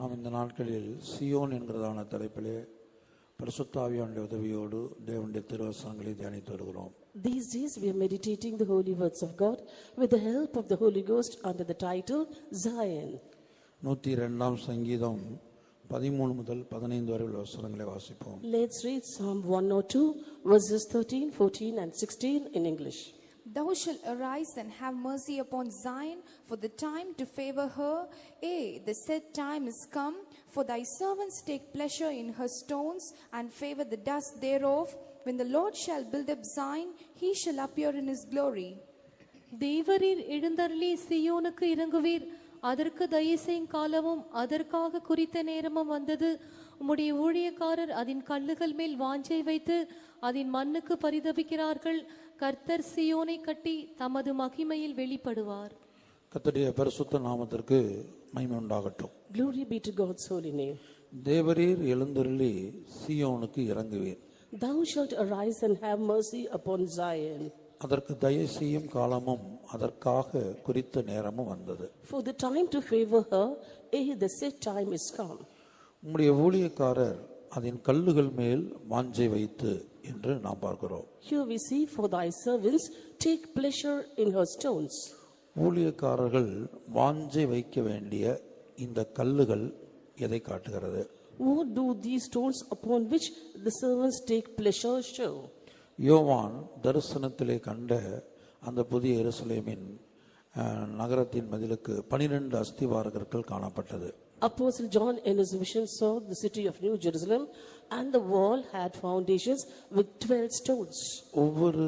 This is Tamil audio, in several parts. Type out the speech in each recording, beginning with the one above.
நாம் இந்த நாட்களில் சியோன் என்கிறதான தலைப்பிலே பரிசுத்த ஆவியானுடைய உதவியோடு தேவனுடைய திருவசனங்களை தியானித்து வருகிறோம். These days we are meditating the holy words of God with the help of the Holy Ghost under the title Zion. 102ஆம் சங்கீதம் 13 முதல் 15 வரை உள்ள வசனங்களை வாசிப்போம். Let's read Psalm 102 verses 13, 14 and 16 in English. Thou shalt arise and have mercy upon Zion, for the time to favor her, the set time is come. For thy servants take pleasure in her stones, and favor the dust thereof. When the Lord shall build up Zion, he shall appear in his glory. தேவரீர் எழுந்தருளி சீயோனுக்கு இறங்குவீர், அதற்கு தயை செய்யும் காலமும் அதற்காக குறித்த நேரமும் வந்தது. உம்முடைய ஊழியக்காரர் அதன் கல்லுகள் மேல் வாஞ்சை வைத்து அதன் மண்ணுக்கு பரிதபிக்கிறார்கள். கர்த்தர் சீயோனை கட்டி தமது மகிமையில் வெளிப்படுவார். கர்த்தருடைய பரிசுத்த நாமத்திற்கு மகிமை உண்டாகட்டும். Glory be to God's holy name. தேவரீர் எழுந்தருளி சீயோனுக்கு இறங்குவீர். Thou shalt arise and have mercy upon Zion. அதற்கு தயை செய்யும் காலமும் அதற்காக குறித்த நேரமும் வந்தது. For the time to favor her, the set time is come. உம்முடைய ஊழியக்காரர் அதன் கல்லுகள் மேல் வாஞ்சை வைத்து என்று நாம் பார்க்கிறோம். Here we see, for thy servants take pleasure in her stones. ஊழியக்காரர்கள் வாஞ்சை வைக்க வேண்டிய இந்த கல்லுகள் எதை காட்டுகிறது? What do these stones upon which the servants take pleasure show? யோவான் தரிசனத்திலே கண்ட அந்த புதிய எருசலேமின் நகரத்தின் மதிலுக்கு 12 அஸ்திவாரங்கள் காணப்பட்டது. Apostle John in his vision saw the city of New Jerusalem, and the wall had foundations with 12 stones. ஒவ்வொரு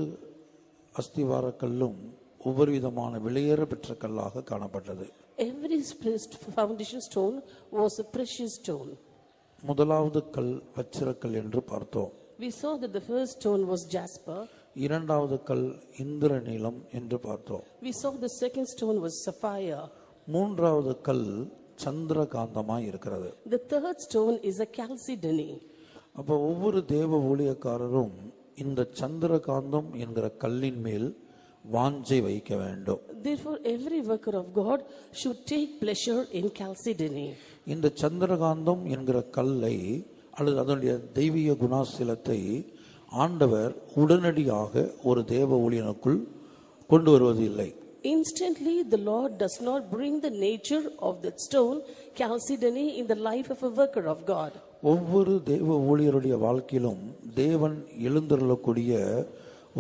அஸ்திவாரக்கல்லும் ஒவ்வொரு விதமான விலையேற பெற்ற கல்லாக காணப்பட்டது. Every foundation stone was a precious stone. முதலாவது கல் வச்சிரக்கல் என்று பார்த்தோம். We saw that the first stone was jasper. இரண்டாவது கல் இந்திரநீலம் என்று பார்த்தோம். We saw the second stone was sapphire. மூன்றாவது கல் சந்திரகாந்தமாய் இருக்கிறது. The third stone is a chalcedony. அப்போ ஒவ்வொரு தேவ ஊழியக்காரரும் இந்த சந்திரகாந்தம் என்கிற கல்லின் மேல் வாஞ்சை வைக்க வேண்டும். Therefore every worker of God should take pleasure in chalcedony. இந்த சந்திரகாந்தம் என்கிற கல்லை அல்லது அதனுடைய தெய்வீக குணாசிலத்தை ஆண்டவர் உடனடியாக ஒரு தேவ ஊழியனுக்குள் கொண்டு வருவது இல்லை. Instantly the Lord does not bring the nature of that stone chalcedony in the life of a worker of God. ஒவ்வொரு தேவ ஊழியருடைய வாழ்க்கையிலும் தேவன் எழுந்தருளக்கூடிய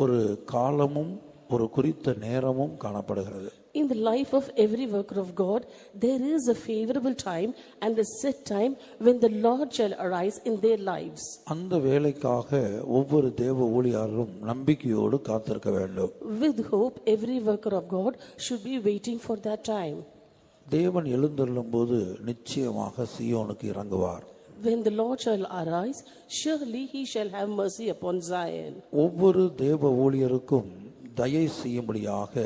ஒரு காலமும் ஒரு குறித்த நேரமும் காணப்படுகிறது. In the life of every worker of God, there is a favorable time and a set time when the Lord shall arise in their lives. அந்த வேளைக்காக ஒவ்வொரு தேவ ஊழியரும் நம்பிக்கையோடு காத்திருக்க வேண்டும். With hope, every worker of God should be waiting for that time. தேவன் எழுந்தருளும்போது நிச்சயமாக சீயோனுக்கு இறங்குவார். When the Lord shall arise, surely he shall have mercy upon Zion. ஒவ்வொரு தேவ ஊழியருக்கும் தயை செய்யும்படியாக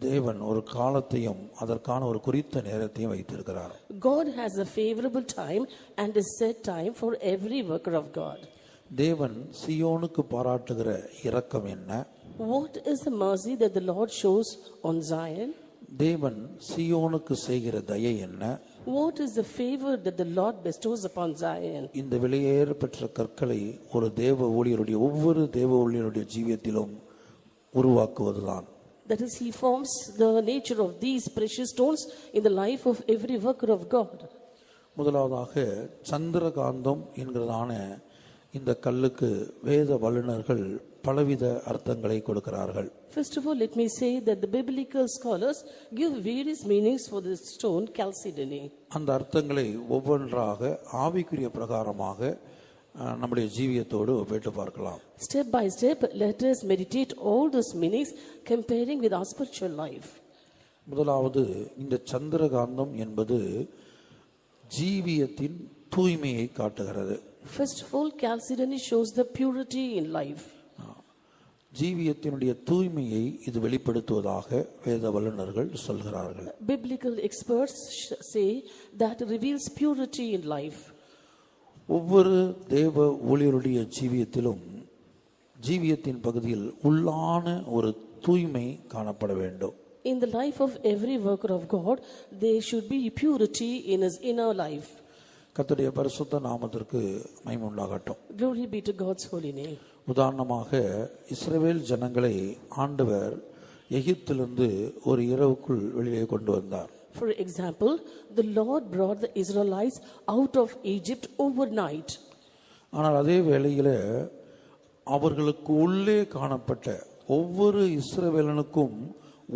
தேவன் ஒரு காலத்தையும் அதற்கான ஒரு குறித்த நேரத்தையும் வைத்திருக்கிறார். God has a favorable time and a set time for every worker of God. தேவன் சீயோனுக்கு பாராட்டுகிற இரக்கம் என்ன? What is the mercy that the Lord shows on Zion? தேவன் சீயோனுக்கு செய்கிற தயை என்ன? What is the favor that the Lord bestows upon Zion? இந்த விலையேற பெற்ற கற்களை ஒரு தேவ ஊழியருடைய ஒவ்வொரு தேவ ஊழியருடைய ஜீவியத்திலும் உருவாக்குவதுதான். That is, he forms the nature of these precious stones in the life of every worker of God. முதலாவதாக சந்திரகாந்தம் என்கிறதான இந்த கல்லுக்கு வேத வல்லுநர்கள் பலவித அர்த்தங்களை கொடுக்கிறார்கள். First of all, let me say that the biblical scholars give various meanings for this stone chalcedony. அந்த அர்த்தங்களை ஒவ்வொன்றாக ஆவிக்குரிய பிரகாரமாக நம்முடைய ஜீவியத்தோடு ஒப்பிட்டு பார்க்கலாம். Step by step, let us meditate all those meanings comparing with our spiritual life. முதலாவது, இந்த சந்திரகாந்தம் என்பது ஜீவியத்தின் தூய்மையை காட்டுகிறது. First of all, chalcedony shows the purity in life. ஜீவியத்தினுடைய தூய்மையை இது வெளிப்படுத்துவதாக வேத வல்லுநர்கள் சொல்கிறார்கள். Biblical experts say that reveals purity in life. ஒவ்வொரு தேவ ஊழியருடைய ஜீவியத்திலும் ஜீவியத்தின் பகுதியில் உள்ளான ஒரு தூய்மை காணப்பட வேண்டும். In the life of every worker of God, there should be purity in his inner life. கர்த்தருடைய பரிசுத்த நாமத்திற்கு மகிமை உண்டாகட்டும். Glory be to God's holy name. உதாரணமாக இஸ்ரவேல் ஜனங்களை ஆண்டவர் எகிப்திலிருந்து ஒரு இரவுக்குள் வெளியே கொண்டு வந்தார். For example, the Lord brought the Israelites out of Egypt overnight. ஆனால் அதே வேளையில அவர்களுக்கு உள்ளே காணப்பட்ட ஒவ்வொரு இஸ்ரவேலனுக்கும்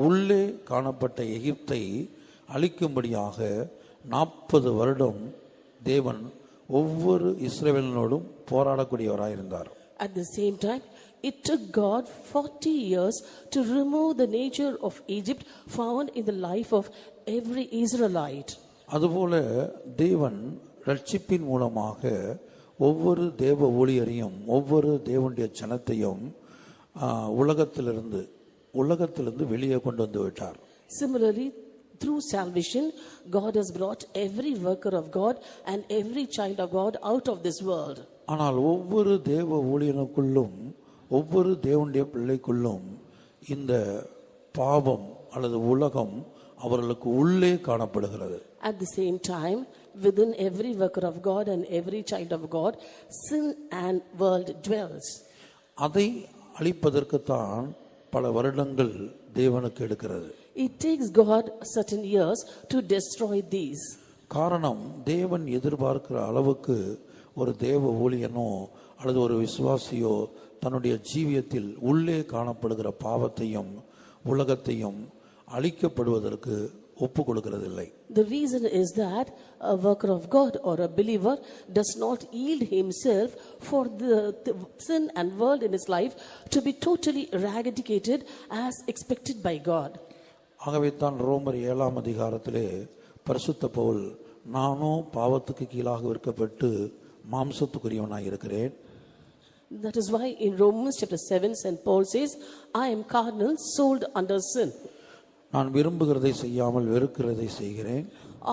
உள்ளே காணப்பட்ட எகிப்தை அழிக்கும்படியாக 40 வருடம் தேவன் ஒவ்வொரு இஸ்ரவேலனோடும் போராடக்கூடியவராயிருந்தார். At the same time, it took God 40 years to remove the nature of Egypt found in the life of every Israelite. அதுபோல தேவன் ரட்சிப்பின் மூலமாக ஒவ்வொரு தேவ ஊழியரையும் ஒவ்வொரு தேவனுடைய ஜனத்தையும் உலகத்திலிருந்து வெளியே கொண்டு வந்து விட்டார். Similarly, through salvation, God has brought every worker of God and every child of God out of this world. ஆனால் ஒவ்வொரு தேவ ஊழியனுக்குள்ளும் ஒவ்வொரு தேவனுடைய பிள்ளைக்குள்ளும் இந்த பாவம் அல்லது உலகம் அவர்களுக்கு உள்ளே காணப்படுகிறது. At the same time, within every worker of God and every child of God, sin and world dwells. அதை அழிப்பதற்குத்தான் பல வருடங்கள் தேவனுக்கு எடுக்கிறது. It takes God certain years to destroy these. காரணம், தேவன் எதிர்பார்க்கிற அளவுக்கு ஒரு தேவ ஊழியனோ அல்லது ஒரு விசுவாசியோ தன்னுடைய ஜீவியத்தில் உள்ளே காணப்படுகிற பாவத்தையும் உலகத்தையும் அழிக்கப்படுவதற்கு ஒப்பு கொடுக்கிறதில்லை. The reason is that a worker of God or a believer does not yield himself for the sin and world in his life to be totally eradicated as expected by God. ஆகவே தான் ரோமர் 7ஆம் அதிகாரத்திலே பரிசுத்த பவுல், நானும் பாவத்துக்கு கீழாக விற்கப்பட்டு மாம்சத்துக்குரியவனாய் இருக்கிறேன். That is why in Romans chapter 7, St. Paul says, I am carnal, sold under sin. நான் விரும்புகிறதை செய்யாமல் வெறுக்கிறதை செய்கிறேன்.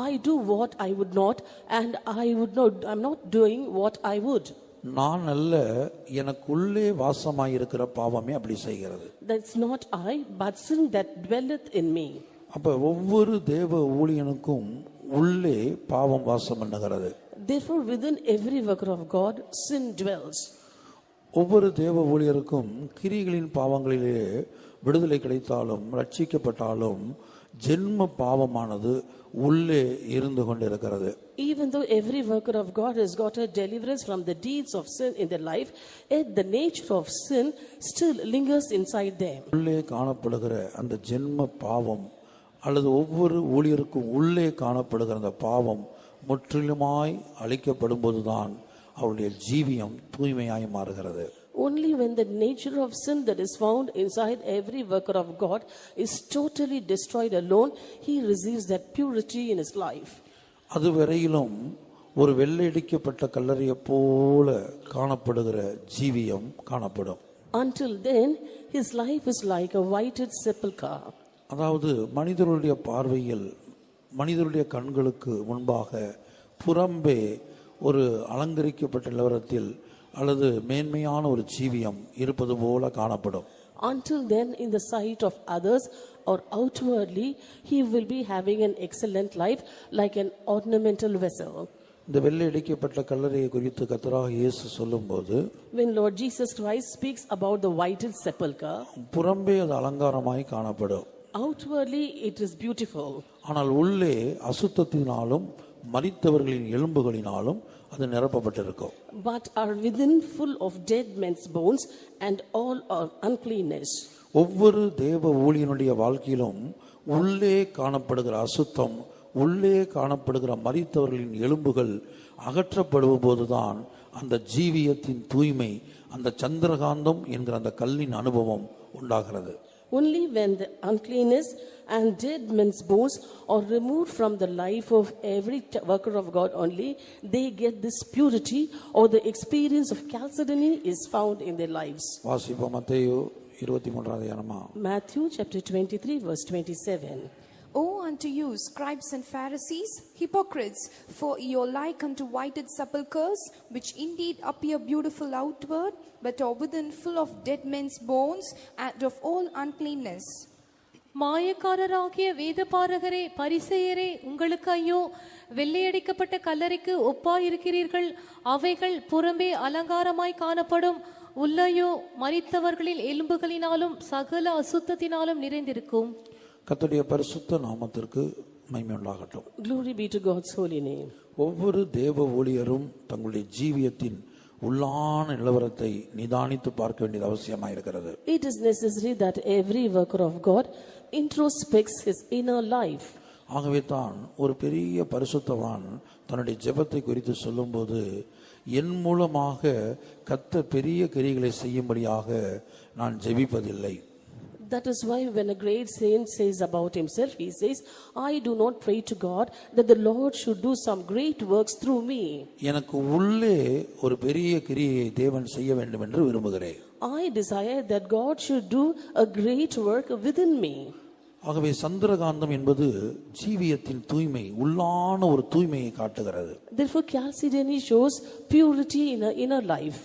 I do what I would not, and I'm not doing what I would. நான் அல்ல, எனக்குள்ளே வாசமாயிருக்கிற பாவமே அப்படி செய்கிறது. That's not I, but sin that dwelleth in me. அப்ப ஒவ்வொரு தேவ ஊழியனுக்கும் உள்ளே பாவம் வாசம் பண்ணுகிறது. Therefore, within every worker of God, sin dwells. ஒவ்வொரு தேவ ஊழியருக்கும் கிரிகளின் பாவங்களிலே விடுதலை கிடைத்தாலும் ரட்சிக்கப்பட்டாலும் ஜென்ம பாவமானது உள்ளே இருந்து கொண்டிருக்கிறது. Even though every worker of God has got a deliverance from the deeds of sin in their life, yet the nature of sin still lingers inside them. உள்ளே காணப்படுகிற அந்த ஜென்ம பாவம் அல்லது ஒவ்வொரு ஊழியருக்கும் உள்ளே காணப்படுகிற அந்த பாவம் முற்றிலுமாய் அழிக்கப்படும் போதுதான் அவருடைய ஜீவியம் தூய்மையாய் மாறுகிறது. Only when the nature of sin that is found inside every worker of God is totally destroyed alone, he receives that purity in his life. அதுவரையிலும் ஒரு வெள்ளையடிக்கப்பட்ட கல்லறையை போல காணப்படுகிற ஜீவியம் காணப்படும். Until then, his life is like a whited sepulchre. அதாவது மனிதர்களுடைய பார்வையில் மனிதருடைய கண்களுக்கு முன்பாக புறம்பே ஒரு அலங்கரிக்கப்பட்ட நிலவரத்தில் அல்லது மேன்மையான ஒரு ஜீவியம் இருப்பது போல காணப்படும். Until then, in the sight of others or outwardly, he will be having an excellent life like an ornamental vessel. இந்த வெள்ளையடிக்கப்பட்ட கல்லறையை குறித்து கர்த்தராகிய இயேசு சொல்லும்போது, When Lord Jesus Christ speaks about the whited sepulchre, புறம்பே அது அலங்காரமாய் காணப்படும். outwardly it is beautiful. ஆனால் உள்ளே அசுத்தத்தினாலும் மரித்தவர்களின் எலும்புகளினாலும் அது நிரப்பப்பட்டிருக்கும். But are within full of dead men's bones and all of uncleanness. ஒவ்வொரு தேவ ஊழியனுடைய வாழ்க்கையிலும் உள்ளே காணப்படுகிற அசுத்தம், உள்ளே காணப்படுகிற மரித்தவர்களின் எலும்புகள் அகற்றப்படுவது போதுதான் அந்த ஜீவியத்தின் தூய்மை, அந்த சந்திரகாந்தம் என்கிற அந்த கல்லின் அனுபவம் உண்டாகிறது. Only when the uncleanness and dead men's bones are removed from the life of every worker of God only, they get this purity or the experience of chalcedony is found in their lives. வாசிப்போம். மத்தேயு 23ஆம் அதிகாரமா. Matthew chapter 23 verse 27. Woe unto you, scribes and Pharisees, hypocrites, for you are like unto whited sepulchres, which indeed appear beautiful outward, but are within full of dead men's bones and of all uncleanness. மாயக்காரராகிய வேதபாரகரே பரிசேயரே உங்களுக்கு ஐயோ, வெள்ளையடிக்கப்பட்ட கல்லறைக்கு ஒப்பாயிருக்கிறீர்கள். அவைகள் புறம்பே அலங்காரமாய் காணப்படும், உள்ளையோ மரித்தவர்களின் எலும்புகளினாலும் சகல அசுத்தத்தினாலும் நிறைந்திருக்கும். கர்த்தருடைய பரிசுத்த நாமத்திற்கு மகிமை உண்டாகட்டும். Glory be to God's holy name. ஒவ்வொரு தேவ ஊழியரும் தங்களுடைய ஜீவியத்தின் உள்ளான நிலவரத்தை நிதானித்து பார்க்க வேண்டியது அவசியமாயிருக்கிறது. It is necessary that every worker of God introspects his inner life. ஆகவே தான் ஒரு பெரிய பரிசுத்தவான் தன்னுடைய ஜெபத்தை குறித்து சொல்லும்போது, என் மூலமாக கர்த்தர் பெரிய கிரியைகளை செய்யும்படியாக நான் ஜெபிப்பதில்லை. That is why when a great saint says about himself, he says, I do not pray to God that the Lord should do some great works through me. எனக்கு உள்ளே ஒரு பெரிய கிரியையை தேவன் செய்ய வேண்டும் என்று விரும்புகிறேன். I desire that God should do a great work within me. ஆகவே சந்திரகாந்தம் என்பது ஜீவியத்தின் தூய்மை, உள்ளான ஒரு தூய்மையை காட்டுகிறது. Therefore Chalcedony shows purity in our inner life.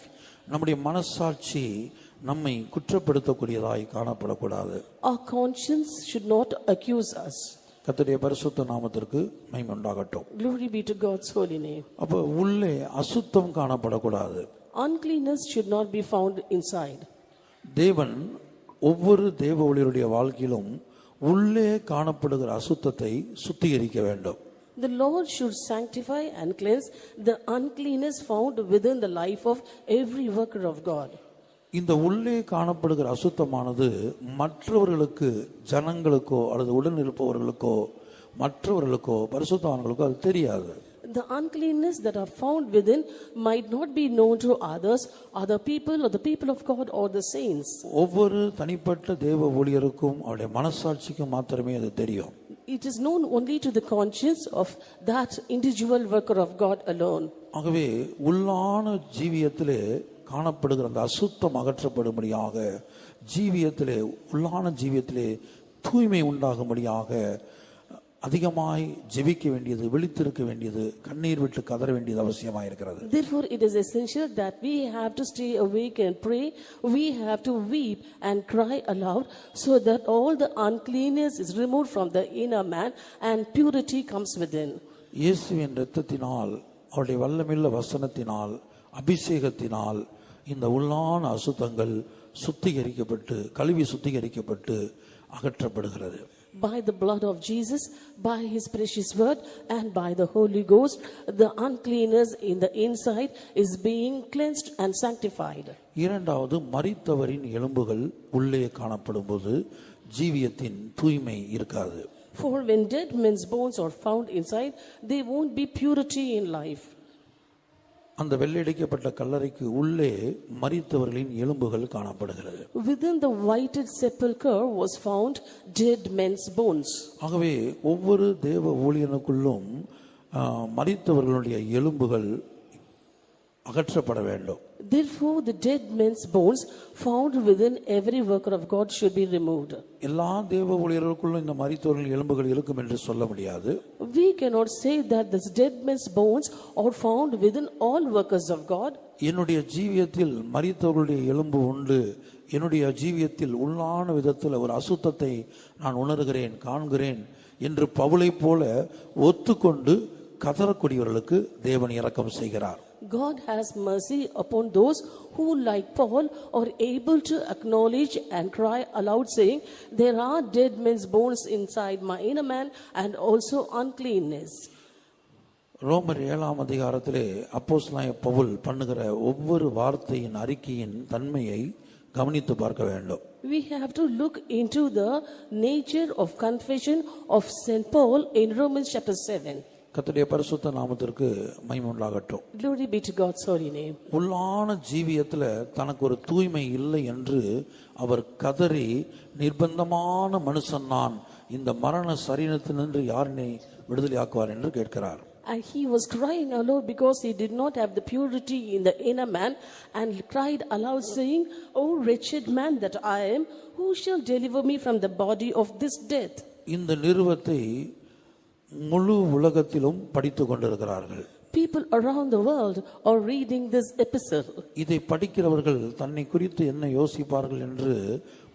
நம்முடைய மனசாட்சி நம்மை குற்றப்படுத்தக்கூடியதாய் காணப்படக்கூடாது. Our conscience should not accuse us. கர்த்தருடைய பரிசுத்த நாமத்திற்கு மகிமை உண்டாகட்டும். Glory be to God's holy name. அப்ப உள்ளே அசுத்தம் காணப்படக்கூடாது. Uncleanness should not be found inside. தேவன் ஒவ்வொரு தேவ ஊழியருடைய வாழ்க்கையிலும் உள்ளே காணப்படுகிற அசுத்தத்தை சுத்திகரிக்க வேண்டும். The Lord should sanctify and cleanse the uncleanness found within the life of every worker of God. இந்த உள்ளே காணப்படுகிற அசுத்தமானது மற்றவர்களுக்கு, ஜனங்களுக்கோ அல்லது உடன் இருப்பவர்களுக்கோ மற்றவர்களுக்கோ பரிசுத்தவான்களுக்கோ அது தெரியாது. The uncleanness that are found within might not be known to others, other people or the people of God or the saints. ஒவ்வொரு தனிப்பட்ட தேவ ஊழியருக்கும் அவருடைய மனசாட்சிக்கும் மாத்திரமே அது தெரியும். It is known only to the conscience of that individual worker of God alone. ஆகவே உள்ளான ஜீவியத்திலே காணப்படுகிற அந்த அசுத்தம் அகற்றப்படும்படியாக, ஜீவியத்திலே உள்ளான ஜீவியத்திலே தூய்மை உண்டாகும்படியாக அதிகமாய் ஜெபிக்க வேண்டியது, விழித்திருக்க வேண்டியது, கண்ணீர் விட்டு கதற வேண்டியது அவசியமாயிருக்கிறது. Therefore it is essential that we have to stay awake and pray. We have to weep and cry aloud so that all the uncleanness is removed from the inner man and purity comes within. இயேசுவின் இரத்தத்தினால், அவருடைய வல்லமையுள்ள வசனத்தினால், அபிஷேகத்தினால் இந்த உள்ளான அசுத்தங்கள் சுத்திகரிக்கப்பட்டு, கழுவி சுத்திகரிக்கப்பட்டு அகற்றப்படுகிறது. By the blood of Jesus, by his precious word and by the Holy Ghost, the uncleanness in the inside is being cleansed and sanctified. இரண்டாவது, மரித்தவரின் எலும்புகள் உள்ளே காணப்படும்போது ஜீவியத்தின் தூய்மை இருக்காது. For when dead men's bones are found inside, there won't be purity in life. அந்த வெள்ளையடிக்கப்பட்ட கல்லறைக்கு உள்ளே மரித்தவர்களின் எலும்புகள் காணப்படுகிறது. Within the whited sepulchre was found dead men's bones. ஆகவே ஒவ்வொரு தேவ ஊழியனுக்குள்ளும் மரித்தவர்களுடைய எலும்புகள் அகற்றப்பட வேண்டும். Therefore the dead men's bones found within every worker of God should be removed. எல்லா தேவ ஊழியர்களுக்குள்ளும் இந்த மரித்தவர்கள் எலும்புகள் இருக்கும் என்று சொல்ல முடியாது. We cannot say that this dead men's bones are found within all workers of God. என்னுடைய ஜீவியத்தில் மரித்தவர்களுடைய எலும்பு உண்டு, என்னுடைய ஜீவியத்தில் உள்ளான விதத்தில் ஒரு அசுத்தத்தை நான் உணர்கிறேன், காண்கிறேன் என்று பவுலை போல ஒத்துக்கொண்டு கதறக்கூடியவர்களுக்கு தேவன் இரக்கம் செய்கிறார். God has mercy upon those who, like Paul, are able to acknowledge and cry aloud, saying, there are dead men's bones inside my inner man and also uncleanness. ரோமர் 7ஆம் அதிகாரத்திலே அப்போஸ்தலனாகிய பவுல் பண்ணுகிற ஒவ்வொரு வார்த்தையின் அறிக்கையின் தன்மையை கவனித்து பார்க்க வேண்டும். We have to look into the nature of confession of St. Paul in Romans chapter 7. கர்த்தருடைய பரிசுத்த நாமத்திற்கு மகிமை உண்டாகட்டும். Glory be to God's holy name. உள்ளான ஜீவியத்தில் தனக்கு ஒரு தூய்மை இல்லை என்று அவர் கதறி, நிர்பந்தமான மனுஷன் நான், இந்த மரண சரீரத்தினின்று யாரினை விடுதலையாக்குவார் என்று கேட்கிறார். And he was crying aloud because he did not have the purity in the inner man, and cried aloud saying, O wretched man that I am, who shall deliver me from the body of this death? இந்த நிருபத்தை முழு உலகத்திலும் படித்துக் கொண்டிருக்கிறார்கள். People around the world are reading this epistle. இதை படிக்கிறவர்கள் தன்னை குறித்து என்ன யோசிப்பார்கள் என்று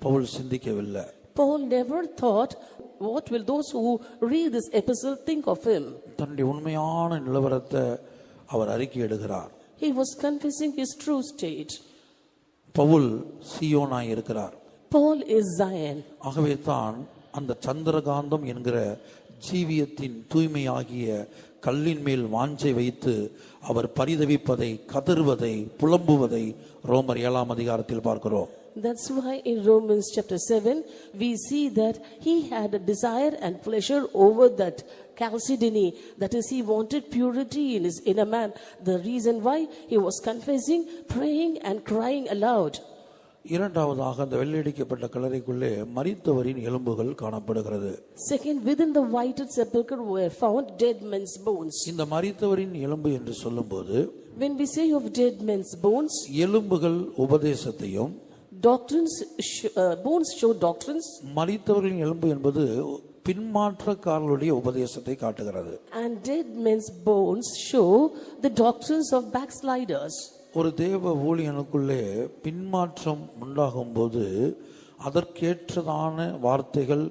Pavul சிந்திக்கவில்லை. Paul never thought, what will those who read this epistle think of him? தன்னுடைய உண்மையான நிலவரத்தை அவர் அறிக்கையிடுகிறார். He was confessing his true state. Pavul சீயோனாய் இருக்கிறார். Paul is Zion. ஆகவே தான் அந்த சந்திரகாந்தம் என்கிற ஜீவியத்தின் தூய்மையாகிய கல்லின் மேல் வாஞ்சை வைத்து அவர் பரிதவிப்பதை, கதறுவதை, புலம்புவதை ரோமர் 7 அதிகாரத்தில் பார்க்கிறோம். That's why in Romans chapter 7 we see that he had a desire and pleasure over that chalcedony, that is, he wanted purity in his inner man. The reason why he was confessing, praying and crying aloud. இரண்டாவதாக அந்த வெள்ளையடிக்கப்பட்ட கல்லறைக்குள்ளே மரித்தவரின் எலும்புகள் காணப்படுகிறது. Second, within the whited sepulchre were found dead men's bones. இந்த மரித்தவரின் எலும்பு என்று சொல்லும்போது, When we say of dead men's bones, எலும்புகள் உபதேசத்தையும், bones show doctrines, மரித்தவர்களின் எலும்பு என்பது பின்மாற்றக்காரர்களுடைய உபதேசத்தை காட்டுகிறது. and dead men's bones show the doctrines of backsliders. ஒரு தேவ ஊழியனுக்குள்ளே பின்மாற்றம் உண்டாகும் போது அதற்கேற்றதான வார்த்தைகள்,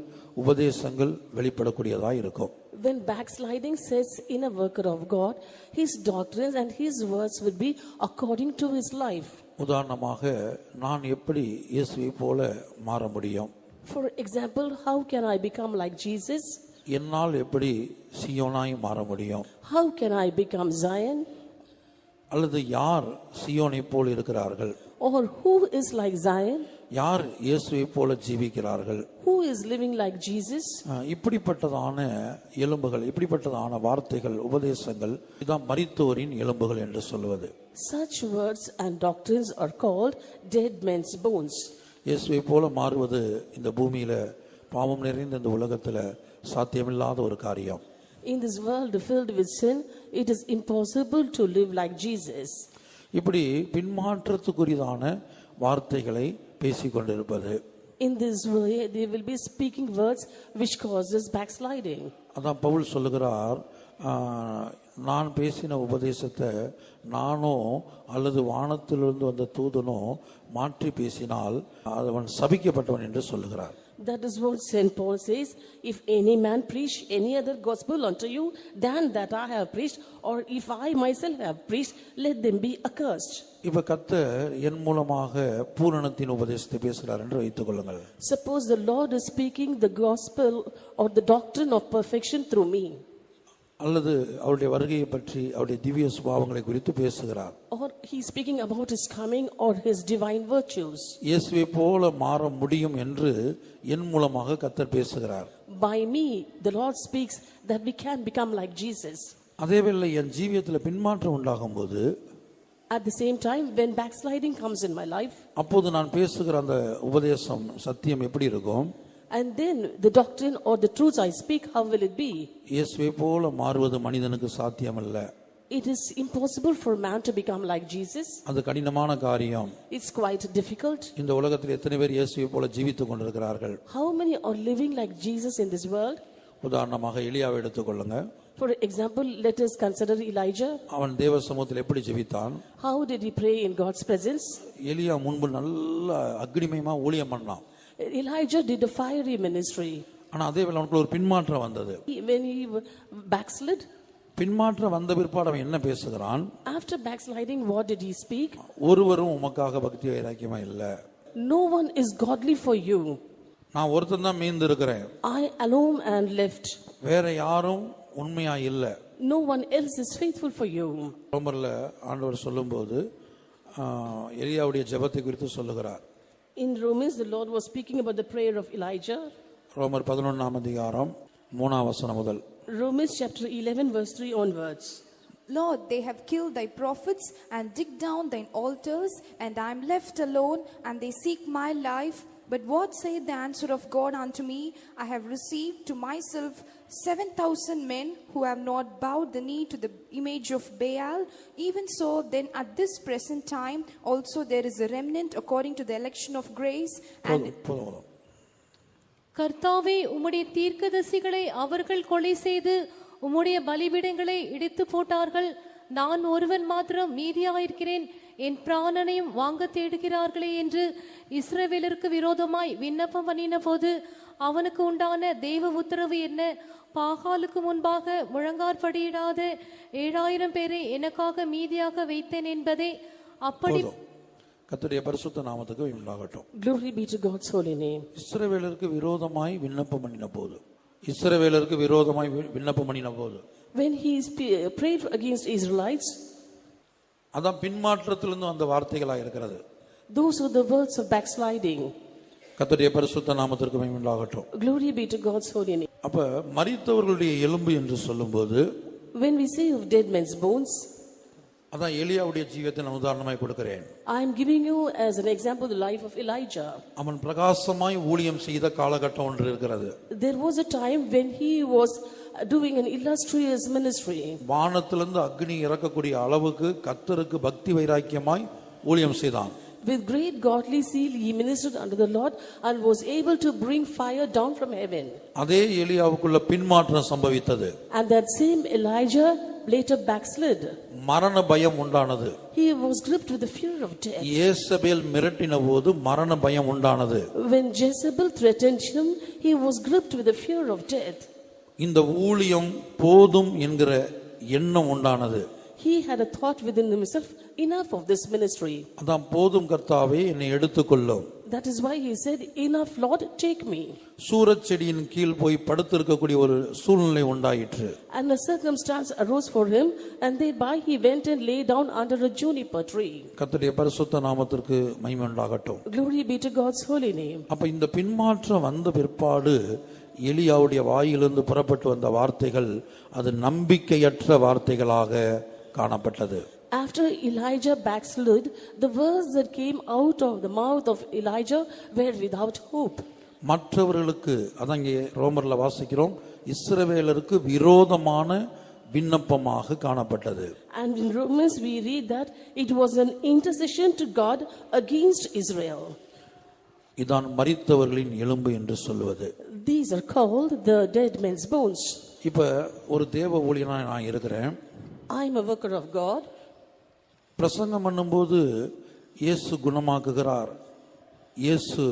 உபதேசங்கள் வெளிப்படக்கூடியதாக இருக்கும். When backsliding sets in a worker of God, his doctrines and his words will be according to his life. உதாரணமாக, நான் எப்படி இயேசுவை போல மாற முடியும்? For example, how can I become like Jesus? என்னால் எப்படி சீயோனாய் மாற முடியும்? How can I become Zion? அல்லது யார் சீயோனை போல் இருக்கிறார்கள்? Or who is like Zion? யார் இயேசுவை போல ஜீவிக்கிறார்கள்? Who is living like Jesus? இப்படிப்பட்டதான எலும்புகள், இப்படிப்பட்டதான வார்த்தைகள், உபதேசங்கள், இதான் மரித்தோரின் எலும்புகள் என்று சொல்வது. Such words and doctrines are called dead men's bones. இயேசுவை போல மாறுவது இந்த பூமியில, பாவம் நிறைந்த இந்த உலகத்துல சாத்தியமில்லாத ஒரு காரியம். In this world filled with sin, it is impossible to live like Jesus. இப்படி பின்மாற்றத்துக்குரியதான வார்த்தைகளை பேசிக்கொண்டிருப்பது. In this way, they will be speaking words which causes backsliding. அதான் பவுல் சொல்லுகிறார், நான் பேசின உபதேசத்தை நானோ அல்லது வானத்திலிருந்து வந்த தூதனோ மாற்றி பேசினால் அவன் சபிக்கப்பட்டவன் என்று சொல்லுகிறார். That is what St. Paul says, if any man preach any other gospel unto you than that I have preached, or if I myself have preached, let them be accursed. இப்ப கர்த்தர் என் மூலமாக பூரணத்தின் உபதேசத்தை பேசுகிறார் என்று வைத்துக் கொள்ளுங்கள். Suppose the Lord is speaking the gospel or the doctrine of perfection through me. அல்லது அவருடைய வருகையை பற்றி, அவருடைய திவ்ய சுபாவங்களை குறித்து பேசுகிறார். Or he is speaking about his coming or his divine virtues. இயேசுவை போல மாற முடியும் என்று என் மூலமாக கர்த்தர் பேசுகிறார். By me, the Lord speaks that we can become like Jesus. அதேவேளை என் ஜீவியத்தில் பின்மாற்றம் உண்டாகும் போது, At the same time, when backsliding comes in my life, அப்போது நான் பேசுகிற அந்த உபதேசம், சத்தியம் எப்படி இருக்கும்? and then the doctrine or the truths I speak, how will it be? இயேசுவை போல மாறுவது மனிதனுக்கு சாத்தியமல்ல. It is impossible for man to become like Jesus. அது கடினமான காரியம். It's quite difficult. இந்த உலகத்தில் எத்தனை பேர் இயேசுவை போல ஜீவித்துக் கொண்டிருக்கிறார்கள்? How many are living like Jesus in this world? உதாரணமாக எலியாவை எடுத்துக்கொள்ளுங்க. For example, let us consider Elijah. அவன் தேவ சமூகத்தில் எப்படி ஜெபித்தான்? How did he pray in God's presence? எலியா முன்பு நல்ல அக்னிமயமா ஊழியம் பண்ணான். Elijah did a fiery ministry. ஆனா அதே வேளை அவனுக்கு ஒரு பின்மாற்றம் வந்தது. When he backslid, பின்மாற்றம் வந்த பிற்பாடு அவன் என்ன பேசுகிறான்? after backsliding, what did he speak? ஒருவரும் உமக்காக பக்தி வைராக்கியமா இல்ல. No one is godly for you. நான் ஒருத்தன் தான் மீந்து இருக்கிறேன். I alone am left. வேற யாரும் உண்மையா இல்ல. No one else is faithful for you. ரோமர்ல ஆண்டவர் சொல்லும்போது எலியாவுடைய ஜெபத்தை குறித்து சொல்லுகிறார். In Romans, the Lord was speaking about the prayer of Elijah. ரோமர் 11 அதிகாரம் 3 வசனம் முதல். Romans chapter 11 verse 3 onwards. Lord, they have killed thy prophets and digged down thine altars, and I am left alone, and they seek my life. But what saith the answer of God unto me? I have received to myself 7,000 men who have not bowed the knee to the image of Baal. Even so, then at this present time also there is a remnant according to the election of grace. And கர்த்தாவே, உம்முடைய தீர்க்கதரிசிகளை அவர்கள் கொலை செய்து உம்முடைய பலிபீடங்களை இடித்து போட்டார்கள். நான் ஒருவன் மாத்திரம் மீதியாயிருக்கிறேன். என் பிராணனையும் வாங்க தேடுகிறார்களே என்று இஸ்ரவேலருக்கு விரோதமாய் விண்ணப்பம் பண்ணின போது அவனுக்கு உண்டான தேவ உத்தரவு என்ன? பாகாலுக்கு முன்பாக முழங்காற்படியிடாத 7000 பேரை எனக்காக மீதியாக வைத்தேன் என்பதே. அப்படி கர்த்தருடைய பரிசுத்த நாமத்துக்கு உண்டாகட்டும். Glory be to God's holy name. இஸ்ரவேலருக்கு விரோதமாய் விண்ணப்பம் பண்ணின போது, இஸ்ரவேலருக்கு விரோதமாய் விண்ணப்பம் பண்ணின போது, When he prayed against Israelites, அதான் பின்மாற்றத்திலிருந்து அந்த வார்த்தைகளா இருக்கிறது. those were the words of backsliding. கர்த்தருடைய பரிசுத்த நாமத்திற்கு மகிமை உண்டாகட்டும். Glory be to God's holy name. அப்ப மரித்தவர்களுடைய எலும்பு என்று சொல்லும்போது, When we say of dead men's bones, அதான் எலியாவுடைய ஜீவியத்தை நான் உதாரணமாய் கொடுக்கிறேன். I am giving you as an example the life of Elijah. அவன் பிரகாசமாய் ஊழியம் செய்த காலகட்டம் ஒன்று இருக்கிறது. There was a time when he was doing an illustrious ministry. வானத்திலிருந்து அக்னி இறக்கக்கூடிய அளவுக்கு கர்த்தருக்கு பக்தி வைராக்கியமாய் ஊழியம் செய்தான். With great godly zeal he ministered unto the Lord and was able to bring fire down from heaven. அதே எலியாவுக்குள்ள பின்மாற்றம் சம்பவித்தது. And that same Elijah later backslid. மரண பயம் உண்டானது. He was gripped with the fear of death. யேசபேல் மிரட்டின போது மரண பயம் உண்டானது. When Jezebel threatened him, he was gripped with the fear of death. இந்த ஊழியம் போதும் என்கிற எண்ணம் உண்டானது. He had a thought within himself, enough of this ministry. அதான் போதும் கர்த்தாவே என்னை எடுத்துக்கொள்ளும். That is why he said, enough Lord, take me. சூரச் செடியின் கீழ் போய் படுத்திருக்கக்கூடிய ஒரு சூழ்நிலை உண்டாயிற்று. And a circumstance arose for him, and thereby he went and lay down under a juniper tree. கர்த்தருடைய பரிசுத்த நாமத்திற்கு மகிமை உண்டாகட்டும். Glory be to God's holy name. அப்ப இந்த பின்மாற்றம் வந்த பிற்பாடு எலியாவுடைய வாயிலிருந்து புறப்பட்டு வந்த வார்த்தைகள் அது நம்பிக்கையற்ற வார்த்தைகளாக காணப்பட்டது. After Elijah backslid, the words that came out of the mouth of Elijah were without hope. மற்றவர்களுக்கு அதான் இங்கே ரோமர்ல வாசிக்கிறோம், இஸ்ரவேலருக்கு விரோதமான விண்ணப்பமாக காணப்பட்டது. And in Romans we read that it was an intercession to God against Israel. இதான் மரித்தவர்களின் எலும்பு என்று சொல்வது. These are called the dead men's bones. இப்ப ஒரு தேவ ஊழியனா நான் இருக்கிறேன். I am a worker of God. பிரசங்கம் பண்ணும்போது இயேசு குணமாக்குகிறார், இயேசு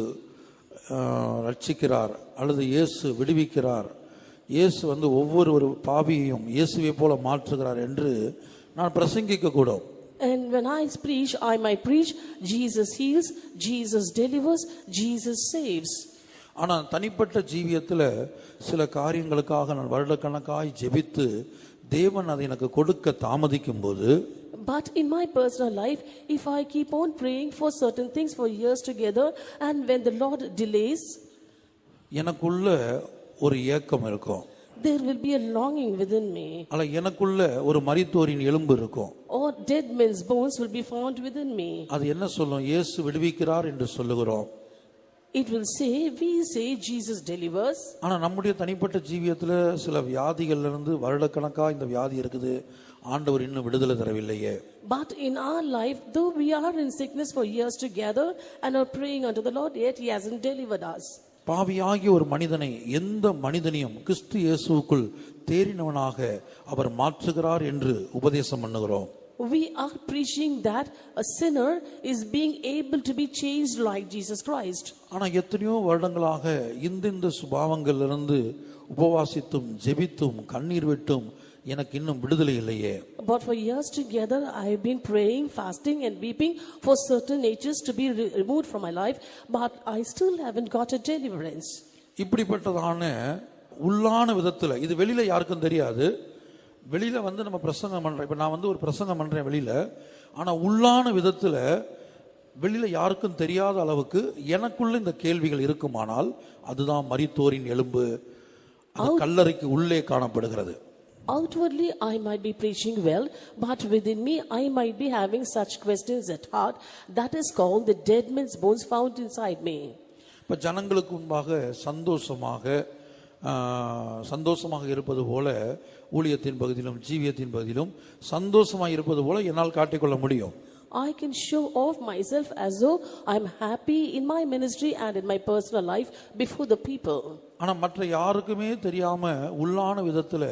ரட்சிக்கிறார், அல்லது இயேசு விடுவிக்கிறார், இயேசு ஒவ்வொரு பாவியையும் இயேசுவை போல மாற்றுகிறார் என்று நான் பிரசங்கிக்க கூடும். And when I preach, I might preach Jesus heals, Jesus delivers, Jesus saves. ஆனா தனிப்பட்ட ஜீவியத்தில் சில காரியங்களுக்காக நான் வருடக்கணக்காய் ஜெபித்து தேவன் அதை எனக்கு கொடுக்க தாமதிக்கும் போது, but in my personal life, if I keep on praying for certain things for years together, and when the Lord delays, எனக்குள்ள ஒரு ஏக்கம் இருக்கும். there will be a longing within me. அல்ல எனக்குள்ள ஒரு மரித்தோரின் எலும்பு இருக்கும். Or dead men's bones will be found within me. அது என்ன சொல்லும்? இயேசு விடுவிக்கிறார் என்று சொல்லுகிறோம். It will say, we say Jesus delivers. ஆனா நம்முடைய தனிப்பட்ட ஜீவியத்துல சில வியாதிகள்ல இருந்து வருடக்கணக்கா இந்த வியாதி இருக்குது, ஆண்டவர் இன்னும் விடுதலை தரவில்லையே. But in our life, though we are in sickness for years together and are praying unto the Lord, yet he hasn't delivered us. பாவியாகிய ஒரு மனிதனை, எந்த மனிதனையும் கிறிஸ்து இயேசுவுக்குள் தேறினவனாக அவர் மாற்றுகிறார் என்று உபதேசம் பண்ணுகிறோம். We are preaching that a sinner is being able to be changed like Jesus Christ. ஆனா எத்தனையோ வருடங்களாக இந்த சுபாவங்களிலிருந்து உபவாசித்தும் ஜெபித்தும் கண்ணீர் விட்டும் எனக்கு இன்னும் விடுதலை இல்லையே. But for years together I have been praying, fasting and weeping for certain natures to be removed from my life, but I still haven't got a deliverance. இப்படிப்பட்டதான உள்ளான விதத்துல, இது வெளியில யாருக்கும் தெரியாது. வெளியில நம்ம பிரசங்கம் பண்றோம். இப்ப நான் ஒரு பிரசங்கம் பண்றேன் வெளியில, ஆனா உள்ளான விதத்துல வெளியில யாருக்கும் தெரியாத அளவுக்கு எனக்குள்ள இந்த கேள்விகள் இருக்குமானால் அதுதான் மரித்தோரின் எலும்பு, அது கல்லறைக்கு உள்ளே காணப்படுகிறது. Outwardly I might be preaching well, but within me I might be having such questions at heart. That is called the dead man's bones found inside me. இப்ப ஜனங்களுக்கு முன்பாக சந்தோஷமாக இருப்பது போல, ஊழியத்தின் பகுதியிலும் ஜீவியத்தின் பகுதியிலும் சந்தோஷமாக இருப்பது போல என்னால் காட்டிக்கொள்ள முடியும். I can show off myself as though I'm happy in my ministry and in my personal life before the people. ஆனா மற்ற யாருக்குமே தெரியாம உள்ளான விதத்துல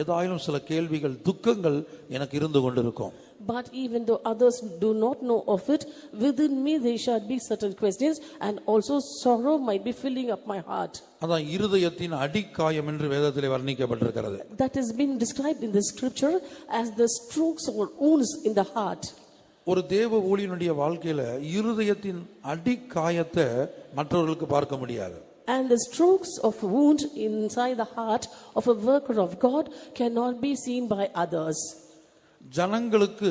ஏதாயிலும் சில கேள்விகள் துக்கங்கள் எனக்கு இருந்து கொண்டிருக்கும். But even though others do not know of it, within me there shall be certain questions, and also sorrow might be filling up my heart. அதான் இருதயத்தின் அடிக்காயம் என்று வேதத்திலே வர்ணிக்கப்பட்டிருக்கிறது. That has been described in the scripture as the strokes or wounds in the heart. ஒரு தேவ ஊழியனுடைய வாழ்க்கையில இருதயத்தின் அடிக்காயத்தை மற்றவர்களுக்கு பார்க்க முடியாது. And the strokes of wound inside the heart of a worker of God cannot be seen by others. ஜனங்களுக்கு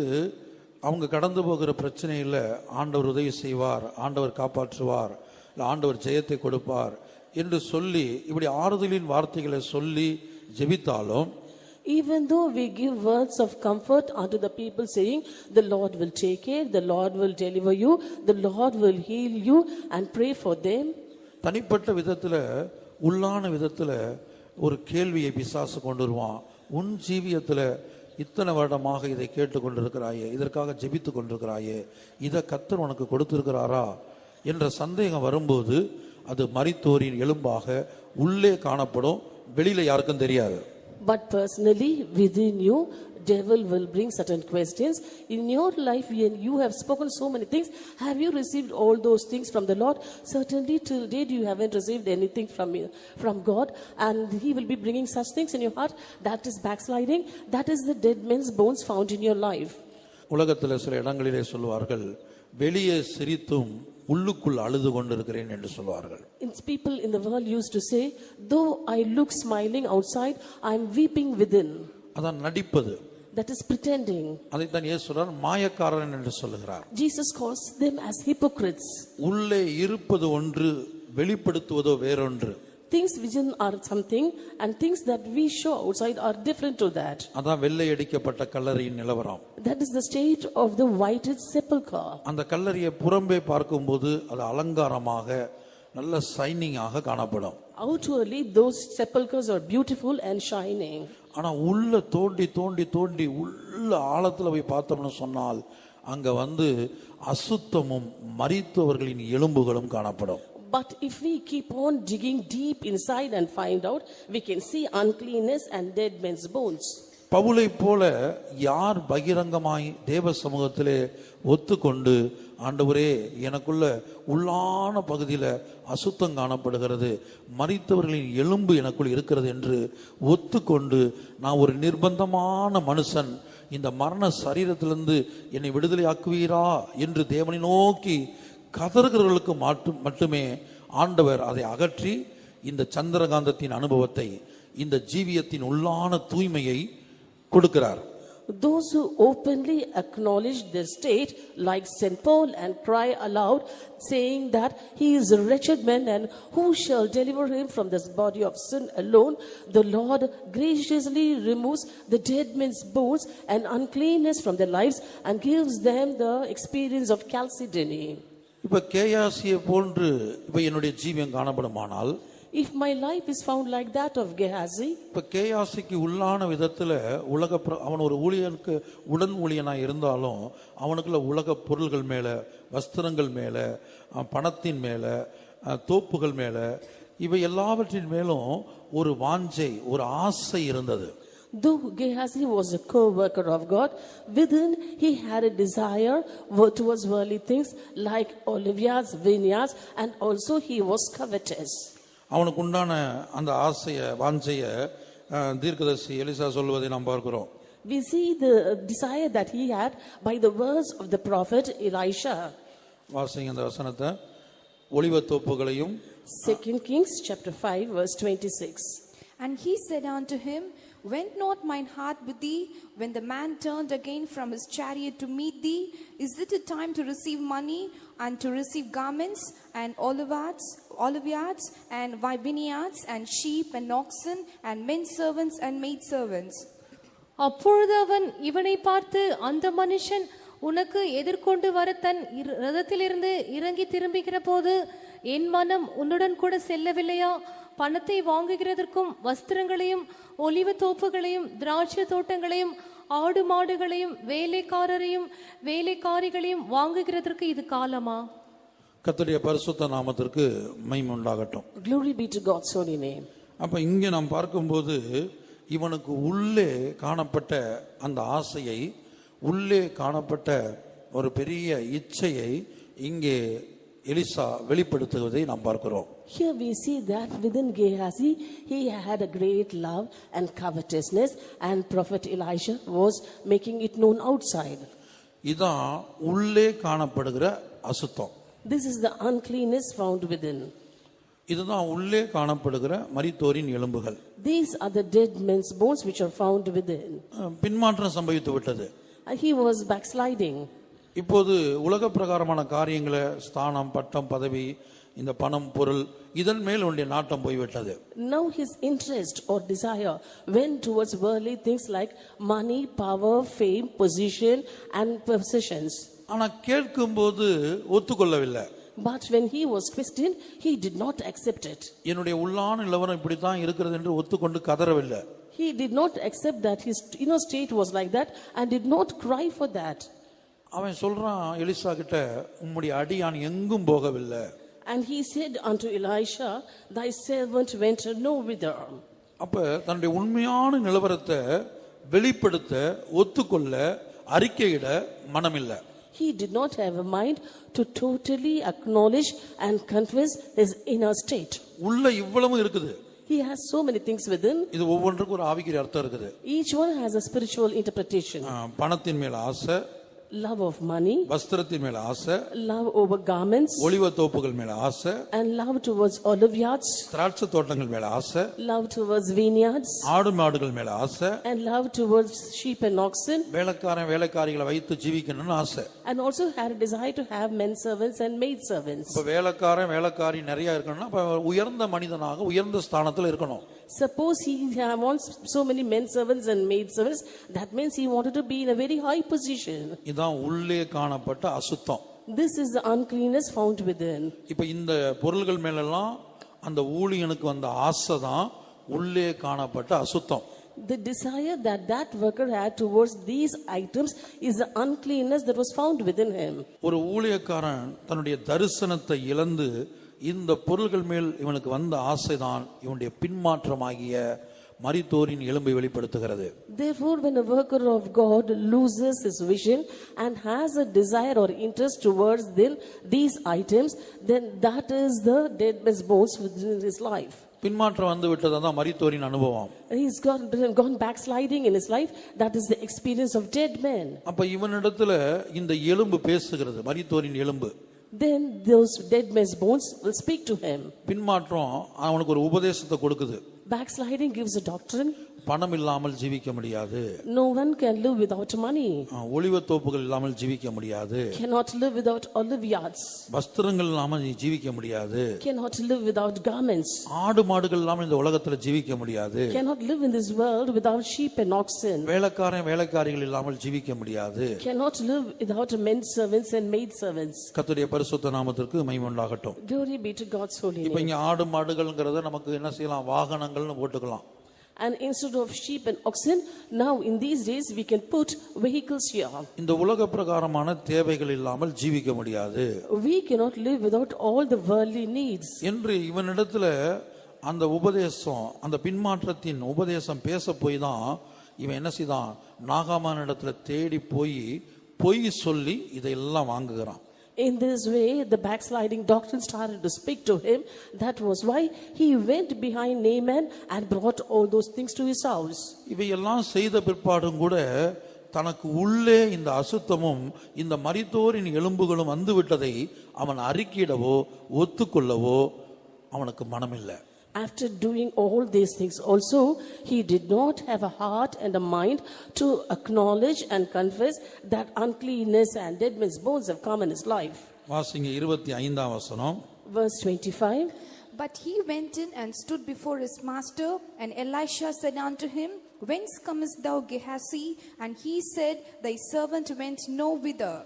அவங்க கடந்து போகிற பிரச்சனையில் ஆண்டவர் உதவி செய்வார், ஆண்டவர் காப்பாற்றுவார், ஆண்டவர் ஜெயத்தை கொடுப்பார் என்று சொல்லி இப்படி ஆறுதலின் வார்த்தைகளை சொல்லி ஜெபித்தாலும், even though we give words of comfort unto the people saying the Lord will take care, the Lord will deliver you, the Lord will heal you, and pray for them, தனிப்பட்ட விதத்துல உள்ளான விதத்துல ஒரு கேள்வியை பிசாசு கொண்டு வருவான். உன் ஜீவியத்துல இத்தனை வருடமாக இதை கேட்டு கொண்டிருக்கிறாயே, இதற்காக ஜெபித்து கொண்டிருக்கிறாயே, இதை கர்த்தர் உனக்கு கொடுத்திருக்கிறாரா என்ற சந்தேகம் வரும்போது அது மரித்தோரின் எலும்பாக உள்ளே காணப்படும், வெளியில யாருக்கும் தெரியாது. But personally within you devil will bring certain questions in your life. When you have spoken so many things, have you received all those things from the Lord? Certainly till date you haven't received anything from God, and he will be bringing such things in your heart. That is backsliding. That is the dead men's bones found in your life. உலகத்தில் சில இடங்களிலே சொல்வார்கள், வெளியே சிரித்தும் உள்ளுக்குள் அழுது கொண்டிருக்கிறேன் என்று சொல்வார்கள். People in the world used to say, though I look smiling outside, I am weeping within. அதான் நடிப்பது. That is pretending. அதைத்தான் இயேசு சொல்றார், மாயக்காரன் என்று சொல்லுகிறார். Jesus calls them as hypocrites. உள்ளே இருப்பது ஒன்று, வெளிப்படுத்துவதோ வேறொன்று. Things within are something, and things that we show outside are different to that. அதான் வெள்ளை அடிக்கப்பட்ட கல்லறையின் நிலவரம். That is the state of the whited sepulchre. அந்த கல்லறையை புறம்பே பார்க்கும்போது அது அலங்காரமாக நல்ல ஷைனிங்காக காணப்படும். Outwardly those sepulchres are beautiful and shining. ஆனா உள்ள தோண்டி தோண்டி தோண்டி உள்ள ஆழத்துல போய் பார்த்தோம்னு சொன்னால் அங்க அசுத்தமும் மரித்தவர்களின் எலும்புகளும் காணப்படும். But if we keep on digging deep inside and find out, we can see uncleanness and dead men's bones. பவுலை போல யார் பகிரங்கமாய் தேவ சமூகத்திலே ஒத்துக்கொண்டு, ஆண்டவரே எனக்குள்ள உள்ளான பகுதியில அசுத்தம் காணப்படுகிறது, மரித்தவர்களின் எலும்பு எனக்குள் இருக்கிறது என்று ஒத்துக்கொண்டு, நான் ஒரு நிர்பந்தமான மனுஷன், இந்த மரண சரீரத்திலிருந்து என்னை விடுதலை ஆக்குவீரா என்று தேவனை நோக்கி கதறுகிறவர்களுக்கு மட்டுமே ஆண்டவர் அதை அகற்றி இந்த சந்திரகாந்தத்தின் அனுபவத்தை, இந்த ஜீவியத்தின் உள்ளான தூய்மையை கொடுக்கிறார். Those who openly acknowledge their state, like St. Paul, and cry aloud, saying that he is a wretched man, and who shall deliver him from this body of sin alone, the Lord graciously removes the dead men's bones and uncleanness from their lives and gives them the experience of chalcedony. இப்ப கேயாசியை போன்று இப்ப என்னுடைய ஜீவியம் காணப்படுமானால், if my life is found like that of Gehazi, இப்ப கேயாசிக்கு உள்ளான விதத்துல அவன் ஒரு ஊழியனுக்கு உடன் ஊழியனாய் இருந்தாலும் அவனுக்குள்ள உலக பொருள்கள் மேல, வஸ்திரங்கள் மேல, பணத்தின் மேல, தோப்புகள் மேல, இவை எல்லாவற்றின் மேலும் ஒரு வாஞ்சை, ஒரு ஆசை இருந்தது. Though Gehazi was a co-worker of God, within he had a desire towards worldly things like oliveyards, vineyards, and also he was covetous. அவனுக்கு உண்டான அந்த ஆசைய வாஞ்சைய தீர்க்கதரிசி எலிசா சொல்வதை நாம் பார்க்கிறோம். We see the desire that he had by the words of the prophet Elisha. வாசிங்க அந்த வசனத்தை. ஒலிவத்தோப்புகளையும் 2 Kings chapter 5 verse 26. And he said unto him, went not mine heart with thee when the man turned again from his chariot to meet thee? Is it a time to receive money and to receive garments and oliveyards and vineyards and sheep and oxen and men servants and maid servants? அப்பொழுது அவன் இவனை பார்த்து, அந்த மனுஷன் உனக்கு எதிர்கொண்டு வர தன் ரதத்திலிருந்து இறங்கி திரும்புகிற போது என் மனம் உன்னுடன் கூட செல்லவில்லையா? பணத்தை வாங்குகிறதற்கும் வஸ்திரங்களையும் ஒலிவ தோப்புகளையும் திராட்சை தோட்டங்களையும் ஆடு மாடுகளையும் வேலைக்காரரையும் வேலைக்காரிகளையும் வாங்குகிறதற்கு இது காலமா? கர்த்தருடைய பரிசுத்த நாமத்திற்கு மகிமை உண்டாகட்டும். Glory be to God's holy name. அப்ப இங்கே நாம் பார்க்கும்போது இவனுக்கு உள்ளே காணப்பட்ட அந்த ஆசையை, உள்ளே காணப்பட்ட ஒரு பெரிய இச்சையை இங்கே எலிசா வெளிப்படுத்துவதை நாம் பார்க்கிறோம். Here we see that within Gehazi he had a great love and covetousness, and prophet Elisha was making it known outside. இதான் உள்ளே காணப்படுகிற அசுத்தம். This is the uncleanness found within. இதுதான் உள்ளே காணப்படுகிற மரித்தோரின் எலும்புகள். These are the dead men's bones which are found within. பின்மாற்றம் சம்பவித்து விட்டது. He was backsliding. இப்போது உலக பிரகாரமான காரியங்களை, ஸ்தானம், பட்டம், பதவி, இந்த பணம், பொருள், இதன் மேல் உன்னுடைய நாட்டம் போய்விட்டது. Now his interest or desire went towards worldly things like money, power, fame, position and possessions. ஆனா கேட்கும்போது ஒத்துக்கொள்ளவில்லை. But when he was questioned, he did not accept it. என்னுடைய உள்ளான நிலவரம் இப்படித்தான் இருக்கிறது என்று ஒத்துக்கொண்டு கதறவில்லை. He did not accept that his inner state was like that and did not cry for that. அவன் சொல்றான் எலிசா கிட்ட, உம்முடைய அடியான் எங்கும் போகவில்லை. And he said unto Elisha, thy servant went no whither. அப்ப தன்னுடைய உண்மையான நிலவரத்தை வெளிப்படுத்த, ஒத்துக்கொள்ள, அறிக்கையிட மனமில்லை. He did not have a mind to totally acknowledge and confess his inner state. உள்ள இவ்வளவு இருக்குது. He has so many things within. இது ஒவ்வொன்றுக்கும் ஒரு ஆவிக்குரிய அர்த்தம் இருக்குது. Each one has a spiritual interpretation. பணத்தின் மேல ஆசை, Love of money, வஸ்திரத்தின் மேல ஆசை, love over garments, ஒலிவ தோப்புகள் மேல ஆசை, and love towards olive yards, திராட்சை தோட்டங்கள் மேல ஆசை, love towards vineyards, ஆடு மாடுகள் மேல ஆசை, and love towards sheep and oxen, வேலைக்காரன் வேலைக்காரிகளை வைத்து ஜீவிக்கணும்னு ஆசை. and also had a desire to have men servants and maid servants. இப்ப வேலைக்காரன் வேலைக்காரி நிறைய இருக்கணும்னா அப்ப உயர்ந்த மனிதனாக உயர்ந்த ஸ்தானத்தில் இருக்கணும். Suppose he wants so many men servants and maid servants, that means he wanted to be in a very high position. இதான் உள்ளே காணப்பட்ட அசுத்தம். This is the uncleanness found within. இப்ப இந்த பொருள்கள் மேலெல்லாம் அந்த ஊழியனுக்கு வந்த ஆசை தான் உள்ளே காணப்பட்ட அசுத்தம். The desire that that worker had towards these items is the uncleanness that was found within him. ஒரு ஊழியக்காரன் தன்னுடைய தரிசனத்தை இழந்து இந்த பொருள்கள் மேல் இவனுக்கு வந்த ஆசைதான் இவனுடைய பின்மாற்றமாகிய மரித்தோரின் எலும்பை வெளிப்படுத்துகிறது. Therefore, when a worker of God loses his vision and has a desire or interest towards these items, then that is the dead man's bones within his life. பின்மாற்றம் வந்து விட்டதான் மரித்தோரின் அனுபவம். He's gone backsliding in his life. That is the experience of dead men. அப்ப இவனிடத்துல இந்த எலும்பு பேசுகிறது, மரித்தோரின் எலும்பு. Then those dead men's bones will speak to him. பின்மாற்றம் அவனுக்கு ஒரு உபதேசத்தை கொடுக்குது. Backsliding gives a doctrine. பணம் இல்லாமல் ஜீவிக்க முடியாது. No one can live without money. ஒலிவ தோப்புகள் இல்லாமல் ஜீவிக்க முடியாது. Cannot live without olive yards. வஸ்திரங்கள் இல்லாமல் ஜீவிக்க முடியாது. Cannot live without garments. ஆடு மாடுகள் இல்லாமல் இந்த உலகத்துல ஜீவிக்க முடியாது. Cannot live in this world without sheep and oxen. வேலைக்காரன் வேலைக்காரிகள் இல்லாமல் ஜீவிக்க முடியாது. Cannot live without men servants and maid servants. கர்த்தருடைய பரிசுத்த நாமத்திற்கு மகிமை உண்டாகட்டும். Glory be to God's holy இப்போ name. இங்க ஆடு மாடுகள்ங்கறத நமக்கு என்ன செய்யலாம், வாகனங்கள்னு போட்டுக்கலாம். And instead of sheep and oxen, now in these days we can put vehicles here. இந்த உலக பிரகாரமான தேவைகள் இல்லாமல் ஜீவிக்க முடியாது. We cannot live without all the worldly needs. என்று இவனிடத்துல அந்த உபதேசம், அந்த பின்மாற்றத்தின் உபதேசம் பேச போய் தான் இவன் என்ன செய்தான், நாகாமான இடத்துல தேடி போய் பொய் சொல்லி இதையெல்லாம் வாங்குகிறான். In this way, the backsliding doctrine started to speak to him. That was why he went behind Naaman and brought all those things to his house. இவையெல்லாம் செய்த பிற்பாடும் கூட தனக்கு உள்ளே இந்த அசுத்தமும் இந்த மரித்தோரின் எலும்புகளும் வந்து விட்டதை அவன் அறிக்கையிடவோ ஒத்துக்கொள்ளவோ அவனுக்கு மனமில்லை. After doing all these things also, he did not have a heart and a mind to acknowledge and confess that uncleanness and dead men's bones have come in his life. வாசிங்க 25ஆம் வசனம். Verse 25. But he went in and stood before his master, and Elisha said unto him, Whence comest thou, Gehazi? And he said, Thy servant went no whither.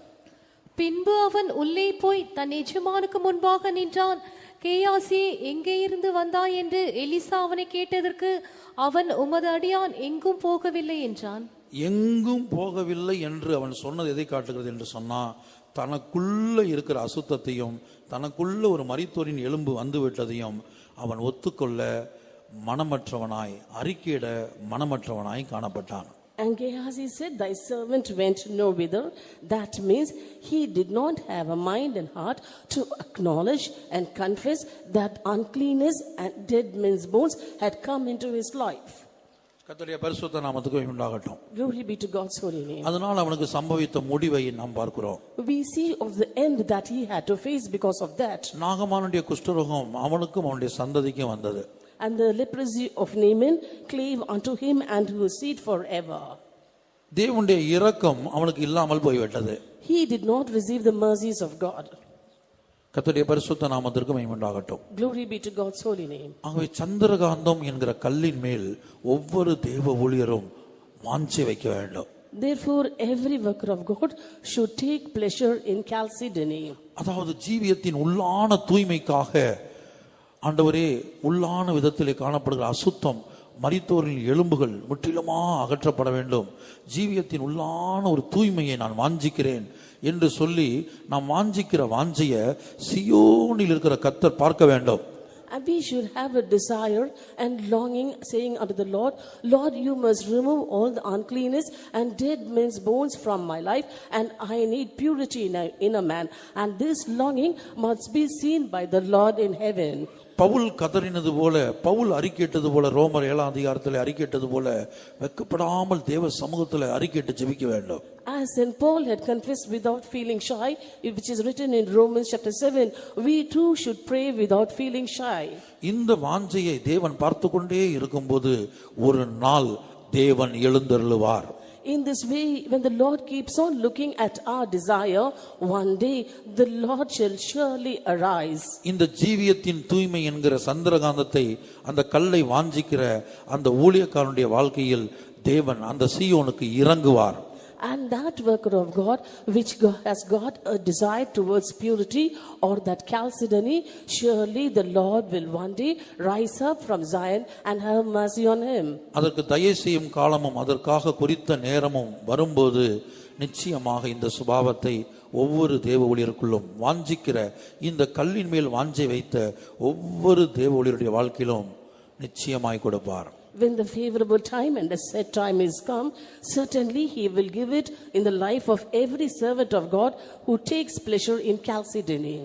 பின்பு அவன் உள்ளே போய் தன் எஜமானுக்கு முன்பாக நின்றான். கேயாசி, எங்கே இருந்து வந்தாய் என்று எலிசா அவனை கேட்டதற்கு அவன், உமது அடியான் எங்கும் போகவில்லை என்றான். எங்கும் போகவில்லை என்று அவன் சொன்னது எதை காட்டுகிறது என்று சொன்னா, தனக்குள்ள இருக்கிற அசுத்தத்தையும் தனக்குள்ள ஒரு மரித்தோரின் எலும்பு வந்து விட்டதையும் அவன் ஒத்துக்கொள்ள மனமற்றவனாய், அறிக்கையிட மனமற்றவனாய் காணப்பட்டான். And Gehazi said, thy servant went no whither. That means he did not have a mind and heart to acknowledge and confess that uncleanness and dead men's bones had come into his life. கர்த்தருடைய பரிசுத்த நாமத்துக்கு உண்டாகட்டும். Glory be to God's holy name. அதனால் அவனுக்கு சம்பவித்த முடிவை நாம் பார்க்கிறோம். We see of the end that he had to face because of that. நாகமானுடைய குஷ்டரோகம் அவனுக்கும் அவனுடைய சந்ததிக்கும் வந்தது. And the leprosy of Naaman clave unto him and to his seed forever. தேவனுடைய இரக்கம் அவனுக்கு இல்லாமல் போய்விட்டது. He did not receive the mercies of God. கர்த்தருடைய பரிசுத்த நாமத்திற்கு மகிமை உண்டாகட்டும். Glory be to God's holy name. ஆகவே சந்திரகாந்தம் என்கிற கல்லின் மேல் ஒவ்வொரு தேவ ஊழியரும் வாஞ்சை வைக்க வேண்டும். Therefore every worker of God should take pleasure in Chalcedony. அதாவது ஜீவியத்தின் உள்ளான தூய்மைக்காக ஆண்டவரே, உள்ளான விதத்திலே காணப்படுகிற அசுத்தம், மரித்தோரின் எலும்புகள் முற்றிலுமாக அகற்றப்பட வேண்டும். ஜீவியத்தின் உள்ளான ஒரு தூய்மையை நான் வாஞ்சிக்கிறேன் என்று சொல்லி நாம் வாஞ்சிக்கிற வாஞ்சைய சியோனில் இருக்கிற கர்த்தர் பார்க்க வேண்டும். And we should have a desire and longing, saying unto the Lord, Lord, you must remove all the uncleanness and dead men's bones from my life, and I need purity in a man. And this longing must be seen by the Lord in heaven. Pavul கதறினது போல, பவுல் அறிக்கையிட்டது போல, ரோமர் 7 அதிகாரத்தில் அறிக்கையிட்டது போல வெட்கப்படாமல் தேவ சமூகத்தில் அறிக்கையிட்டு ஜெபிக்க வேண்டும். As St. Paul had confessed without feeling shy, which is written in Romans chapter 7, we too should pray without feeling shy. இந்த வாஞ்சையை தேவன் பார்த்து கொண்டே இருக்கும்போது ஒரு நாள் தேவன் எழுந்தருளுவார். In this way, when the Lord keeps on looking at our desire, one day the Lord shall surely arise. இந்த ஜீவியத்தின் தூய்மை என்கிற சந்திரகாந்தத்தை, அந்த கல்லை வாஞ்சிக்கிற அந்த ஊழியக்காரனுடைய வாழ்க்கையில் தேவன் அந்த சீயோனுக்கு இறங்குவார். And that worker of God which has got a desire towards purity, or that Chalcedony, surely the Lord will one day rise up from Zion and have mercy on him. அதற்கு தயை செய்யும் காலமும் அதற்காக குறித்த நேரமும் வரும்போது நிச்சயமாக இந்த சுபாவத்தை ஒவ்வொரு தேவ ஊழியருக்குள்ளும் வாஞ்சிக்கிற, இந்த கல்லின் மேல் வாஞ்சை வைத்த ஒவ்வொரு தேவ ஊழியருடைய வாழ்க்கையிலும் நிச்சயமாய் கொடுப்பார். When the favorable time and the set time is come, certainly he will give it in the life of every servant of God who takes pleasure in Chalcedony.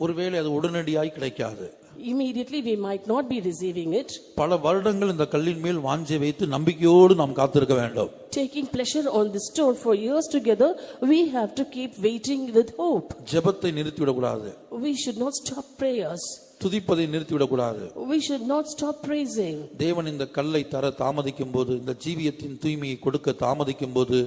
ஒருவேளை அது உடனடியாய் கிடைக்காது. Immediately we might not be receiving it. பல வருடங்கள் இந்த கல்லின் மேல் வாஞ்சை வைத்து நம்பிக்கையோடு நாம் காத்திருக்க வேண்டும். Taking pleasure on the stone for years together, we have to keep waiting with hope. ஜெபத்தை நிறுத்திவிடக்கூடாது. We should not stop prayers. துதிப்பதை நிறுத்திவிடக்கூடாது. We should not stop praising. தேவன் இந்த கல்லை தர தாமதிக்கும் போது, இந்த ஜீவியத்தின் தூய்மையை கொடுக்க தாமதிக்கும் போது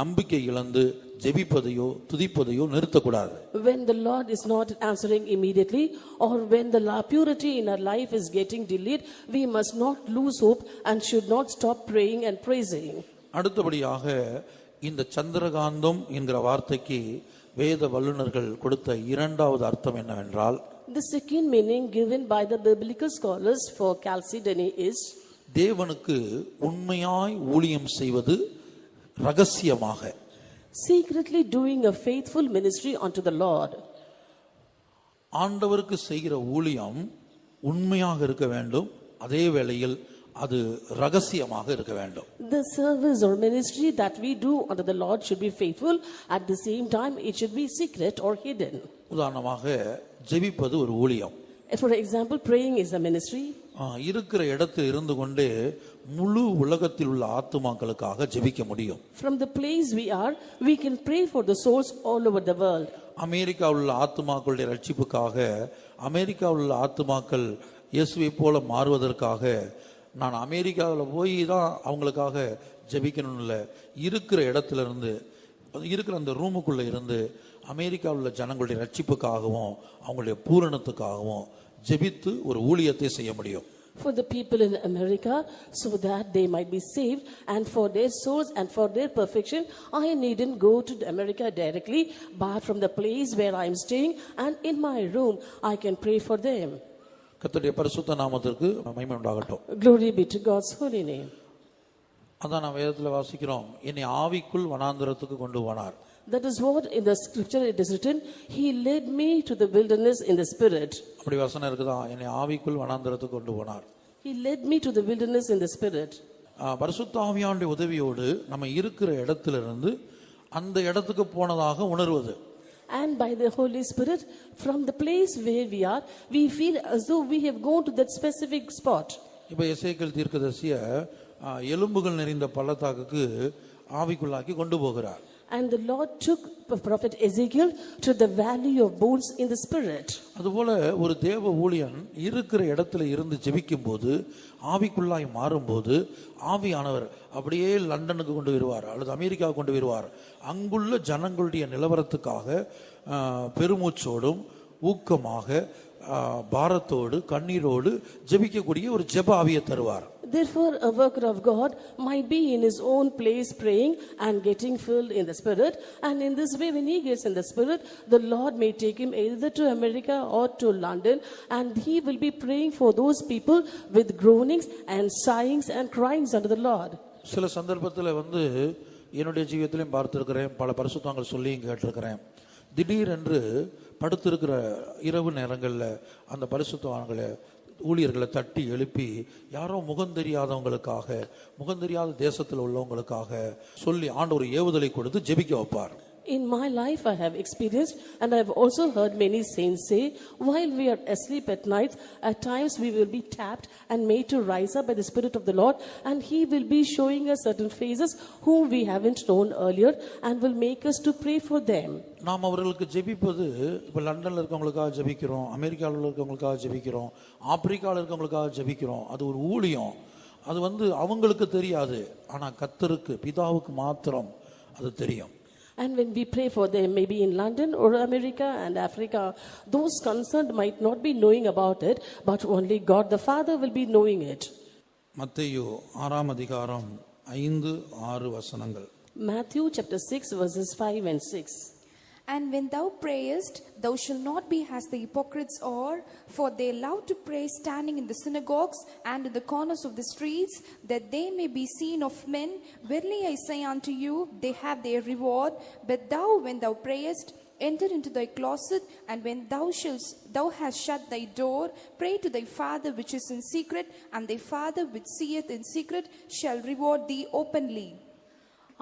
நம்பிக்கை இழந்து ஜெபிப்பதையோ துதிப்பதையோ நிறுத்தக்கூடாது. When the Lord is not answering immediately, or when the purity in our life is getting delayed, we must not lose hope and should not stop praying and praising. அடுத்தபடியாக இந்த சந்திரகாந்தம் என்கிற வார்த்தைக்கு வேத வல்லுநர்கள் கொடுத்த இரண்டாவது அர்த்தம் என்னவென்றால், The second meaning given by the biblical scholars for Chalcedony is, தேவனுக்கு உண்மையாய் ஊழியம் செய்வது ரகசியமாக, secretly doing a faithful ministry unto the Lord. ஆண்டவருக்கு செய்கிற ஊழியம் உண்மையாக இருக்க வேண்டும், அதே வேளையில் அது ரகசியமாக இருக்க வேண்டும். The service or ministry that we do unto the Lord should be faithful, at the same time it should be secret or hidden. உதாரணமாக ஜெபிப்பது ஒரு ஊழியம். For example, praying is a ministry. இருக்கிற இடத்தில் இருந்து கொண்டே முழு உலகத்தில் உள்ள ஆத்துமாக்களுக்காக ஜெபிக்க முடியும். From the place we are, we can pray for the souls all over the world. அமெரிக்காவில் உள்ள ஆத்துமாக்களுடைய ரட்சிப்புக்காக, அமெரிக்காவில் உள்ள ஆத்துமாக்கள் இயேசுவை போல மாறுவதற்காக நான் அமெரிக்காவில் போய் தான் அவங்களுக்காக ஜெபிக்கணும்னு இல்லை, இருக்கிற இடத்துல இருந்து, இருக்கிற அந்த ரூமுக்குள்ளே இருந்து அமெரிக்காவில் உள்ள ஜனங்களுடைய ரட்சிப்புக்காகவும் அவங்களுடைய பூரணத்துக்காகவும் ஜெபித்து ஒரு ஊழியத்தை செய்ய முடியும். For the people in America, so that they might be saved, and for their souls and for their perfection, I needn't go to America directly, but from the place where I am staying and in my room, I can pray for them. கர்த்தருடைய பரிசுத்த நாமத்திற்கு மகிமை உண்டாகட்டும். Glory be to God's holy name. அதான் நாம் வேதத்தில் வாசிக்கிறோம், என்னை ஆவிக்குள் வனாந்தரத்துக்கு கொண்டு போனார். That is what in the scripture it is written, he led me to the wilderness in the spirit. அப்படி வசனம் இருக்குதா, என்னை ஆவிக்குள் வனாந்தரத்துக்கு கொண்டு போனார். He led me to the wilderness in the spirit. பரிசுத்த ஆவியானுடைய உதவியோடு நம்ம இருக்கிற இடத்திலிருந்து அந்த இடத்துக்கு போனதாக உணர்வது. And by the Holy Spirit, from the place where we are, we feel as though we have gone to that specific spot. இப்போ எசேக்கியேல் தீர்க்கதரிசிய எலும்புகள் நிறைந்த பள்ளத்தாக்குக்கு ஆவிக்குள்ளாக்கி கொண்டு போகிறார். And the Lord took prophet Ezekiel to the valley of bones in the spirit. அதுபோல ஒரு தேவ ஊழியன் இருக்கிற இடத்துல இருந்து ஜெபிக்கும் போது, ஆவிக்குள்ளாய் மாறும்போது, ஆவியானவர் அப்படியே லண்டனுக்கு கொண்டு வருவார் அல்லது அமெரிக்காவுக்கு கொண்டு வருவார். அங்குள்ள ஜனங்களுடைய நிலவரத்துக்காக பெருமூச்சோடும் ஊக்கமாக பாரத்தோடு கண்ணீரோடு ஜெபிக்கக்கூடிய ஒரு ஜெப ஆவியை தருவார். Therefore, a worker of God might be in his own place praying and getting filled in the Spirit. And in this way, when he gets in the Spirit, the Lord may take him either to America or to London. And he will be praying for those people with groanings and sighings and cryings unto the Lord. சில சந்தர்ப்பத்தில் என்னுடைய ஜீவியத்திலையும் பார்த்திருக்கிறேன், பல பரிசுத்தங்கள் சொல்லியும் கேட்டிருக்கிறேன். திடீரென்று படுத்திருக்கிற இரவு நேரங்களில் அந்த பரிசுத்தவான்களை ஊழியர்களை தட்டி எழுப்பி யாரோ முகந்தெரியாதவங்களுக்காக, முகந்தெரியாத தேசத்தில் உள்ளவங்களுக்காக சொல்லி ஆண்டவர் ஏவுதலை கொடுத்து ஜெபிக்க வைப்பார். In my life, I have experienced, and I have also heard many saints say, while we are asleep at night, at times we will be tapped and made to rise up by the Spirit of the Lord, and He will be showing us certain faces whom we haven't known earlier, and will make us to pray for them. நாம் அவர்களுக்கு ஜெபிப்பது, இப்போ லண்டனில் இருக்கவங்களுக்காக ஜெபிக்கிறோம், அமெரிக்காவில் இருக்கவங்களுக்காக ஜெபிக்கிறோம், ஆப்பிரிக்காவில் இருக்கவங்களுக்காக ஜெபிக்கிறோம். அது ஒரு ஊழியம். அது அவங்களுக்கு தெரியாது, ஆனால் கர்த்தருக்கு பிதாவுக்கு மாத்திரம் அது தெரியும். And when we pray for them, maybe in London or America and Africa, those concerned might not be knowing about it, but only God the Father will be knowing it. மத்தேயு 6 அதிகாரம் 5-6 வசனங்கள். Matthew chapter 6 verses 5 and 6. And when thou prayest, thou shalt not be as the hypocrites are, for they love to pray standing in the synagogues and in the corners of the streets, that they may be seen of men. Verily I say unto you, they have their reward. But thou, when thou prayest, enter into thy closet, and when thou hast shut thy door, pray to thy Father which is in secret, and thy Father which seeth in secret shall reward thee openly.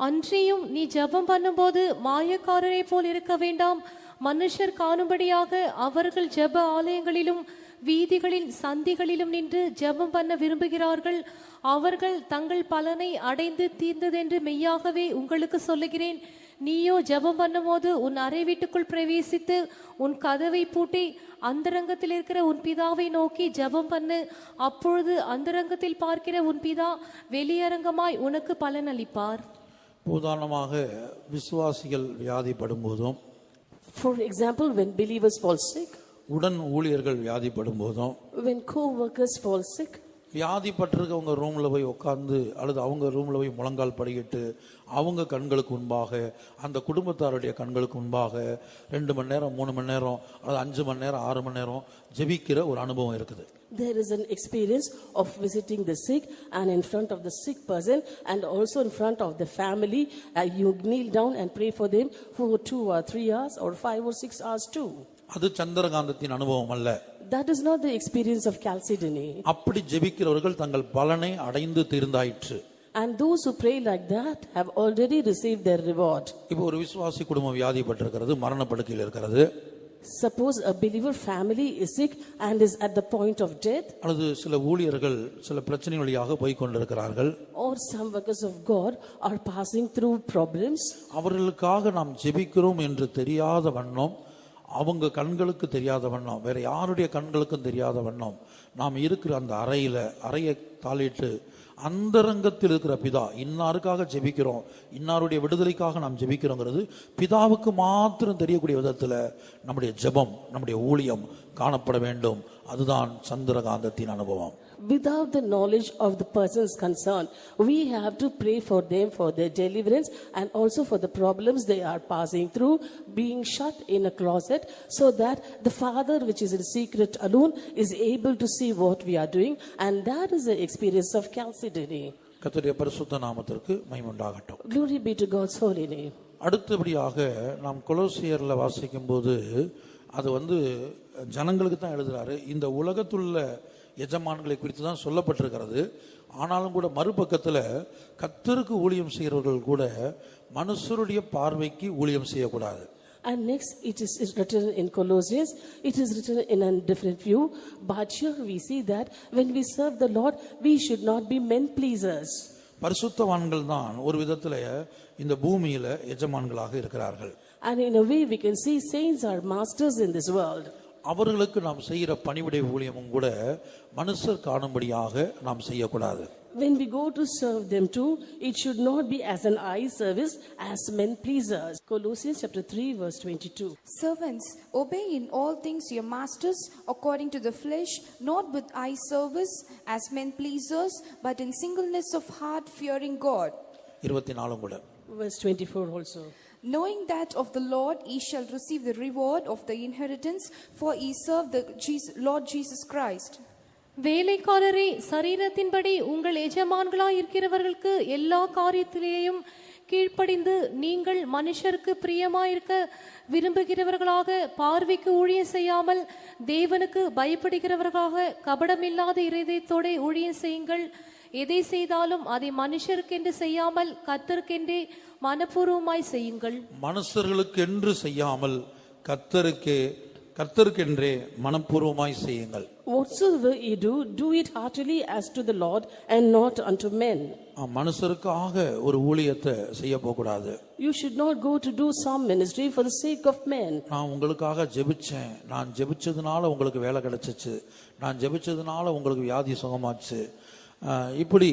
அன்றியும் நீ ஜெபம் பண்ணும்போது மாயக்காரரை போல் இருக்க வேண்டாம், மனுஷர் காணும்படியாக அவர்கள் ஜெப ஆலயங்களிலும் வீதிகளில் சந்திகளிலும் நின்று ஜெபம் பண்ண விரும்புகிறார்கள். அவர்கள் தங்கள் பலனை அடைந்து தீர்ந்ததென்று மெய்யாகவே உங்களுக்கு சொல்லுகிறேன். நீயோ ஜெபம் பண்ணும்போது உன் அறை வீட்டுக்குள் பிரவேசித்து உன் கதவை பூட்டி அந்தரங்கத்தில் இருக்கிற உன் பிதாவை நோக்கி ஜெபம் பண்ணு. அப்பொழுது அந்தரங்கத்தில் பார்க்கிற உன் பிதா வெளியரங்கமாய் உனக்கு பலன் அளிப்பார். உதாரணமாக விசுவாசிகள் வியாதிப்படும் போதும், For example, when believers fall sick, உடன் ஊழியர்கள் வியாதிப்படும் போதும், when co-workers fall sick, வியாதிப்பட்டிருக்கவங்க ரூம்ல போய் உட்கார்ந்து அல்லது அவங்க ரூம்ல போய் முழங்கால் படிக்கிட்டு அவங்க கண்களுக்கு முன்பாக, அந்த குடும்பத்தாருடைய கண்களுக்கு முன்பாக 2 மணி நேரம் 3 மணி நேரம் அல்லது 5 மணி நேரம் 6 மணி நேரம் ஜெபிக்கிற ஒரு அனுபவம் இருக்குது. there is an experience of visiting the sick, and in front of the sick person and also in front of the family, you kneel down and pray for them for 2 or 3 hours or 5 or 6 hours too. அது சந்திரகாந்தத்தின் அனுபவம் அல்ல. That is not the experience of Chalcedony. அப்படி ஜெபிக்கிறவர்கள் தங்கள் பலனை அடைந்து தீர்ந்தாயிற்று. And those who pray like that have already received their reward. இப்போ ஒரு விசுவாசி குடும்பம் வியாதிப்பட்டிருக்கிறது, மரணப்படுக்கையில் இருக்கிறது. Suppose a believer family is sick and is at the point of death. அல்லது சில ஊழியர்கள் சில பிரச்சனை வழியாக போய் கொண்டிருக்கிறார்கள். Or some workers of God are passing through problems. அவர்களுக்காக நாம் ஜெபிக்கிறோம் என்று தெரியாத வண்ணம், அவங்க கண்களுக்கு தெரியாத வண்ணம், வேற யாருடைய கண்களுக்கும் தெரியாத வண்ணம் நாம் இருக்கிற அந்த அறையை தாளிட்டு அந்தரங்கத்தில் இருக்கிற பிதா, இன்னாருக்காக ஜெபிக்கிறோம், இன்னாருடைய விடுதலைக்காக நாம் ஜெபிக்கிறோங்கிறது பிதாவுக்கு மாத்திரம் தெரியக்கூடிய விதத்தில் நம்முடைய ஜெபம், நம்முடைய ஊழியம் காணப்பட வேண்டும். அதுதான் சந்திரகாந்தத்தின் அனுபவம். Without the knowledge of the persons concerned, we have to pray for them for their deliverance and also for the problems they are passing through, being shut in a closet, so that the Father which is in secret alone is able to see what we are doing, and that is the experience of Chalcedony. கர்த்தருடைய பரிசுத்த நாமத்திற்கு மகிமை உண்டாகட்டும். Glory be to God's holy name. அடுத்தபடியாக நாம் கொலோசியர்ல வாசிக்கும்போது அது ஜனங்களுக்கு தான் எழுதுறாரு. இந்த உலகத்துள்ள எஜமான்களை குறித்து தான் சொல்லப்பட்டிருக்கிறது. ஆனாலும் கூட மறுபக்கத்தில் கர்த்தருக்கு ஊழியம் செய்கிறவர்கள் கூட மனுஷருடைய பார்வைக்கு ஊழியம் செய்யக்கூடாது. And next it is written in Colossians, it is written in a different view, but here we see that when we serve the Lord, we should not be men pleasers. பரிசுத்தவான்கள் தான் ஒரு விதத்தில் இந்த பூமியில எஜமான்களாக இருக்கிறார்கள். And in a way we can see saints are masters in this world. அவர்களுக்கு நாம் செய்கிற பணிவிடை ஊழியமும் கூட மனுஷர் காணும்படியாக நாம் செய்யக்கூடாது. When we go to serve them too, it should not be as an eye service, as men pleasers. Colossians chapter 3 verse 22. Servants, obey in all things your masters according to the flesh, not with eye service as men pleasers, but in singleness of heart, fearing God. 24 கூட. Verse 24 also. Knowing that of the Lord ye shall receive the reward of the inheritance, for ye serve the Lord Jesus Christ. வேலைக்காரரே, சரீரத்தின்படி உங்கள் எஜமான்களாய் இருக்கிறவர்களுக்கு எல்லா காரியத்திலேயும் கீழ்ப்படிந்து நீங்கள் மனுஷருக்கு பிரியமாயிருக்க விரும்புகிறவர்களாக பார்வைக்கு ஊழியம் செய்யாமல் தேவனுக்கு பயப்படுகிறவர்களாக கபடமில்லாத இருதயத்தோட ஊழியம் செய்யுங்கள். எதை செய்தாலும் அதை மனுஷருக்கென்று செய்யாமல் கர்த்தருக்கென்றே மனப்பூர்வமாய் செய்யுங்கள். மனுஷர்களுக்கென்று செய்யாமல் கர்த்தருக்கென்றே மனப்பூர்வமாய் செய்யுங்கள். Whatsoever ye do, do it heartily as to the Lord and not unto men. மனுஷருக்காக ஒரு ஊழியத்தை செய்ய போகக்கூடாது. You should not go to do some ministry for the sake of men. நான் உங்களுக்காக ஜெபிச்சேன், நான் ஜெபிச்சதுனால உங்களுக்கு வேலை கிடைச்சிச்சு, நான் ஜெபிச்சதுனால உங்களுக்கு வியாதி சுகமாச்சு, இப்படி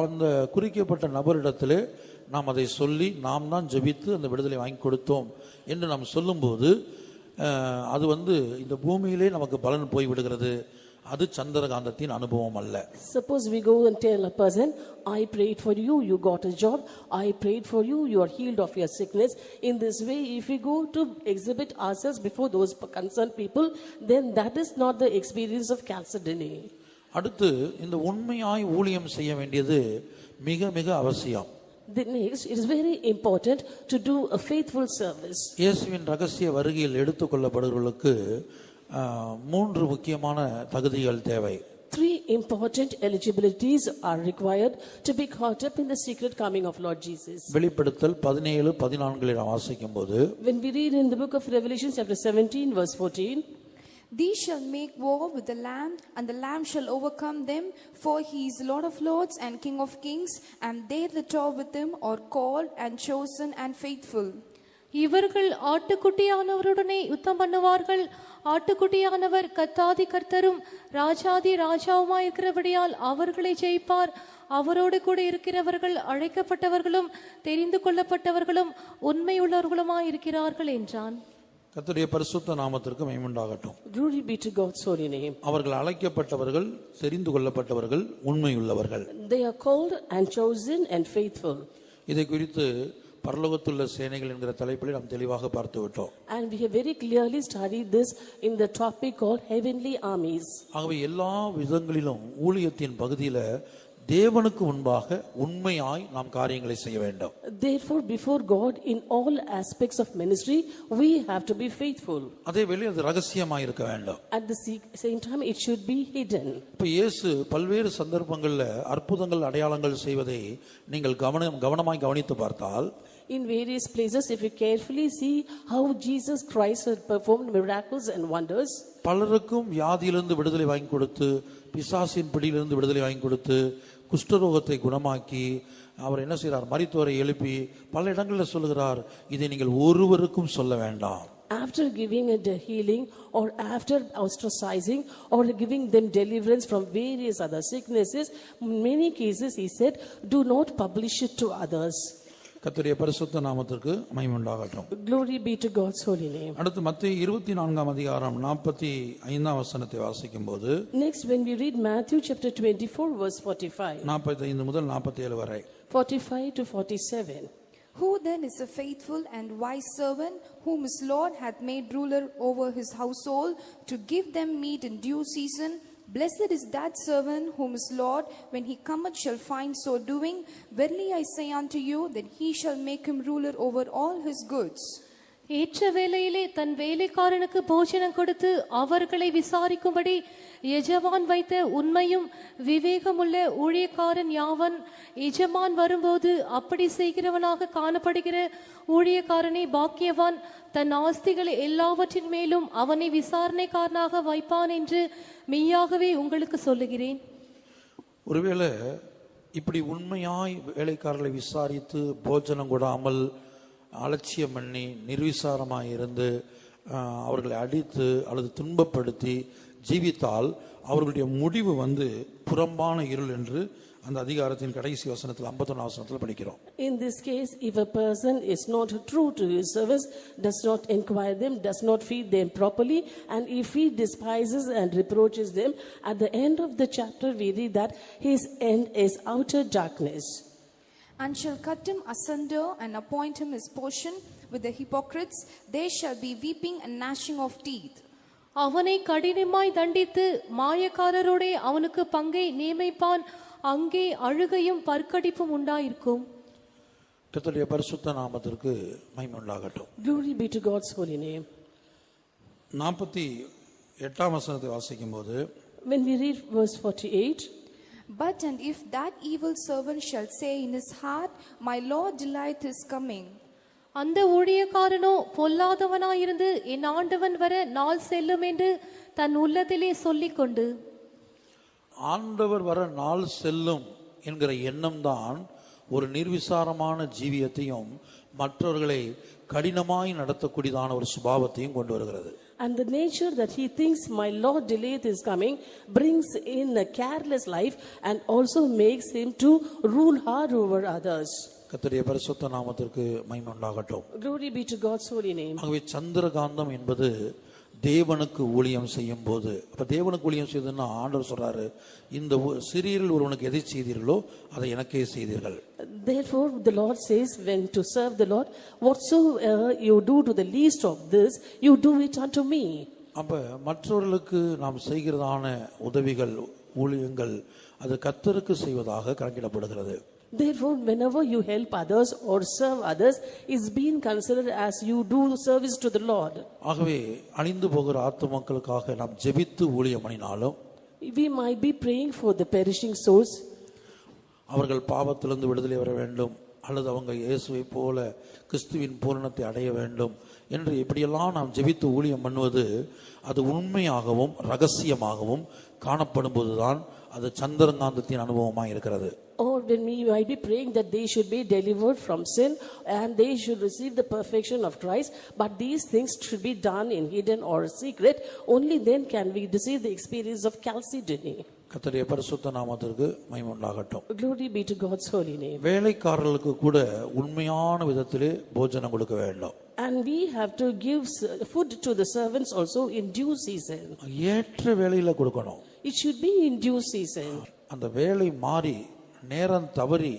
அந்த குறிக்கப்பட்ட நபரிடத்தில் நாம் அதை சொல்லி நாம் தான் ஜெபித்து அந்த விடுதலை வாங்கி கொடுத்தோம் என்று நாம் சொல்லும்போது அது இந்த பூமியிலே நமக்கு பலன் போய் விடுகிறது. அது சந்திரகாந்தத்தின் அனுபவம் அல்ல. Suppose we go and tell a person, I prayed for you, you got a job, I prayed for you, you are healed of your sickness. In this way, if we go to exhibit ourselves before those concerned people, then that is not the experience of Chalcedony. அடுத்து இந்த உண்மையாய் ஊழியம் செய்ய வேண்டியது மிக மிக அவசியம். The next, it is very important to do a faithful service. இயேசுவின் ரகசிய வருகையில் எடுத்துக்கொள்ளப்படுகிறவர்களுக்கு 3 முக்கியமான தகுதிகள் தேவை. 3 important eligibilities are required to be caught up in the secret coming of Lord Jesus. வெளிப்படுத்தல் 17:14 நாம் வாசிக்கும்போது, when we read in the book of Revelation chapter 17 verse 14, these shall make war with the Lamb, and the Lamb shall overcome them, for he is Lord of lords and King of kings, and they that are with him are called and chosen and faithful. இவர்கள் ஆட்டுக்குட்டியானவருடனே யுத்தம் பண்ணுவார்கள். ஆட்டுக்குட்டியானவர் கர்த்தாதி கர்த்தரும் ராஜாதி ராஜாவுமாயிருக்கிறபடியால் அவர்களை ஜெயிப்பார். அவரோடு கூட இருக்கிறவர்கள் அழைக்கப்பட்டவர்களும் தெரிந்து கொள்ளப்பட்டவர்களும் உண்மையுள்ளவர்களுமாயிருக்கிறார்கள் என்றான். கர்த்தருடைய பரிசுத்த நாமத்திற்கு மகிமை உண்டாகட்டும். Glory be to God's holy name. அவர்கள் அழைக்கப்பட்டவர்கள், தெரிந்து கொள்ளப்பட்டவர்கள், உண்மையுள்ளவர்கள். They are called and chosen and faithful. இதை குறித்து பரலோகத்துள்ள சேனைகள் என்கிற தலைப்பில் நாம் தெளிவாக பார்த்து விட்டோம். And we have very clearly studied this in the topic called heavenly armies. ஆகவே எல்லா விதங்களிலும் ஊழியத்தின் பகுதியில தேவனுக்கு முன்பாக உண்மையாய் நாம் காரியங்களை செய்ய வேண்டும். Therefore before God in all aspects of ministry we have to be faithful. அதே வேளை அது ரகசியமாய் இருக்க வேண்டும். At the same time it should be hidden. இப்ப இயேசு பல்வேறு சந்தர்ப்பங்கள்ல அற்புதங்கள் அடையாளங்கள் செய்வதை நீங்கள் கவனமாய் கவனித்து பார்த்தால், in various places if you carefully see how Jesus Christ had performed miracles and wonders, பலருக்கும் வியாதியிலிருந்து விடுதலை வாங்கி கொடுத்து, பிசாசின் பிடியிலிருந்து விடுதலை வாங்கி கொடுத்து, குஷ்டரோகத்தை குணமாக்கி, அவர் என்ன செய்கிறார், மரித்தோரை எழுப்பி பல இடங்களில் சொல்லுகிறார், இதை நீங்கள் ஒருவருக்கும் சொல்ல வேண்டாம். After giving a healing or after ostracizing or giving them deliverance from various other sicknesses, in many cases he said, do not publish it to others. கர்த்தருடைய பரிசுத்த நாமத்திற்கு மகிமை உண்டாகட்டும். Glory be to God's holy name. அடுத்து மத்தேயு 24 அதிகாரம் 45 வசனத்தை வாசிக்கும்போது, next when we read Matthew chapter 24 verse 45, 45 முதல் 47 வரை, 45 to 47. Who then is a faithful and wise servant, whom his Lord hath made ruler over his household, to give them meat in due season? Blessed is that servant whom his Lord, when he cometh, shall find so doing. Verily I say unto you, that he shall make him ruler over all his goods. ஏற்ற வேளையிலே தன் வேலைக்காரனுக்கு போஜனம் கொடுத்து அவர்களை விசாரிக்கும்படி எஜமான் வைத்த உண்மையும் விவேகமுள்ள ஊழியக்காரன் யாவன்? எஜமான் வரும்போது அப்படி செய்கிறவனாக காணப்படுகிற ஊழியக்காரனை பாக்கியவான். தன் ஆஸ்திகளை எல்லாவற்றின் மேலும் அவனை விசாரணைக்காரனாக வைப்பான் என்று மெய்யாகவே உங்களுக்கு சொல்லுகிறேன். ஒருவேளை இப்படி உண்மையாய் வேலைக்காரர்களை விசாரித்து போஜனம் கொடாமல் அலட்சியம் பண்ணி நிர்விசாரமாக இருந்து அவர்களை அடித்து அல்லது துன்பப்படுத்தி ஜீவித்தால் அவர்களுடைய முடிவு புறம்பான இருள் என்று அந்த அதிகாரத்தின் கடைசி வசனத்தில் 51 வசனத்தில் படிக்கிறோம். In this case, if a person is not true to his service, does not inquire them, does not feed them properly, and if he despises and reproaches them, at the end of the chapter we read that his end is outer darkness. And shall cut him asunder and appoint him his portion with the hypocrites. There shall be weeping and gnashing of teeth. அவனை கடினமாய் தண்டித்து மாயக்காரரோடே அவனுக்கு பங்கை நியமிப்பான். அங்கே அழுகையும் பற்கடிப்பும் உண்டாயிருக்கும். கர்த்தருடைய பரிசுத்த நாமத்திற்கு மகிமை உண்டாகட்டும். Glory be to God's holy name. 48 வசனத்தை வாசிக்கும்போது, when we read verse 48, but and if that evil servant shall say in his heart, my Lord delighteth his coming. அந்த ஊழியக்காரனோ பொல்லாதவனாயிருந்து என் ஆண்டவன் வர நாள் செல்லும் என்று தன் உள்ளத்திலே சொல்லிக்கொண்டு, ஆண்டவர் வர நாள் செல்லும் என்கிற எண்ணம் தான் ஒரு நிர்விசாரமான ஜீவியத்தையும் மற்றவர்களை கடினமாய் நடத்தக்கூடியதான ஒரு சுபாவத்தையும் கொண்டு வருகிறது. And the nature that he thinks my Lord delayeth his coming brings in a careless life and also makes him to rule hard over others. கர்த்தருடைய பரிசுத்த நாமத்திற்கு மகிமை உண்டாகட்டும். Glory be to God's holy name. ஆகவே சந்திரகாந்தம் என்பது தேவனுக்கு ஊழியம் செய்யும் போது, அப்ப தேவனுக்கு ஊழியம் செய்ததுன்னா ஆண்டவர் சொல்றாரு, இந்த சிறியரில் ஒருவனுக்கு எதை செய்தீர்களோ அதை எனக்கே செய்தீர்கள். Therefore the Lord says, when to serve the Lord, whatsoever you do to the least of this, you do it unto me. அப்ப மற்றவர்களுக்கு நாம் செய்கிறதான உதவிகள் ஊழியங்கள் அது கர்த்தருக்கு செய்வதாக கணக்கிடப்படுகிறது. Therefore, whenever you help others or serve others, is being considered as you do service to the Lord. ஆகவே அழிந்து போகிற ஆத்துமக்களுக்காக நாம் ஜெபித்து ஊழியம் பண்ணினாலும், we might be praying for the perishing souls, அவர்கள் பாவத்திலிருந்து விடுதலை வர வேண்டும் அல்லது அவங்க இயேசுவை போல கிறிஸ்துவின் பூரணத்தை அடைய வேண்டும் என்று எப்படியெல்லாம் நாம் ஜெபித்து ஊழியம் பண்ணுவது அது உண்மையாகவும் ரகசியமாகவும் காணப்படும் போதுதான் அது சந்திரகாந்தத்தின் அனுபவமாக இருக்கிறது. Or when we might be praying that they should be delivered from sin and they should receive the perfection of Christ, but these things should be done in hidden or secret. Only then can we receive the experience of Chalcedony. கர்த்தருடைய பரிசுத்த நாமத்திற்கு மகிமை உண்டாகட்டும். Glory be to God's holy name. வேலைக்காரர்களுக்கு கூட உண்மையான விதத்திலே போஜனம் கொடுக்க வேண்டும். And we have to give food to the servants also in due season. ஏற்ற வேளையில கொடுக்கணும். It should be in due season. அந்த வேலை மாறி நேரம் தவறி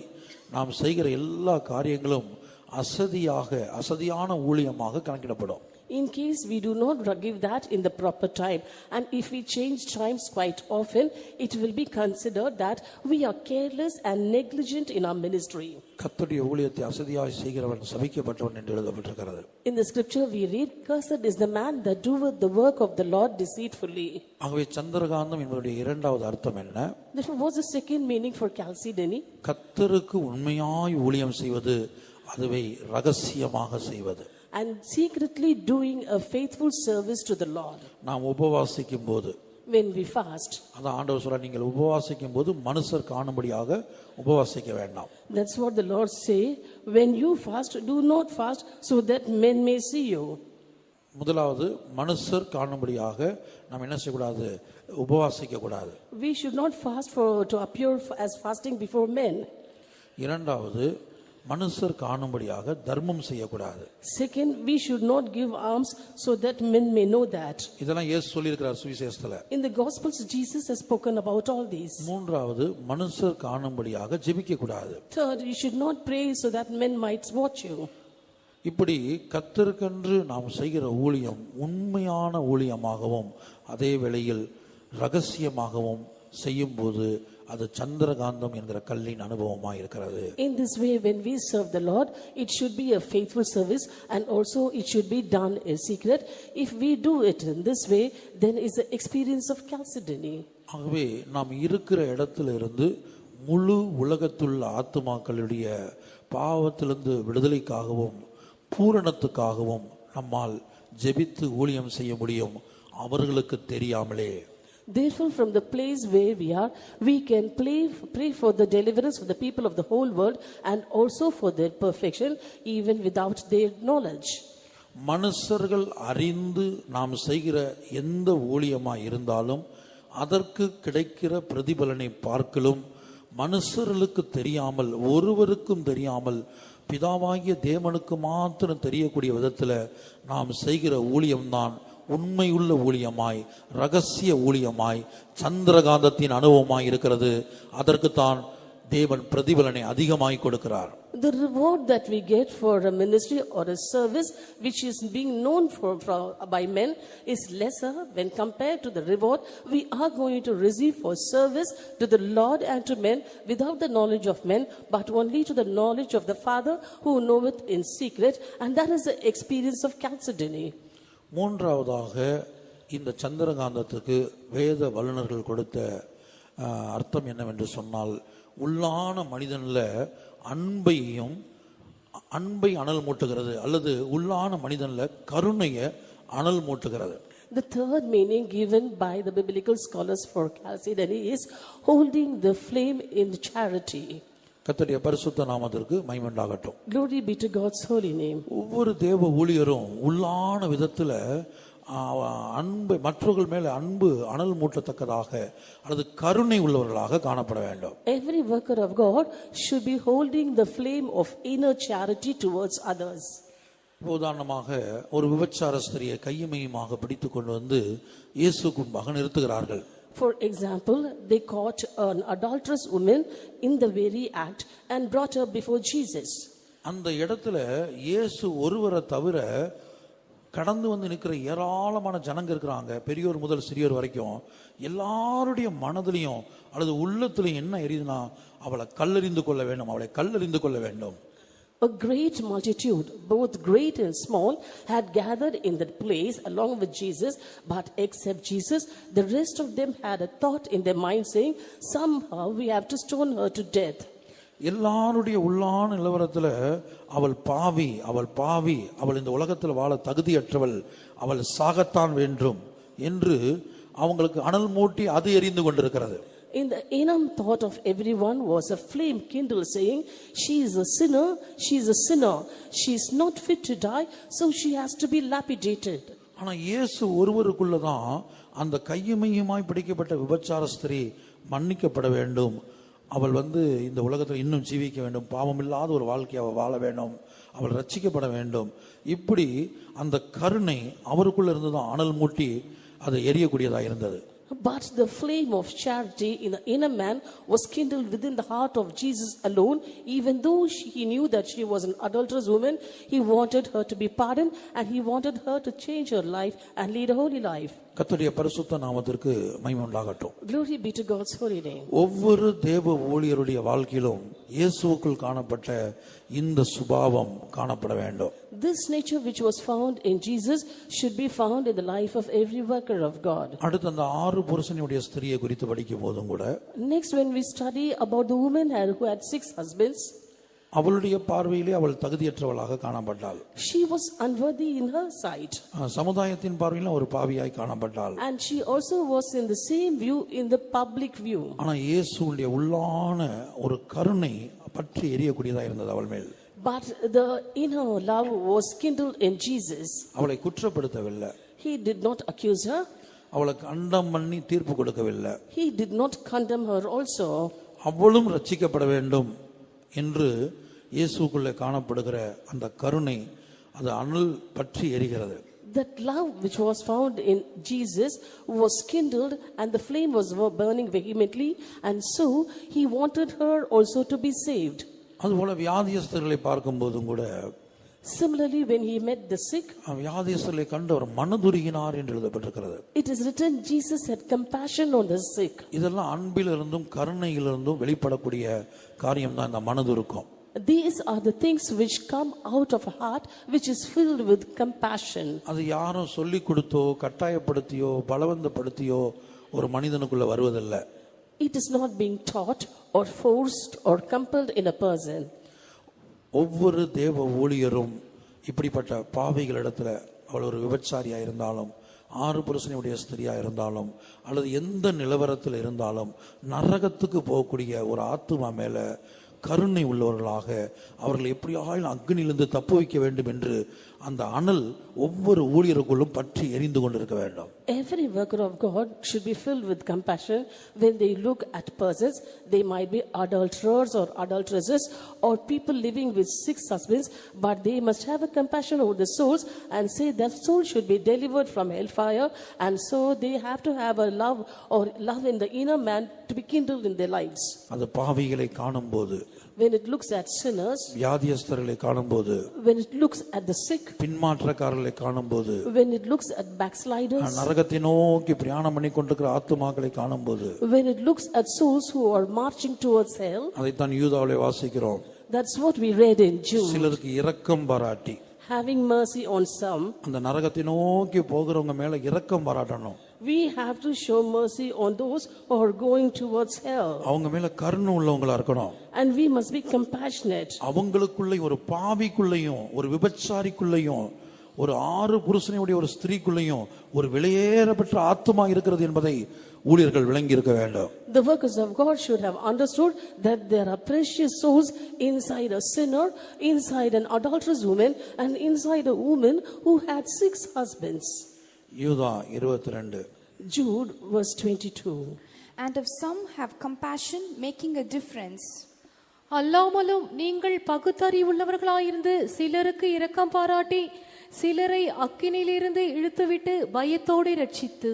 நாம் செய்கிற எல்லா காரியங்களும் அசதியான ஊழியமாக கணக்கிடப்படும். In case we do not give that in the proper time, and if we change times quite often, it will be considered that we are careless and negligent in our ministry. கர்த்தருடைய ஊழியத்தை அசதியாய் செய்கிறவன் சபிக்கப்பட்டவன் என்று எழுதப்பட்டிருக்கிறது. In the scripture we read, cursed is the man that doeth the work of the Lord deceitfully. ஆகவே சந்திரகாந்தம் என்பதுடைய இரண்டாவது அர்த்தம் என்ன? Therefore, what's the second meaning for Chalcedony? கர்த்தருக்கு உண்மையாய் ஊழியம் செய்வது, அதுவே ரகசியமாக செய்வது. And secretly doing a faithful service to the Lord. நாம் உபவாசிக்கும் போது, when we fast, அதான் ஆண்டவர் சொல்றார், நீங்கள் உபவாசிக்கும் போது மனுஷர் காணும்படியாக உபவாசிக்க வேண்டாம். That's what the Lord say, when you fast, do not fast so that men may see you. முதலாவது மனுஷர் காணும்படியாக நாம் என்ன செய்யக்கூடாது? உபவாசிக்க கூடாது. We should not fast to appear as fasting before men. இரண்டாவது மனுஷர் காணும்படியாக தர்மம் செய்யக்கூடாது. Second, we should not give alms so that men may know that. இதெல்லாம் இயேசு சொல்லியிருக்கிறார் சுவிசேஷத்துல. In the Gospels, Jesus has spoken about all these. மூன்றாவது மனுஷர் காணும்படியாக ஜெபிக்க கூடாது. Third, you should not pray so that men might watch you. இப்படி கர்த்தருக்கென்று நாம் செய்கிற ஊழியம் உண்மையான ஊழியமாகவும் அதே வேளையில் ரகசியமாகவும் செய்யும்போது அது சந்திரகாந்தம் என்கிற கல்லின் அனுபவமாக இருக்கிறது. In this way, when we serve the Lord, it should be a faithful service, and also it should be done in secret. If we do it in this way, then is the experience of Chalcedony. ஆகவே நாம் இருக்கிற இடத்துல இருந்து முழு உலகத்துள்ள ஆத்துமாக்களுடைய பாவத்திலிருந்து விடுதலைக்காகவும் பூரணத்துக்காகவும் நம்மால் ஜெபித்து ஊழியம் செய்ய முடியும், அவர்களுக்கு தெரியாமலே. Therefore, from the place where we are, we can pray for the deliverance of the people of the whole world and also for their perfection, even without their knowledge. மனுஷர்கள் அறிந்து நாம் செய்கிற எந்த ஊழியமாய் இருந்தாலும் அதற்கு கிடைக்கிற பிரதிபலனை பார்க்கலும் மனுஷர்களுக்கு தெரியாமல், ஒருவருக்கும் தெரியாமல், பிதாவாகிய தேவனுக்கு மாத்திரம் தெரியக்கூடிய விதத்தில் நாம் செய்கிற ஊழியம்தான் உண்மையுள்ள ஊழியமாய், ரகசிய ஊழியமாய், சந்திரகாந்தத்தின் அனுபவமாய் இருக்கிறது. அதற்குத்தான் தேவன் பிரதிபலனை அதிகமாய் கொடுக்கிறார். The reward that we get for a ministry or a service which is being known by men is lesser when compared to the reward we are going to receive for service to the Lord and to men without the knowledge of men, but only to the knowledge of the Father who knoweth in secret, and that is the experience of Chalcedony. மூன்றாவதாக இந்த சந்திரகாந்தத்துக்கு வேத வல்லுநர்கள் கொடுத்த அர்த்தம் என்னவென்று சொன்னால், உள்ளான மனிதனில் அன்பை அனல் மூட்டுகிறது, அல்லது உள்ளான மனிதனில் கருணையை அனல் மூட்டுகிறது. The third meaning given by the biblical scholars for Chalcedony is holding the flame in charity. கர்த்தருடைய பரிசுத்த நாமத்திற்கு மகிமை உண்டாகட்டும். Glory be to God's holy name. ஒவ்வொரு தேவ ஊழியரும் உள்ளான விதத்தில் அன்பை, மற்றவர்கள் மேல அன்பு அனல் மூட்டத்தக்கதாக அல்லது கருணை உள்ளவர்களாக காணப்பட வேண்டும். Every worker of God should be holding the flame of inner charity towards others. உதாரணமாக ஒரு விபச்சார ஸ்திரியை கையுமையுமாக பிடித்து கொண்டு வந்து இயேசுவுக்கு முன்பாக நிறுத்துகிறார்கள். For example, they caught an adulterous woman in the very act and brought her before Jesus. அந்த இடத்துல இயேசு ஒருவரை தவிர கடந்து வந்து நிற்கிற ஏராளமான ஜனங்க இருக்கிறாங்க, பெரியோர் முதல் சிறியோர் வரைக்கும். எல்லாருடைய மனதிலையும் அல்லது உள்ளத்திலையும் என்ன எரியுதுன்னா, அவளை கல்லெறிந்து கொள்ள வேண்டும், அவளை கல்லெறிந்து கொள்ள வேண்டும். A great multitude, both great and small, had gathered in that place along with Jesus, but except Jesus, the rest of them had a thought in their mind saying, somehow we have to stone her to death. எல்லாருடைய உள்ளான நிலவரத்தில் அவள் பாவி, அவள் பாவி, அவள் இந்த உலகத்தில் வாழ தகுதியற்றவள், அவள் சாகத்தான் வேண்டும் என்று அவங்களுக்கு அனல் மூட்டி அது எரிந்து கொண்டிருக்கிறது. In the inner thought of everyone was a flame kindled saying, she is a sinner, she is a sinner, she is not fit to die, so she has to be lapidated. ஆனா இயேசு ஒருவருக்குள்ளதான் அந்த கையுமையுமாய் பிடிக்கப்பட்ட விபச்சார ஸ்திரீ மன்னிக்கப்பட வேண்டும், அவள் இந்த உலகத்தில் இன்னும் ஜீவிக்க வேண்டும், பாவமில்லாத ஒரு வாழ்க்கையை அவள் வாழ வேண்டும், அவள் ரட்சிக்கப்பட வேண்டும். இப்படி அந்த கருணை அவருக்குள்ள இருந்துதான் அனல் மூட்டி அது எரியக்கூடியதாக இருந்தது. But the flame of charity in the inner man was kindled within the heart of Jesus alone. Even though he knew that she was an adulterous woman, he wanted her to be pardoned and he wanted her to change her life and lead a holy life. கர்த்தருடைய பரிசுத்த நாமத்திற்கு மகிமை உண்டாகட்டும். Glory be to God's holy name. ஒவ்வொரு தேவ ஊழியருடைய வாழ்க்கையிலும் இயேசுவுக்குள் காணப்பட்ட இந்த சுபாவம் காணப்பட வேண்டும். This nature which was found in Jesus should be found in the life of every worker of God. அடுத்து அந்த 6 புருஷனுடைய ஸ்திரியை குறித்து படிக்கும் போதும் கூட, Next, when we study about the woman who had 6 husbands, அவளுடைய பார்வையிலே அவள் தகுதியற்றவளாக காணப்பட்டாள். she was unworthy in her sight. சமுதாயத்தின் பார்வையில ஒரு பாவியாய் காணப்பட்டாள். And she also was in the same view in the public view. ஆனா இயேசுவுடைய உள்ளான ஒரு கருணை பற்றி எரியக்கூடியதா இருந்தது அவள் மேல். But the inner love was kindled in Jesus. அவளை குற்றப்படுத்தவில்லை. He did not accuse her. அவளை கண்டம் பண்ணி தீர்ப்பு கொடுக்கவில்லை. He did not condemn her also. அவளும் ரட்சிக்கப்பட வேண்டும் என்று இயேசுக்குள்ளே காணப்படுகிற அந்த கருணை அது அனல் பற்றி எரிகிறது. That love which was found in Jesus was kindled and the flame was burning vehemently, and so he wanted her also to be saved. அதுபோல வியாதியஸ்தர்களை பார்க்கும்போதும் கூட, Similarly, when he met the sick, வியாதியஸ்தரை கண்டு அவர் மனதுருகினார் என்று எழுதப்பட்டிருக்கிறது. it is written Jesus had compassion on the sick. இதெல்லாம் அன்பிலிருந்தும் கருணையிலிருந்தும் வெளிப்படக்கூடிய காரியம் தான் இந்த மனதுருக்கம். These are the things which come out of a heart which is filled with compassion. அது யாரும் சொல்லி கொடுத்தோ கட்டாயப்படுத்தியோ பலவந்தப்படுத்தியோ ஒரு மனிதனுக்குள்ள வருவதில்லை. It is not being taught or forced or compelled in a person. ஒவ்வொரு தேவ ஊழியரும் இப்படிப்பட்ட பாவிகளிடத்துல அவள் ஒரு விபச்சாரியா இருந்தாலும் 6 புருஷனுடைய ஸ்திரியா இருந்தாலும் அல்லது எந்த நிலவரத்தில் இருந்தாலும் நரகத்துக்கு போகக்கூடிய ஒரு ஆத்துமா மேல கருணை உள்ளவர்களாக அவர்கள் எப்படியாலும் அக்னியிலிருந்து தப்பு வைக்க வேண்டும் என்று அந்த அனல் ஒவ்வொரு ஊழியருக்குள்ளும் பற்றி எரிந்து கொண்டிருக்க வேண்டும். Every worker of God should be filled with compassion when they look at persons. They might be adulterers or adulteresses or people living with 6 husbands, but they must have a compassion over the souls and say that soul should be delivered from hellfire, and so they have to have a love or love in the inner man to be kindled in their lives. அந்த பாவிகளை காணும்போது, when it looks at sinners, வியாதியஸ்தர்களை காணும்போது, when it looks at the sick, பின்மாற்றக்காரர்களை காணும்போது, when it looks at backsliders, நரகத்தை நோக்கி பிரயாணம் பண்ணி கொண்டிருக்கிற ஆத்துமாக்களை காணும்போது, when it looks at souls who are marching towards hell, அதைத்தான் யூதாவிலே வாசிக்கிறோம். that's what we read in Jude. சிலருக்கு இரக்கம் பாராட்டி, having mercy on some, அந்த நரகத்தை நோக்கி போகிறவங்க மேல இரக்கம் பாராட்டணும். we have to show mercy on those who are going towards hell, அவங்க மேல கருணை உள்ளவங்களா இருக்கணும். and we must be compassionate. அவங்களுக்குள்ள ஒரு பாவிக்குள்ளேயும் ஒரு விபச்சாரிக்குள்ளேயும் ஒரு 6 புருஷனுடைய ஒரு ஸ்திரீக்குள்ளேயும் ஒரு வெளியேறப்பட்ட ஆத்துமா இருக்கிறது என்பதை ஊழியர்கள் விளங்கி இருக்க வேண்டும். The workers of God should have understood that there are precious souls inside a sinner, inside an adulterous woman, and inside a woman who had 6 husbands. யூதா 22. Jude verse 22. And if some have compassion, making a difference. அல்லாமலும் நீங்கள் பகுத்தறிவுள்ளவர்களாயிருந்து சிலருக்கு இரக்கம் பாராட்டி சிலரை அக்கினியிலிருந்து இழுத்துவிட்டு பயத்தோடு ரட்சித்து.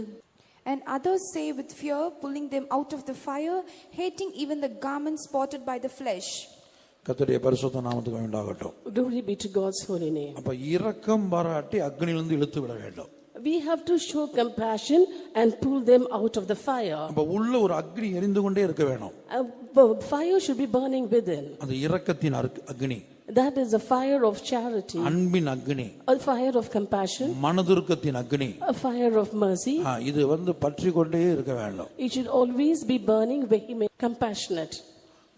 And others say with fear, pulling them out of the fire, hating even the garments spotted by the flesh. கர்த்தருடைய பரிசுத்த நாமத்துக்கு உண்டாகட்டும். Glory be to God's holy name. அப்ப இரக்கம் பாராட்டி அக்னியிலிருந்து இழுத்து விட வேண்டும். We have to show compassion and pull them out of the fire. அப்ப உள்ள ஒரு அக்னி எரிந்து கொண்டே இருக்க வேணும். Fire should be burning within. அது இரக்கத்தின் அக்னி. That is a fire of charity, அன்பின் அக்னி, a fire of compassion, மனதுருக்கத்தின் Agni, a fire of mercy. இது பற்றி கொண்டே இருக்க வேண்டும். It should always be burning, vehement, compassionate.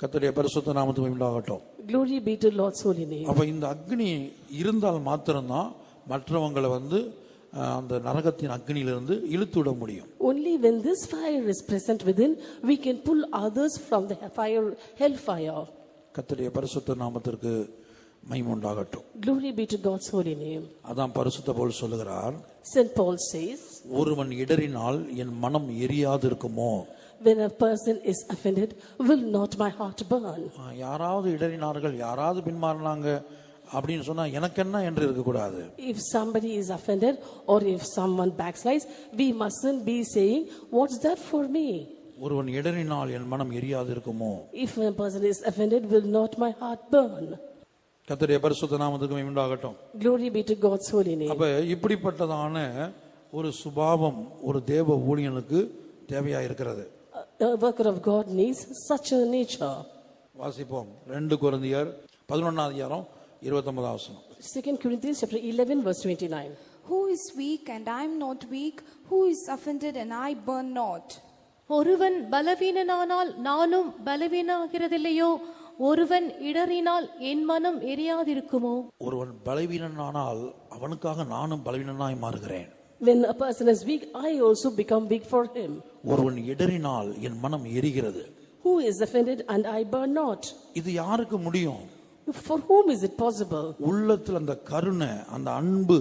கர்த்தருடைய பரிசுத்த நாமத்துக்கு உண்டாகட்டும். Glory be to Lord's holy name. அப்ப இந்த அக்னி இருந்தால் மாத்திரம்தான் மற்றவங்களை அந்த நரகத்தின் அக்னியிலிருந்து இழுத்து விட முடியும். Only when this fire is present within, we can pull others from the fire, hellfire. கர்த்தருடைய பரிசுத்த நாமத்திற்கு மகிமை உண்டாகட்டும். Glory be to God's holy name. அதான் பரிசுத்த பவுல் சொல்லுகிறார், St. Paul says, ஒருவன் இடறினால் என் மனம் எரியாது இருக்குமோ? when a person is offended, will not my heart burn? யாராவது இடறினார்கள், யாராவது பின்மாறினாங்க அப்படின்னு சொன்னா எனக்கு என்ன என்று இருக்க கூடாது. If somebody is offended or if someone backslides, we mustn't be saying, what's that for me? ஒருவன் இடறினால் என் மனம் எரியாது இருக்குமோ? If a person is offended, will not my heart burn? கர்த்தருடைய பரிசுத்த நாமத்துக்கு மகிமை உண்டாகட்டும். Glory be to God's holy name. அப்ப இப்படிப்பட்டதான ஒரு சுபாவம் ஒரு தேவ ஊழியனுக்கு தேவையா இருக்கிறது. A worker of God needs such a nature. வாசிப்போம். 2 கொரிந்தியர் 11ஆம் அதிகாரம் 29ஆம் வசனம். 2 Corinthians chapter 11 verse 29. Who is weak and I am not weak? Who is offended and I burn not? ஒருவன் பலவீனனானால் நானும் பலவீனாகிறதில்லையோ? ஒருவன் இடறினால் என் மனம் எரியாதிருக்குமோ? ஒருவன் பலவீனனானால் அவனுக்காக நானும் பலவீனனாய் மாறுகிறேன். When a person is weak, I also become weak for him. ஒருவன் இடறினால் என் மனம் எரிகிறது. Who is offended and I burn not? இது யாருக்கு முடியும்? For whom is it possible? உள்ளத்தில் அந்த கருணை, அந்த அன்பு,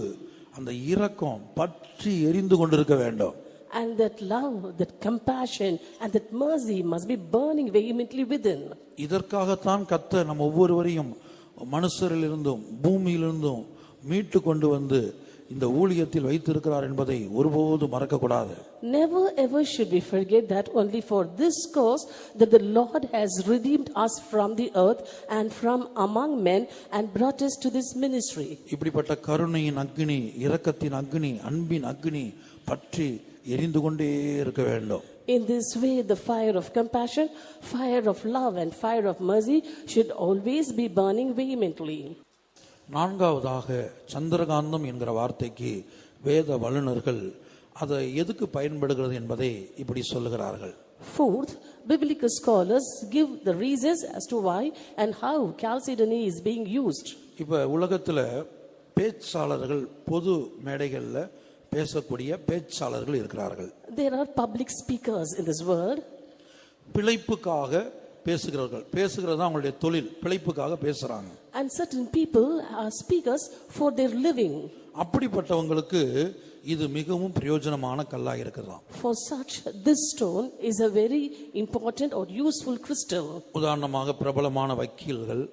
அந்த இரக்கம் பற்றி எரிந்து கொண்டிருக்க வேண்டும். And that love, that compassion and that mercy must be burning vehemently within. இதற்காகத்தான் கர்த்தர் நம்ம ஒவ்வொருவரையும் மனுஷரிலிருந்தும் பூமியிலிருந்தும் மீட்டு கொண்டு வந்து இந்த ஊழியத்தில் வைத்திருக்கிறார் என்பதை ஒருபோதும் மறக்கக்கூடாது. Never ever should we forget that only for this cause that the Lord has redeemed us from the earth and from among men and brought us to this ministry. இப்படிப்பட்ட கருணையின் அக்கினி, இரக்கத்தின் அக்கினி, அன்பின் அக்கினி பற்றி எரிந்து கொண்டே இருக்க வேண்டும். In this way, the fire of compassion, fire of love and fire of mercy should always be burning vehemently. நான்காவதாக சந்திரகாந்தம் என்கிற வார்த்தைக்கு வேத வல்லுநர்கள் அதை எதுக்கு பயன்படுகிறது என்பதை இப்படி சொல்லுகிறார்கள். Fourth, biblical scholars give the reasons as to why and how chalcedony is being used. இப்ப உலகத்துல பேச்சாளர்கள், பொது மேடைகள்ல பேசக்கூடிய பேச்சாளர்கள் இருக்கிறார்கள். There are public speakers in this world. பிழைப்புக்காக பேசுகிறது தான் அவங்களுடைய தொழில். பிழைப்புக்காக பேசுறாங்க. And certain people are speakers for their living. அப்படிப்பட்டவங்களுக்கு இது மிகவும் பிரயோஜனமான கல்லா இருக்குதாம். For such, this stone is a very important or useful crystal. உதாரணமாக பிரபலமான வக்கீல்கள்,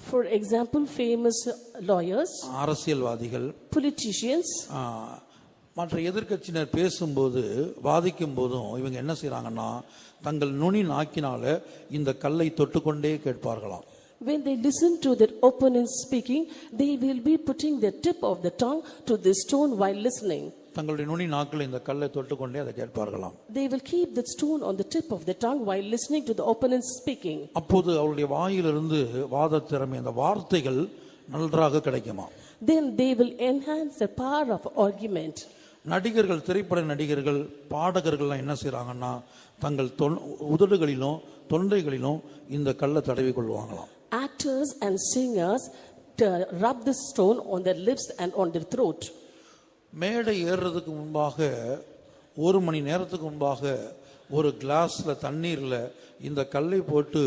For example, famous lawyers, அரசியல்வாதிகள், politicians, மற்ற எதிர்க்கட்சியினர் பேசும்போது, வாதிக்கும் போதும் இவங்க என்ன செய்றாங்கன்னா, தங்கள் நுனி நாக்கினால இந்த கல்லை தொட்டுக்கொண்டே கேட்பார்களாம். when they listen to their opponents speaking, they will be putting the tip of the tongue to the stone while listening. தங்களுடைய நுனி நாக்கில் இந்த கல்லை தொட்டுக்கொண்டே அதை கேட்பார்களாம். They will keep the stone on the tip of the tongue while listening to the opponents speaking. அப்போது அவருடைய வாயிலிருந்து வாத திறமை, அந்த வார்த்தைகள் நன்றாக கிடைக்குமா. Then they will enhance the power of argument. நடிகர்கள், திரைப்பட நடிகர்கள், பாடகர்கள்லாம் என்ன செய்றாங்கன்னா, தங்கள் உதடுகளிலும் தொண்டைகளிலும் இந்த கல்லை தடவி கொள்வாங்களாம். Actors and singers rub this stone on their lips and on their throat. மேடை ஏறுறதுக்கு முன்பாக 1 மணி நேரத்துக்கு முன்பாக ஒரு கிளாஸ்ல தண்ணீர்ல இந்த கல்லை போட்டு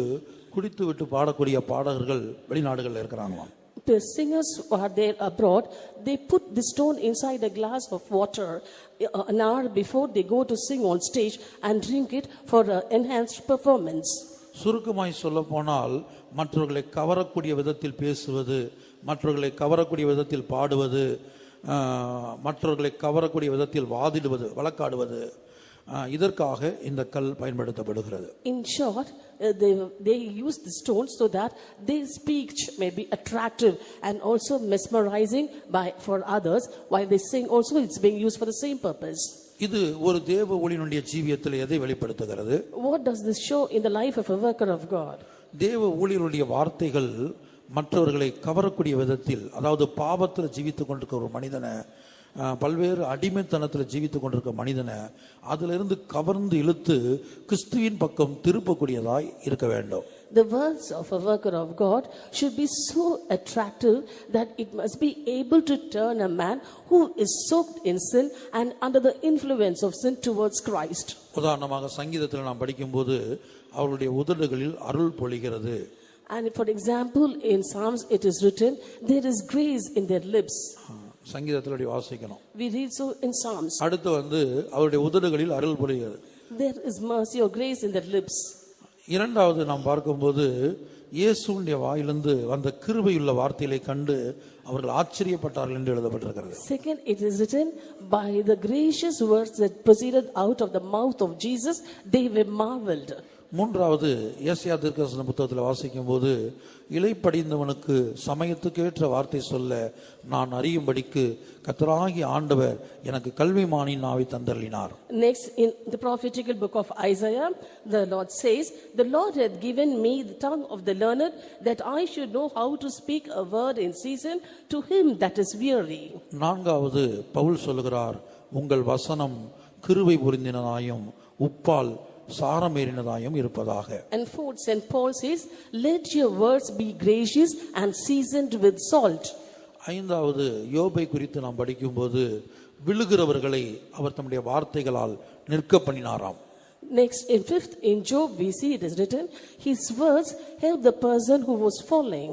குடித்து விட்டு பாடக்கூடிய பாடகர்கள் வெளிநாடுகளில் இருக்கிறாங்களாம். The singers who are there abroad, they put the stone inside a glass of water an hour before they go to sing on stage and drink it for enhanced performance. சுருக்கமாய் சொல்ல போனால், மற்றவர்களை கவரக்கூடிய விதத்தில் பேசுவது, மற்றவர்களை கவரக்கூடிய விதத்தில் பாடுவது, மற்றவர்களை கவரக்கூடிய விதத்தில் வாதிடுவது, வழக்காடுவது, இதற்காக இந்த கல் பயன்படுத்தப்படுகிறது. In short, they use the stone so that their speech may be attractive and also mesmerizing for others. While they sing also, it's being used for the same purpose. இது ஒரு தேவ ஊழியனுடைய ஜீவியத்தில் எதை வெளிப்படுத்துகிறது? What does this show in the life of a worker of God? தேவ ஊழியருடைய வார்த்தைகள் மற்றவர்களை கவரக்கூடிய விதத்தில், அதாவது பாவத்தில் ஜீவித்துக் கொண்டிருக்கிற ஒரு மனிதனை, பல்வேறு அடிமைத்தனத்தில் ஜீவித்துக் கொண்டிருக்கிற மனிதனை அதிலிருந்து கவர்ந்து இழுத்து கிறிஸ்துவின் பக்கம் திருப்பக்கூடியதாய் இருக்க வேண்டும். The words of a worker of God should be so attractive that it must be able to turn a man who is soaked in sin and under the influence of sin towards Christ. உதாரணமாக சங்கீதத்தில் நாம் படிக்கும்போது அவருடைய உதடுகளில் அருள் பொழிகிறது. And for example, in Psalms it is written, there is grace in their lips. சங்கீதத்தில் வாசிக்கணும். We read so in Psalms. அடுத்து அவருடைய உதடுகளில் அருள் பொழிகிறது. There is mercy or grace in their lips. இரண்டாவது நாம் பார்க்கும்போது, இயேசுவின் வாயிலிருந்து வந்த கிருபையுள்ள வார்த்தைகளை கண்டு அவர்கள் ஆச்சரியப்பட்டார்கள் என்று எழுதப்பட்டிருக்கிறது. Second, it is written, by the gracious words that proceeded out of the mouth of Jesus, they were marveled. மூன்றாவது, ஏசாயா தீர்க்கதரிசன புத்தகத்தில் வாசிக்கும்போது, இளைப்படிந்தவனுக்கு சமயத்துக்கேற்ற வார்த்தை சொல்ல நான் அறியும்படிக்கு கர்த்தராகிய ஆண்டவர் எனக்கு கல்விமானின் நாவை தந்தருளினார். Next, in the prophetical book of Isaiah, the Lord says, the Lord hath given me the tongue of the learned, that I should know how to speak a word in season to him that is weary. நான்காவது, பவுல் சொல்லுகிறார், உங்கள் வசனம் கிருபை பொருந்தினதாயும் உப்பால் சாரமேறினதாயும் இருப்பதாக. And fourth, St. Paul says, let your words be gracious and seasoned with salt. ஐந்தாவது, யோபை குறித்து நாம் படிக்கும்போது, விழுகிறவர்களை அவர் தம்முடைய வார்த்தைகளால் நிற்க பண்ணினாராம். Next, in fifth, in Job we see it is written, his words helped the person who was falling.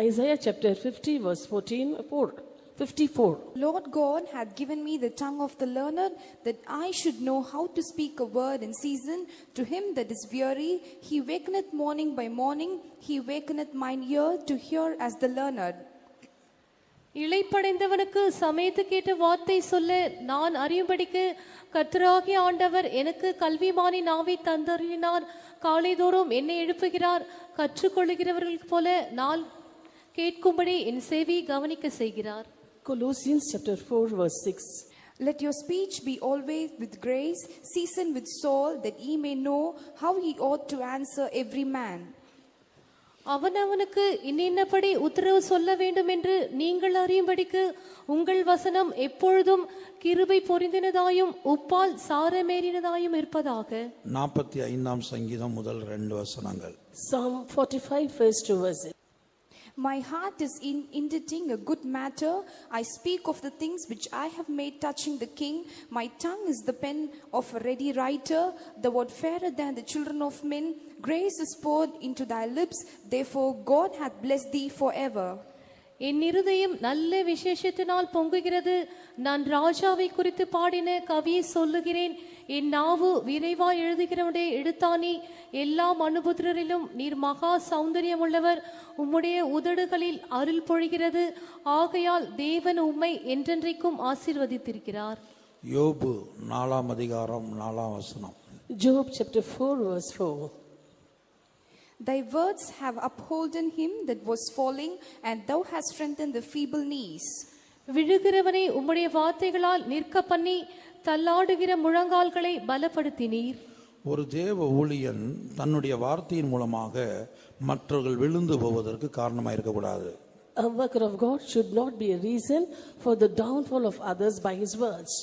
Isaiah chapter 50 verse 54. Lord God hath given me the tongue of the learned, that I should know how to speak a word in season to him that is weary. He wakeneth morning by morning, he wakeneth mine ear to hear as the learned. இளைப்படைந்தவனுக்கு சமயத்துக்கேற்ற வார்த்தை சொல்ல நான் அறியும்படிக்கு கர்த்தராகிய ஆண்டவர் எனக்கு கல்விமானின் நாவை தந்தருளினார். காலைதோறும் என்னை எழுப்புகிறார். கற்றுக்கொள்ளுகிறவர்கள் போல நான் கேட்கும்படி என் செவி கவனிக்க செய்கிறார். Colossians chapter 4 verse 6. Let your speech be always with grace, seasoned with salt, that ye may know how ye ought to answer every man. அவனவனுக்கு இன்னின்னபடி உத்தரவு சொல்ல வேண்டும் என்று நீங்கள் அறியும்படிக்கு உங்கள் வசனம் எப்பொழுதும் கிருபை பொருந்தினதாயும் உப்பால் சாரமேறினதாயும் இருப்பதாக. 45ஆம் சங்கீதம் முதல் 2 வசனங்கள். Psalm 45 verse 2 verses. My heart is inditing a good matter. I speak of the things which I have made touching the king. My tongue is the pen of a ready writer. The word fairer than the children of men. Grace is poured into thy lips. Therefore God hath blessed thee forever. என் இருதயம் நல்ல விசேஷத்தினால் பொங்குகிறது. நான் ராஜாவை குறித்து பாடின கவியை சொல்லுகிறேன். என் நாவு விரைவாய் எழுதுகிறவனுடைய எழுத்தானி. எல்லா மனுபுத்திரரிலும் நீர் மகா சௌந்தரியம் உள்ளவர். உம்முடைய உதடுகளில் அருள் பொழிகிறது. ஆகையால் தேவன் உம்மை என்றென்றைக்கும் ஆசீர்வதித்திருக்கிறார். யோபு 4ஆம் அதிகாரம் 4ஆம் வசனம். Job chapter 4 verse 4. Thy words have upholden him that was falling, and thou hast strengthened the feeble knees. விழுகிறவனை உம்முடைய வார்த்தைகளால் நிற்க பண்ணி தள்ளாடுகிற முழங்கால்களை பலப்படுத்தினீர். ஒரு தேவ ஊழியன் தன்னுடைய வார்த்தையின் மூலமாக மற்றவர்கள் விழுந்து போவதற்கு காரணமாக இருக்கக்கூடாது. A worker of God should not be a reason for the downfall of others by his words.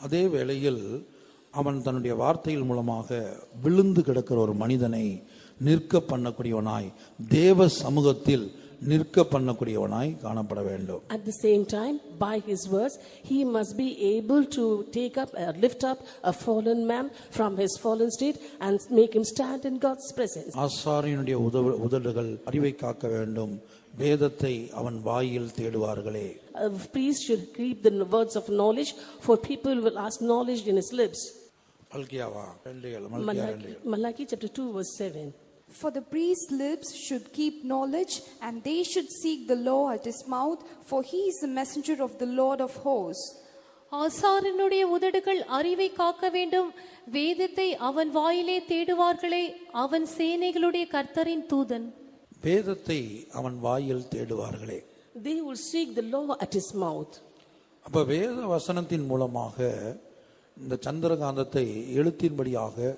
அதே வேளையில் அவன் தன்னுடைய வார்த்தையின் மூலமாக விழுந்து கிடக்கிற ஒரு மனிதனை நிற்க பண்ணக்கூடியவனாய், தேவ சமூகத்தில் நிற்க பண்ணக்கூடியவனாய் காணப்பட வேண்டும். At the same time, by his words, he must be able to take up or lift up a fallen man from his fallen state and make him stand in God's presence. ஆசாரியனுடைய உதடுகள் அறிவை காக்க வேண்டும். வேதத்தை அவன் வாயில் தேடுவார்களே. A priest should keep the words of knowledge, for people will ask knowledge in his lips. Malachi chapter 2 verse 7. For the priest's lips should keep knowledge, and they should seek the law at his mouth, for he is the messenger of the Lord of hosts. ஆசாரியனுடைய உதடுகள் அறிவை காக்க வேண்டும். வேதத்தை அவன் வாயிலே தேடுவார்களே. அவன் சேனைகளுடைய கர்த்தரின் தூதன். வேதத்தை அவன் வாயில் தேடுவார்களே. They will seek the law at his mouth. அப்ப வேத வசனத்தின் மூலமாக இந்த சந்திரகாந்தத்தை எழுத்தின்படியாக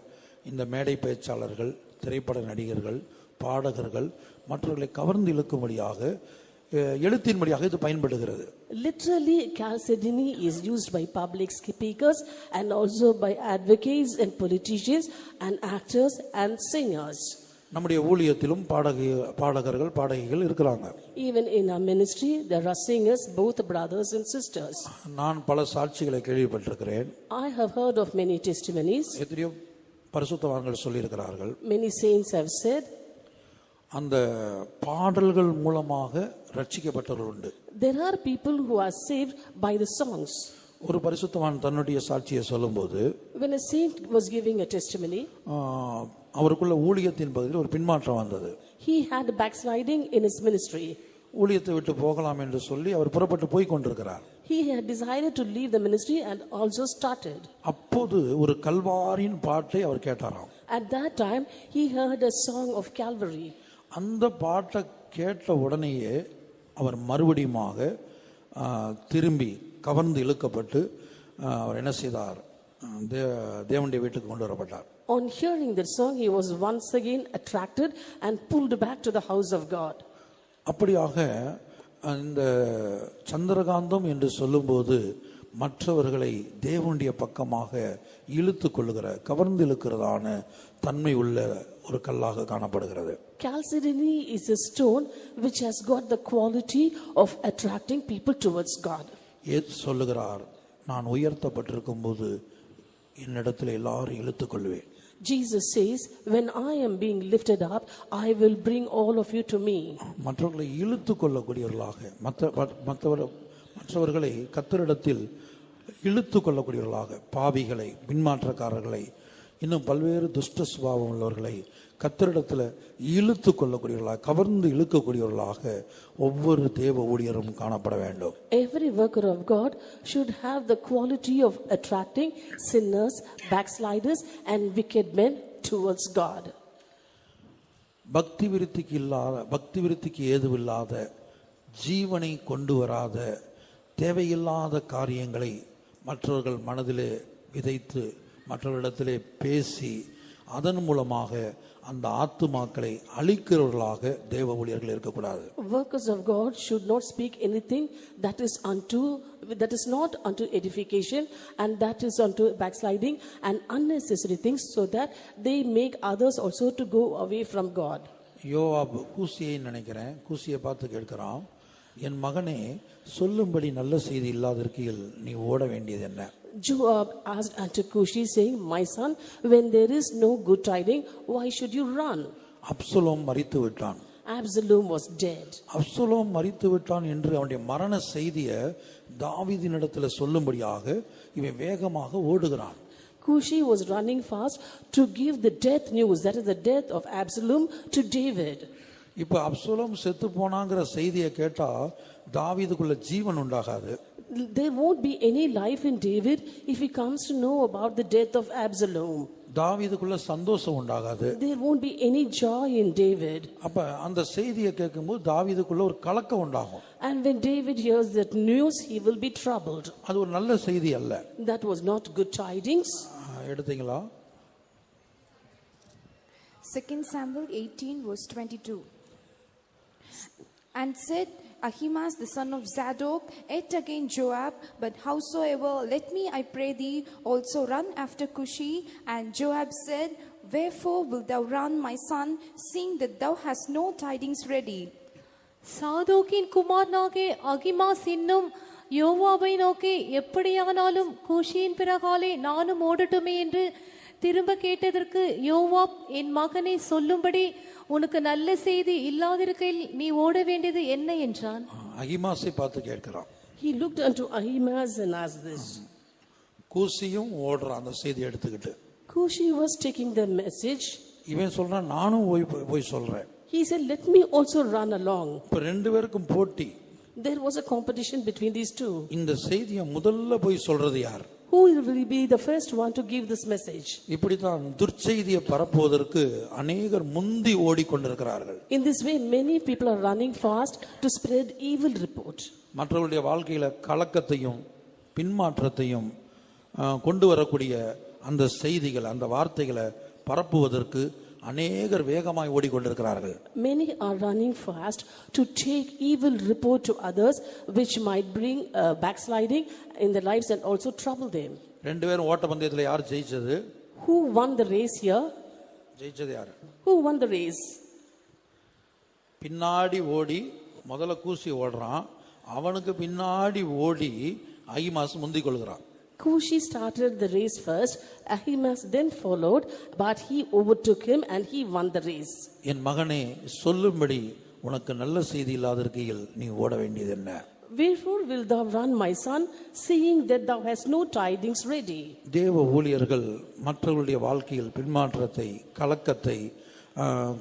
இந்த மேடை பேச்சாளர்கள், திரைப்பட நடிகர்கள், பாடகர்கள் மற்றவர்களை கவர்ந்து இழுக்கும்படியாக எழுத்தின்படியாக இது பயன்படுகிறது. Literally, Chalcedony is used by public speakers and also by advocates and politicians and actors and singers. நம்முடைய ஊழியத்திலும் பாடகர்கள் பாடகிகள் இருக்கிறாங்க. Even in our ministry there are singers, both brothers and sisters. நான் பல சாட்சிகளை கேள்விப்பட்டிருக்கிறேன். I have heard of many testimonies. எத்தனையோ பரிசுத்தவான்கள் சொல்லி இருக்கிறார்கள். Many saints have said. அந்த பாடல்கள் மூலமாக ரட்சிக்கப்பட்டவர்கள் உண்டு. There are people who are saved by the songs. ஒரு பரிசுத்தவான் தன்னுடைய சாட்சியை சொல்லும்போது, when a saint was giving a testimony, அவருக்குள்ள ஊழியத்தின் பகுதியில் ஒரு பின்மாற்றம் வந்தது. He had backsliding in his ministry. ஊழியத்தை விட்டு போகலாம் என்று சொல்லி அவர் புறப்பட்டு போய் கொண்டிருக்கிறார். He had decided to leave the ministry and also started. அப்போது ஒரு கல்வாரியின் பாட்டை அவர் கேட்டாராம். At that time he heard a song of Calvary. அந்த பாட்டை கேட்ட உடனேயே அவர் மறுபடியுமாக திரும்பி கவர்ந்து இழுக்கப்பட்டு அவர் என்ன செய்தார், தேவனுடைய வீட்டுக்கு கொண்டு வரப்பட்டார். On hearing that song, he was once again attracted and pulled back to the house of God. அப்படியாக இந்த சந்திரகாந்தம் என்று சொல்லும்போது மற்றவர்களை தேவனுடைய பக்கமாக இழுத்து கொள்ளுகிற, கவர்ந்து இழுக்கிறதான தன்மை உள்ள ஒரு கல்லாக காணப்படுகிறது. Chalcedony is a stone which has got the quality of attracting people towards God. சொல்லுகிறார், நான் உயர்த்தப்பட்டிருக்கும் போது என்னிடத்தில் எல்லாரும் இழுத்துக் கொள்வேன். Jesus says, when I am being lifted up, I will bring all of you to me. மற்றவர்களை இழுத்துக் கொள்ளக்கூடியவர்களாக, மற்றவர்களை கர்த்தரிடத்தில் இழுத்துக் கொள்ளக்கூடியவர்களாக, பாவிகளை, பின்மாற்றக்காரர்களை இன்னும் பல்வேறு துஷ்ட சுபாவம் உள்ளவர்களை கர்த்தரிடத்தில் இழுத்து கொள்ளக்கூடியவர்களாக, கவர்ந்து இழுக்கக்கூடியவர்களாக ஒவ்வொரு தேவ ஊழியரும் காணப்பட வேண்டும். Every worker of God should have the quality of attracting sinners, backsliders and wicked men towards God. பக்தி விருத்திக்கு ஏதுவில்லாத, ஜீவனை கொண்டு வராத, தேவையில்லாத காரியங்களை மற்றவர்கள் மனதிலே விதைத்து மற்றவர்களிடத்திலே பேசி அதன் மூலமாக அந்த ஆத்துமாக்களை அழிக்கிறவர்களாக தேவ ஊழியர்கள் இருக்கக்கூடாது. Workers of God should not speak anything that is not unto edification and that is unto backsliding and unnecessary things, so that they make others also to go away from God. யோவாப் கூசியை நினைக்கிறேன், கூசியை பார்த்து கேட்கிறான், என் மகனே சொல்லும்படி நல்ல செய்தி இல்லாதிருக்கையில் நீ ஓட வேண்டியது என்ன? Joab asked unto Cushi, saying, my son, when there is no good tidings, why should you run? Absalom மரித்து விட்டான். Absalom was dead. அப்சலோம் மரித்து விட்டான் என்று அவனுடைய மரண செய்தியை தாவீதினிடத்தில் சொல்லும்படியாக இவன் வேகமாக ஓடுகிறான். Cushi was running fast to give the death news, that is the death of Absalom, to David. இப்ப அப்சலோம் செத்து போனாங்கிற செய்தியை கேட்டா தாவீதுக்குள்ள ஜீவன் உண்டாகாது. There won't be any life in David if he comes to know about the death of Absalom. தாவீதுக்குள்ள சந்தோஷம் உண்டாகாது. There won't be any joy in David. அப்ப அந்த செய்தியை கேட்கும்போது தாவீதுக்குள்ள ஒரு கலக்கம் உண்டாகும். And when David hears that news, he will be troubled. அது ஒரு நல்ல செய்தி அல்ல. That was not good tidings. எடுத்தீங்களா? 2 Samuel 18 verse 22. And said Ahimaaz the son of Zadok, yet again Joab, but howsoever, let me, I pray thee, also run after Cushi. And Joab said, wherefore wilt thou run, my son, seeing that thou hast no tidings ready? சாதோக்கின் குமாரனாகிய அகிமாஸ் என்னும் யோவாபை நோக்கி, எப்படியானாலும் கூஷியின் பிறகாலே நானும் ஓடட்டுமே என்று திரும்ப கேட்டதற்கு யோவாப், என் மகனை சொல்லும்படி உனக்கு நல்ல செய்தி இல்லாதிருக்கையில் நீ ஓட வேண்டியது என்ன என்றான். அகிமாஸை பார்த்து கேட்கிறான். He looked unto Ahimaaz and asked this. கூசியும் ஓடுறான் அந்த செய்தி எடுத்துக்கிட்டு. Cushi was taking the message. இவன் சொல்றான், நானும் போய் சொல்றேன். He said, let me also run along. இப்ப ரெண்டு பேருக்கும் போட்டி. There was a competition between these two. இந்த செய்தியை முதல்ல போய் சொல்றது யார்? Who will be the first one to give this message? இப்படித்தான் துர்ச்செய்தியை பரப்புவதற்கு அநேகர் முந்தி ஓடிக்கொண்டிருக்கிறார்கள். In this way, many people are running fast to spread evil report. மற்றவர்களுடைய வாழ்க்கையில கலக்கத்தையும் பின்மாற்றத்தையும் கொண்டு வரக்கூடிய அந்த செய்திகள், அந்த வார்த்தைகளை பரப்புவதற்கு அநேகர் வேகமாய் ஓடிக்கொண்டிருக்கிறார்கள். Many are running fast to take evil report to others, which might bring backsliding in their lives and also trouble them. ரெண்டு பேரும் ஓட்ட பந்தயத்துல யார் ஜெயிச்சது? Who won the race here? ஜெயிச்சது யாரு? Who won the race? பின்னாடி ஓடி முதல்ல கூசி ஓடுறான், அவனுக்கு பின்னாடி ஓடி அகிமாஸ் முந்திக் கொள்கிறான். Cushi started the race first, Ahimaaz then followed, but he overtook him and he won the race. என் மகனே சொல்லும்படி உனக்கு நல்ல செய்தி இல்லாதிருக்கையில் நீ ஓட வேண்டியது என்ன? Wherefore wilt thou run, my son, seeing that thou hast no tidings ready? தேவ ஊழியர்கள் மற்றவர்களுடைய வாழ்க்கையில் பின்மாற்றத்தை, கலக்கத்தை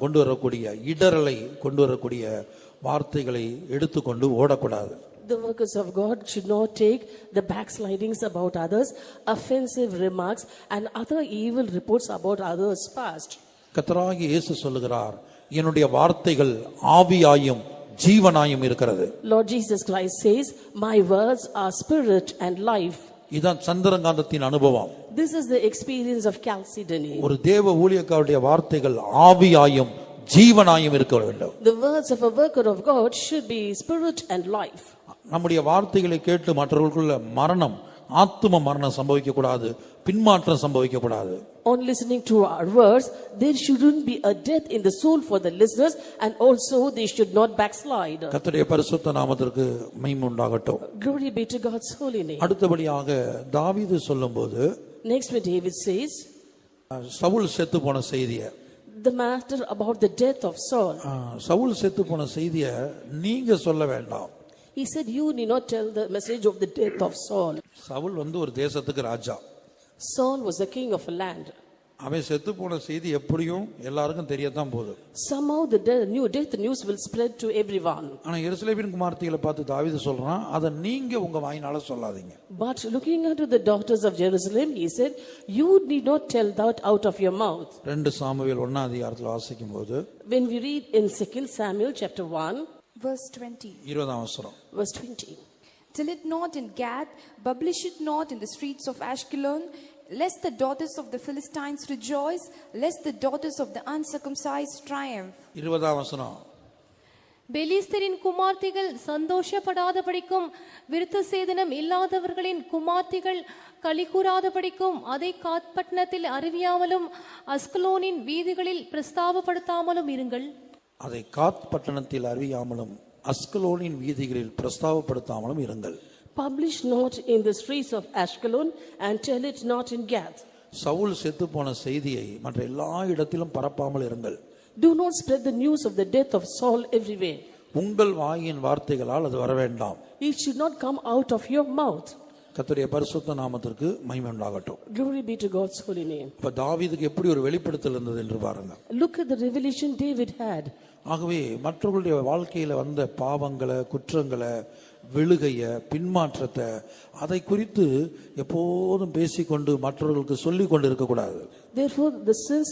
கொண்டு வரக்கூடிய, இடரலை கொண்டு வரக்கூடிய வார்த்தைகளை எடுத்துக்கொண்டு ஓடக்கூடாது. The workers of God should not take the backslidings about others, offensive remarks and other evil reports about others past. கர்த்தராகிய இயேசு சொல்லுகிறார், என்னுடைய வார்த்தைகள் ஆவியாயும் ஜீவனாயும் இருக்கிறது. Lord Jesus Christ says, my words are spirit and life. இதான் சந்திரகாந்தத்தின் அனுபவம். This is the experience of Chalcedony. ஒரு தேவ ஊழியக்காரருடைய வார்த்தைகள் ஆவியாயும் ஜீவனாயும் இருக்க வேண்டும். The words of a worker of God should be spirit and life. நம்முடைய வார்த்தைகளை கேட்டு மற்றவர்களுக்குள்ள மரணம், ஆத்தும மரணம் சம்பவிக்க கூடாது, பின்மாற்றம் சம்பவிக்க கூடாது. On listening to our words, there shouldn't be a death in the soul for the listeners, and also they should not backslide. கர்த்தருடைய பரிசுத்த நாமத்திற்கு மகிமை உண்டாகட்டும். Glory be to God's holy name. அடுத்தபடியாக தாவீது சொல்லும்போது, Next when David says, Saul செத்து போன செய்தியை, the matter about the death of Saul. Saul செத்து போன செய்தியை நீங்க சொல்ல வேண்டாம். He said, you need not tell the message of the death of Saul. Saul ஒரு தேசத்துக்கு ராஜா. Saul was the king of a land. அவன் செத்து போன செய்தி எப்படியும் எல்லாருக்கும் தெரியத்தான் போகுது. Somehow the death news will spread to everyone. ஆனா எருசலேமின் குமாரத்திகளை பார்த்து தாவீது சொல்றான், அதை நீங்க உங்க வாயினால சொல்லாதீங்க. But looking unto the daughters of Jerusalem, he said, you need not tell that out of your mouth. 2 Samuel 1 அதிகாரத்தில் வாசிக்கும் போது, When we read in 2 Samuel chapter 1, Verse 20. 20 வசனம், verse 20. Tell it not in Gath, publish it not in the streets of Ashkelon, lest the daughters of the Philistines rejoice, lest the daughters of the uncircumcised triumph. 20 வசனம், பெலிஸ்தரின் குமார்த்திகள் சந்தோஷப்படாதபடிக்கும் விருத்த சேதனம் இல்லாதவர்களின் குமார்த்திகள் களிகூறாதபடிக்கும் அதை காத்பட்டணத்தில் அறிவியாமலும் அஸ்கலோனின் வீதிகளில் பிரஸ்தாபப்படுத்தாமலும் இருங்கள். அதை காத் பட்டணத்தில் அறியாமலும் அஸ்கலோனின் வீதிகளில் பிரஸ்தாபப்படுத்தாமலும் இருங்கள். Publish not in the streets of Ashkelon and tell it not in Gath. Saul செத்து போன செய்தியை மற்ற எல்லா இடத்திலும் பரப்பாமல் இருங்கள். Do not spread the news of the death of Saul everywhere. உங்கள் வாயின் வார்த்தைகளால் அது வர வேண்டாம். It should not come out of your mouth. கர்த்தருடைய பரிசுத்த நாமத்திற்கு மகிமை உண்டாகட்டும். Glory be to God's holy name. இப்ப தாவீதுக்கு எப்படி ஒரு வெளிப்படுத்தல் இருந்தது என்று பாருங்க. Look at the revelation David had. ஆகவே மற்றவர்களுடைய வாழ்க்கையில வந்த பாவங்களை, குற்றங்களை, விழுகைய, பின்மாற்றத்தை, அதை குறித்து எப்போதும் பேசிக்கொண்டு மற்றவர்களுக்கு சொல்லிக் கொண்டு இருக்கக்கூடாது. Therefore, the sins,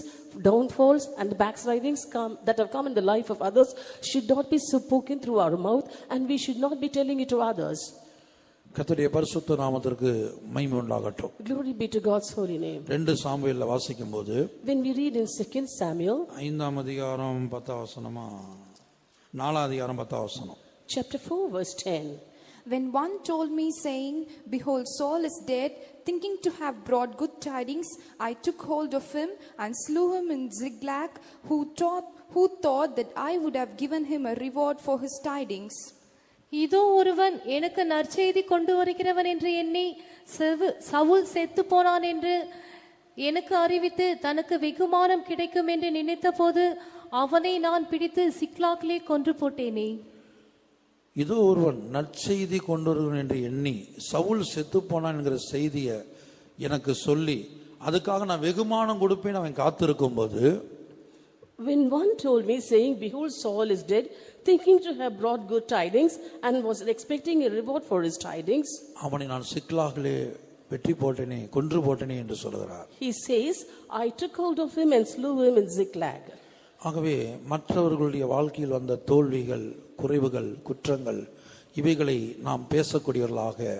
downfalls and backslidings that have come in the life of others should not be spoken through our mouth, and we should not be telling it to others. கர்த்தருடைய பரிசுத்த நாமத்திற்கு மகிமை உண்டாகட்டும். Glory be to God's holy name. 2 சாமுவேல்ல வாசிக்கும் போது, When we read in 2 Samuel 5 அதிகாரம் 10 வசனமா, 4 அதிகாரம் 10 வசனம், chapter 4 verse 10. When one told me, saying, behold, Saul is dead, thinking to have brought good tidings, I took hold of him and slew him in Ziklag, who thought that I would have given him a reward for his tidings. இதோ ஒருவன் எனக்கு நற்செய்தி கொண்டு வருகிறவன் என்று எண்ணி சவுல் செத்து போனான் என்று எனக்கு அறிவித்து தனக்கு வெகுமானம் கிடைக்கும் என்று நினைத்த போது அவனை நான் பிடித்து சிக்லாகிலே கொன்று போட்டேனே. இதோ ஒருவன் நற்செய்தி கொண்டு வருவன் என்று எண்ணி சவுல் செத்து போனான் என்கிற செய்தியை எனக்கு சொல்லி அதுக்காக நான் வெகுமானம் கொடுப்பேன் அவன் காத்திருக்கும் போது, When one told me, saying, behold, Saul is dead, thinking to have brought good tidings, and was expecting a reward for his tidings, அவனை நான் சிக்லாகிலே வெற்றி போட்டேனே, கொன்று போட்டேனே என்று சொல்கிறார். he says, I took hold of him and slew him in Ziklag. ஆகவே மற்றவர்களுடைய வாழ்க்கையில் வந்த தோல்விகள், குறைவுகள், குற்றங்கள், இவைகளை நாம் பேசக்கூடியவர்களாக,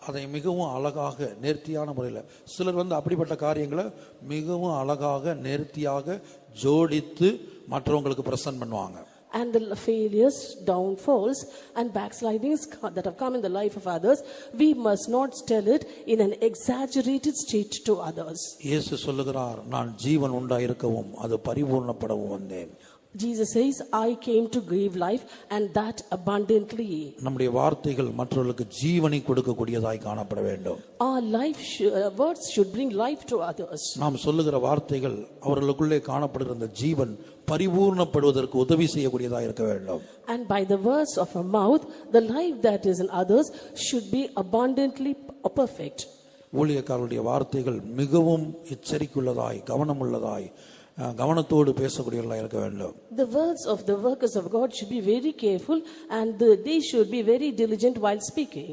அதை மிகவும் அழகாக நேர்த்தியான முறையில், சிலர் அப்படிப்பட்ட காரியங்களை மிகவும் அழகாக நேர்த்தியாக ஜோடித்து மற்றவங்களுக்கு பிரசன்ட் பண்ணுவாங்க. And the failures, downfalls and backslidings that have come in the life of others, we must not tell it in an exaggerated state to others. இயேசு சொல்லுகிறார், நான் ஜீவன் உண்டாயிருக்கவும் அது பரிபூர்ணப்படவும் வந்தேன். Jesus says, I came to give life and that abundantly. நம்முடைய வார்த்தைகள் மற்றவர்களுக்கு ஜீவனை கொடுக்கக்கூடியதாய் காணப்பட வேண்டும். Our words should bring life to others. நாம் சொல்லுகிற வார்த்தைகள் அவர்களுக்குள்ளே காணப்படுகிற அந்த ஜீவன் பரிபூர்ணப்படுவதற்கு உதவி செய்யக்கூடியதாக இருக்க வேண்டும். And by the words of our mouth, the life that is in others should be abundantly perfect. ஊழியக்காரருடைய வார்த்தைகள் மிகவும் எச்சரிக்கையுள்ளதாய், கவனமுள்ளதாய், கவனத்தோடு பேசக்கூடியவர்களாக இருக்க வேண்டும். The words of the workers of God should be very careful and they should be very diligent while speaking.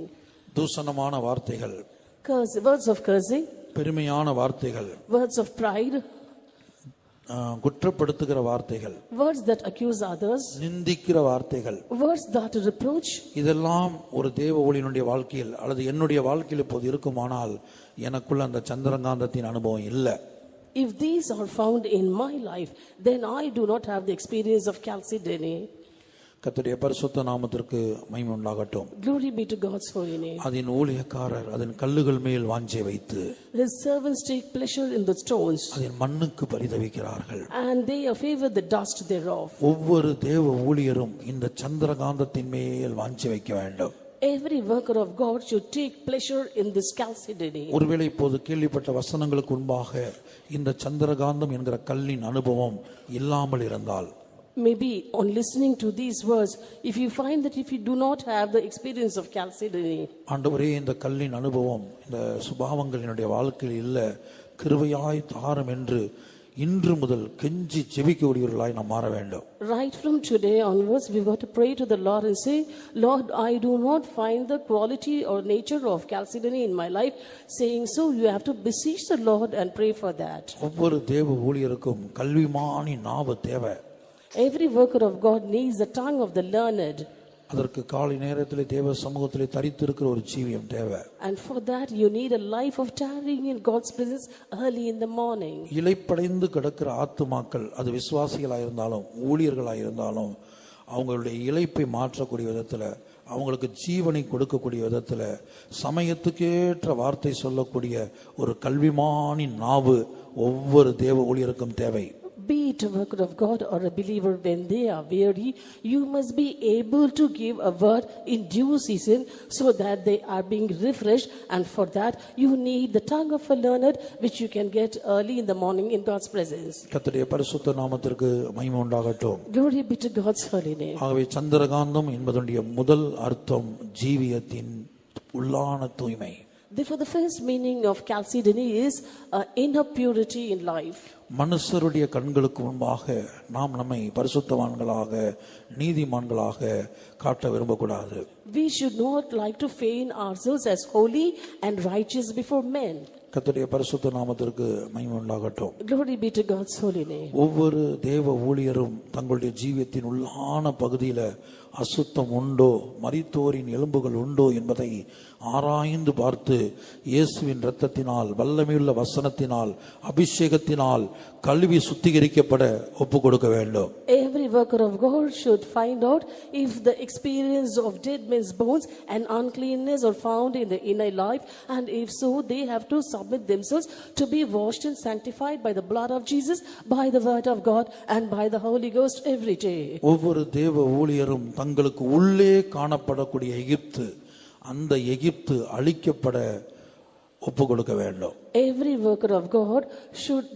தூஷணமான வார்த்தைகள், Words of cursing, பெருமையான வார்த்தைகள், words of pride, குற்றப்படுத்துகிற வார்த்தைகள், words that accuse others, நிந்திக்கிற வார்த்தைகள், words that reproach, இதெல்லாம் ஒரு தேவ ஊழியனுடைய வாழ்க்கையில் அல்லது என்னுடைய வாழ்க்கையில் இப்போது இருக்குமானால் எனக்குள்ள அந்த சந்திரகாந்தத்தின் அனுபவம் இல்லை. if these are found in my life, then I do not have the experience of Chalcedony. கர்த்தருடைய பரிசுத்த நாமத்திற்கு மகிமை உண்டாகட்டும். Glory be to God's holy name. அதன் ஊழியக்காரர் அதன் கல்லுகள் மேல் வாஞ்சை வைத்து, His servants take pleasure in the stones, அதன் மண்ணுக்கு பரிதவிக்கிறார்கள். and they favor the dust thereof. ஒவ்வொரு தேவ ஊழியரும் இந்த சந்திரகாந்தத்தின் மேல் வாஞ்சை வைக்க வேண்டும். Every worker of God should take pleasure in this Chalcedony. ஒருவேளை இப்போது கேள்விப்பட்ட வசனங்களுக்கு முன்பாக இந்த சந்திரகாந்தம் என்கிற கல்லின் அனுபவம் இல்லாமல் இருந்தால், Maybe on listening to these words, if you find that if you do not have the experience of Chalcedony, ஆண்டவரே இந்த கல்லின் அனுபவம், இந்த சுபாவங்கள் என்னுடைய வாழ்க்கையில் இல்லை, கிருபையாய் தாரும் என்று இன்று முதல் கெஞ்சி ஜெபிக்கக்கூடியவர்களாய் நாம் மாற வேண்டும். Right from today onwards, we've got to pray to the Lord and say, Lord, I do not find the quality or nature of Chalcedony in my life. Saying so, you have to beseech the Lord and pray for that. ஒவ்வொரு தேவ ஊழியருக்கும் கல்விமானி நாவு தேவை. Every worker of God needs the tongue of the learned. அதற்கு காலை நேரத்திலே தேவ சமூகத்திலே தரித்திருக்கிற ஒரு ஜீவியம் தேவை. And for that you need a life of tarrying in God's presence early in the morning. இளைப்படைந்து கிடக்கிற ஆத்துமாக்கள், அது விசுவாசிகளாக இருந்தாலும் ஊழியர்களாக இருந்தாலும், அவங்களுடைய இளைப்பை மாற்றக்கூடிய விதத்தில், அவங்களுக்கு ஜீவனை கொடுக்கக்கூடிய விதத்தில், சமயத்துக்கேற்ற வார்த்தை சொல்லக்கூடிய ஒரு கல்விமானி நாவு ஒவ்வொரு தேவ ஊழியருக்கும் தேவை. Be it a worker of God or a believer, when they are weary, you must be able to give a word in due season so that they are being refreshed, and for that you need the tongue of a learned, which you can get early in the morning in God's presence. கர்த்தருடைய பரிசுத்த நாமத்திற்கு மகிமை உண்டாகட்டும். Glory be to God's holy name. ஆகவே சந்திரகாந்தம் என்பதனுடைய முதல் அர்த்தம் ஜீவியத்தின் உள்ளான தூய்மை. Therefore, the first meaning of Chalcedony is inner purity in life. மனுஷருடைய கண்களுக்கு முன்பாக நாம் நம்மை பரிசுத்தவான்களாக நீதிமான்களாக காட்ட விரும்பக்கூடாது. We should not like to feign ourselves as holy and righteous before men. கர்த்தருடைய பரிசுத்த நாமத்திற்கு மகிமை உண்டாகட்டும். Glory be to God's holy name. ஒவ்வொரு தேவ ஊழியரும் தங்களுடைய ஜீவியத்தின் உள்ளான பகுதியில அசுத்தம் உண்டோ, மரித்தோரின் எலும்புகள் உண்டோ என்பதை ஆராய்ந்து பார்த்து இயேசுவின் இரத்தத்தினால், வல்லமையுள்ள வசனத்தினால், அபிஷேகத்தினால் கழுவி சுத்திகரிக்கப்பட ஒப்பு கொடுக்க வேண்டும். Every worker of God should find out if the experience of dead men's bones and uncleanness are found in the inner life, and if so, they have to submit themselves to be washed and sanctified by the blood of Jesus, by the word of God and by the Holy Ghost every day. ஒவ்வொரு தேவ ஊழியரும் தங்களுக்கு உள்ளே காணப்படக்கூடிய எகிப்து, அந்த எகிப்து அழிக்கப்பட ஒப்பு கொடுக்க வேண்டும். Every worker of God should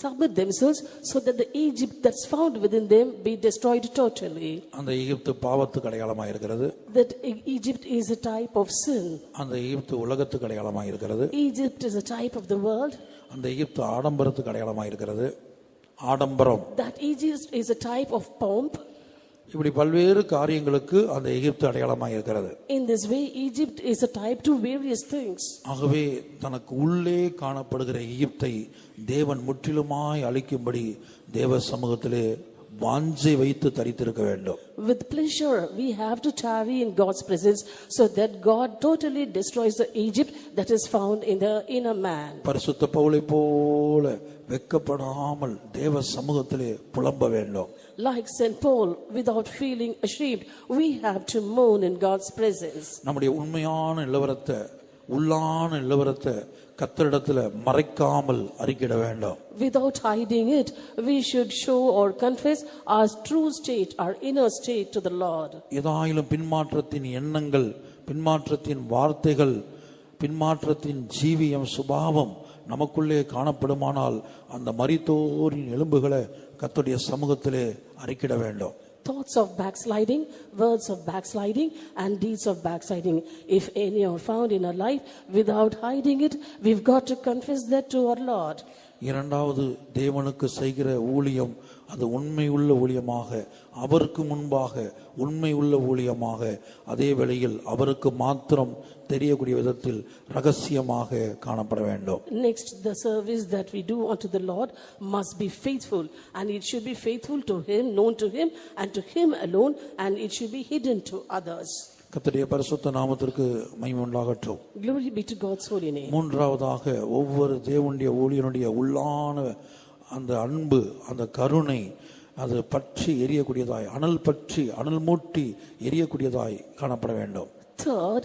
submit themselves so that the Egypt that's found within them be destroyed totally. அந்த எகிப்து பாவத்துக்கு அடையாளமாக இருக்கிறது. That Egypt is a type of sin. அந்த எகிப்து உலகத்துக்கு அடையாளமாக இருக்கிறது. Egypt is a type of the world. அந்த எகிப்து ஆடம்பரத்துக்கு அடையாளமாக இருக்கிறது. ஆடம்பரம். That Egypt is a type of pomp. இப்படி பல்வேறு காரியங்களுக்கு அந்த எகிப்து அடையாளமாக இருக்கிறது. In this way, Egypt is a type to various things. ஆகவே தனக்கு உள்ளே காணப்படுகிற எகிப்தை தேவன் முற்றிலுமாய் அழிக்கும்படி தேவ சமூகத்திலே வாஞ்சை வைத்து தரித்திருக்க வேண்டும். With pleasure, we have to tarry in God's presence so that God totally destroys the Egypt that is found in the inner man. பரிசுத்த பவுலை போல வெட்கப்படாமல் தேவ சமூகத்திலே புலம்ப வேண்டும். Like St. Paul, without feeling ashamed, we have to mourn in God's presence. நம்முடைய உண்மையான நிலவரத்தை, உள்ளான நிலவரத்தை கர்த்தரிடத்தில் மறைக்காமல் அறிக்கையிட வேண்டும். Without hiding it, we should show or confess our true state, our inner state to the Lord. ஏதாயிலும் பின்மாற்றத்தின் எண்ணங்கள், பின்மாற்றத்தின் வார்த்தைகள், பின்மாற்றத்தின் ஜீவியம், சுபாவம் நமக்குள்ளே காணப்படுமானால் அந்த மரித்தோரின் எலும்புகளை கர்த்தருடைய சமூகத்திலே அறிக்கையிட வேண்டும். Thoughts of backsliding, words of backsliding, and deeds of backsliding, if any are found in our life, without hiding it, we've got to confess that to our Lord. இரண்டாவது, தேவனுக்கு செய்கிற ஊழியம் அது உண்மையுள்ள ஊழியமாக, அவருக்கு முன்பாக உண்மையுள்ள ஊழியமாக, அதே வேளையில் அவருக்கு மாத்திரம் தெரியக்கூடிய விதத்தில் ரகசியமாக காணப்பட வேண்டும். Next, the service that we do unto the Lord must be faithful, and it should be faithful to Him, known to Him, and to Him alone, and it should be hidden to others. கர்த்தருடைய பரிசுத்த நாமத்திற்கு மகிமை உண்டாகட்டும். Glory be to God's holy name. மூன்றாவதாக, ஒவ்வொரு தேவனுடைய ஊழியனுடைய உள்ளான அந்த அன்பு, அந்த கருணை, அது பற்றி எரியக்கூடியதாய், அனல் பற்றி அனல் மூட்டி எரியக்கூடியதாய் காணப்பட வேண்டும். Third,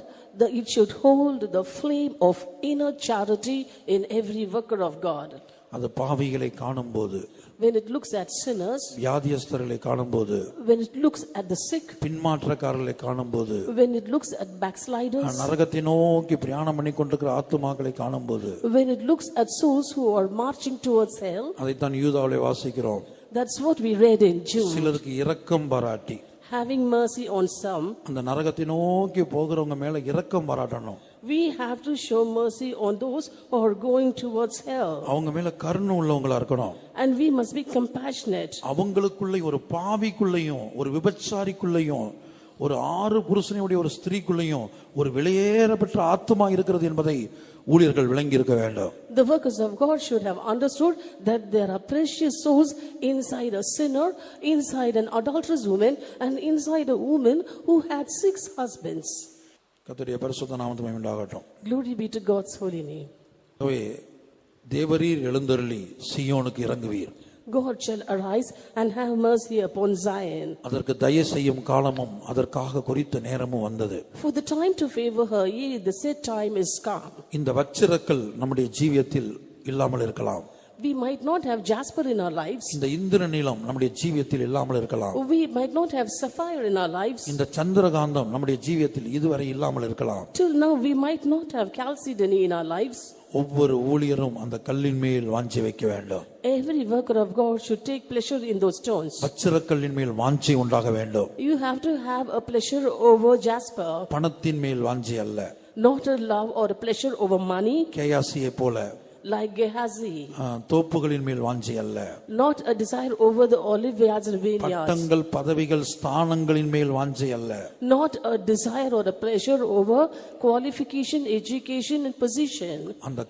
it should hold the flame of inner charity in every worker of God. அது பாவிகளை காணும்போது, when it looks at sinners, வியாதியஸ்தர்களை காணும்போது, when it looks at the sick, பின்மாற்றக்காரர்களை காணும்போது, when it looks at backsliders, நரகத்தை நோக்கி பிரயாணம் பண்ணி கொண்டிருக்கிற ஆத்துமாக்களை காணும்போது, when it looks at souls who are marching towards hell. அதைத்தான் யூதாவிலே வாசிக்கிறோம். That's what we read in Jude. சிலருக்கு இரக்கம் பாராட்டி, having mercy on some, அந்த நரகத்தை நோக்கி போகிறவங்க மேல இரக்கம் பாராட்டணும். We have to show mercy on those who are going towards hell. அவங்க மேல கருணை உள்ளவங்களா இருக்கணும். And we must be compassionate. அவங்களுக்குள்ள ஒரு பாவிக்குள்ளேயும் ஒரு விபச்சாரிக்குள்ளேயும் ஒரு 6 புருஷனுடைய ஒரு ஸ்திரீக்குள்ளேயும் ஒரு வெளியேறப்பட்ட ஆத்துமா இருக்கிறது என்பதை ஊழியர்கள் விளங்கி இருக்க வேண்டும். The workers of God should have understood that there are precious souls inside a sinner, inside an adulterous woman, and inside a woman who had 6 husbands. கர்த்தருடைய பரிசுத்த நாமத்துக்கு மகிமை உண்டாகட்டும். Glory be to God's holy name. தேவரீர் எழுந்தருளி சீயோனுக்கு இறங்குவீர். God shall arise and have mercy upon Zion. அதற்கு தயை செய்யும் காலமும் அதற்காக குறித்த நேரமும் வந்தது. For the time to favor her, yea, the set time is come. இந்த வச்சிரக்கல் நம்முடைய ஜீவியத்தில் இல்லாமல் இருக்கலாம். We might not have jasper in our lives. இந்த இந்திர நீலம் நம்முடைய ஜீவியத்தில் இல்லாமல் இருக்கலாம். We might not have sapphire in our lives. இந்த சந்திரகாந்தம் நம்முடைய ஜீவியத்தில் இதுவரை இல்லாமல் இருக்கலாம். Till now we might not have chalcedony in our lives. ஒவ்வொரு ஊழியரும் அந்த கல்லின் மேல் வாஞ்சை வைக்க வேண்டும். Every worker of God should take pleasure in those stones. வச்சிரக்கல்லின் மேல் வாஞ்சை உண்டாக வேண்டும். You have to have a pleasure over jasper. பணத்தின் மேல் வாஞ்சை அல்ல. Not a love or a pleasure over money. கேயாசியை போல like Gehazi. தோப்புகளின் மேல் வாஞ்சை அல்ல. Not a desire over the olive yards and vineyards. பட்டங்கள் பதவிகள் ஸ்தானங்களின் மேல் வாஞ்சை அல்ல. Not a desire or a pleasure over qualification, education and position. அந்த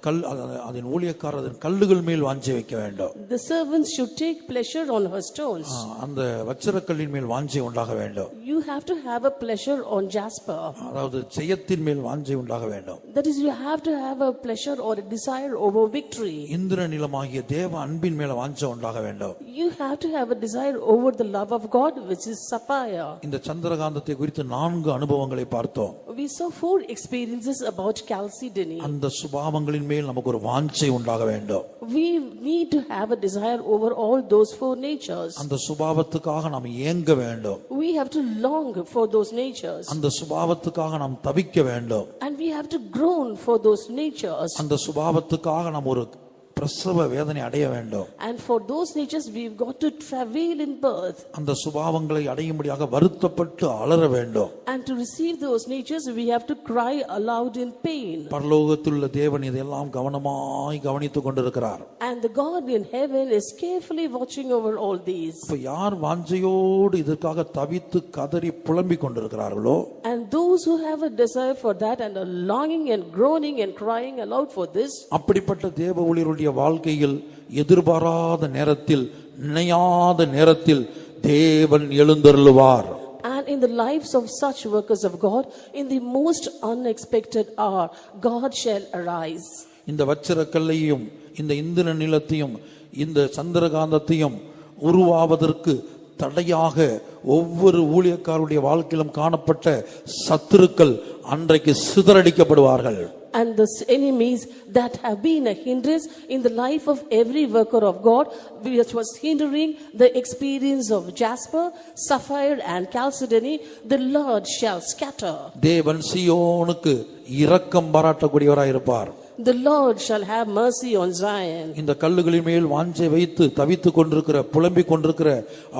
அதன் ஊழியக்காரர் அதன் கல்லுகள் மேல் வாஞ்சை வைக்க வேண்டும். The servants should take pleasure on her stones. அந்த வச்சிரக்கல்லின் மேல் வாஞ்சை உண்டாக வேண்டும். You have to have a pleasure on jasper. அதாவது ஜெயத்தின் மேல் வாஞ்சை உண்டாக வேண்டும். That is, you have to have a pleasure or a desire over victory. இந்திர நிலமாகிய தேவ அன்பின் மேல் வாஞ்சை உண்டாக வேண்டும். You have to have a desire over the love of God, which is sapphire. இந்த சந்திரகாந்தத்தை குறித்து 4 அனுபவங்களை பார்த்தோம். We saw 4 experiences about chalcedony. அந்த சுபாவங்களின் மேல் நமக்கு ஒரு வாஞ்சை உண்டாக வேண்டும். We need to have a desire over all those 4 natures. அந்த சுபாவத்துக்காக நாம் ஏங்க வேண்டும். We have to long for those natures. அந்த சுபாவத்துக்காக நாம் தவிக்க வேண்டும். And we have to groan for those natures. அந்த சுபாவத்துக்காக நாம் ஒரு பிரசவ வேதனை அடைய வேண்டும். And for those natures we've got to travail in birth. அந்த சுபாவங்களை அடையும்படியாக வருத்தப்பட்டு அலற வேண்டும். And to receive those natures we have to cry aloud in pain. பரலோகத்திலுள்ள தேவன் இதெல்லாம் கவனமாய் கவனித்துக் கொண்டிருக்கிறார். And the God in heaven is carefully watching over all these. இப்ப யார் வாஞ்சையோடு இதற்காக தவித்து கதறி புலம்பிக் கொண்டிருக்கிறார்களோ, and those who have a desire for that and are longing and groaning and crying aloud for this, அப்படிப்பட்ட தேவ ஊழியருடைய வாழ்க்கையில் எதிர்பாராத நேரத்தில் நினையாத நேரத்தில் தேவன் எழுந்தருளுவார். and in the lives of such workers of God, in the most unexpected hour, God shall arise. இந்த வச்சிரக்கல்லையும் இந்த இந்திர நிலத்தையும் இந்த சந்திரகாந்தத்தையும் உருவாவதற்கு தடையாக ஒவ்வொரு ஊழியக்காரருடைய வாழ்க்கையிலும் காணப்பட்ட சத்துருக்கள் அன்றைக்கு சிதறடிக்கப்படுவார்கள். And the enemies that have been a hindrance in the life of every worker of God, which was hindering the experience of jasper, sapphire and chalcedony, the Lord shall scatter. தேவன் சீயோனுக்கு இரக்கம் பாராட்டக்கூடியவராய் இருப்பார். The Lord shall have mercy on Zion. இந்த கல்லுகளின் மேல் வாஞ்சை வைத்து தவித்துக் கொண்டிருக்கிற புலம்பிக் கொண்டிருக்கிற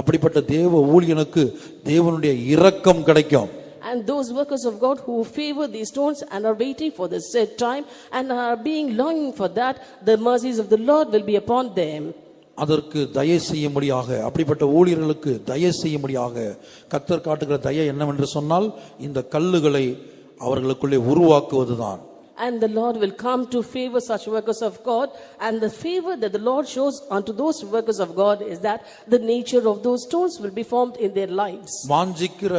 அப்படிப்பட்ட தேவ ஊழியனுக்கு தேவனுடைய இரக்கம் கிடைக்கும். And those workers of God who favor these stones and are waiting for the set time and are being longing for that, the mercies of the Lord will be upon them. அதற்கு தயை செய்யும்படியாக அப்படிப்பட்ட ஊழியர்களுக்கு தயை செய்யும்படியாக கர்த்தர் காட்டுகிற தயை என்னவென்று சொன்னால் இந்த கல்லுகளை அவர்களுக்குள்ளே உருவாக்குவதுதான். And the Lord will come to favor such workers of God, and the favor that the Lord shows unto those workers of God is that the nature of those stones will be formed in their lives. வாஞ்சிக்கிற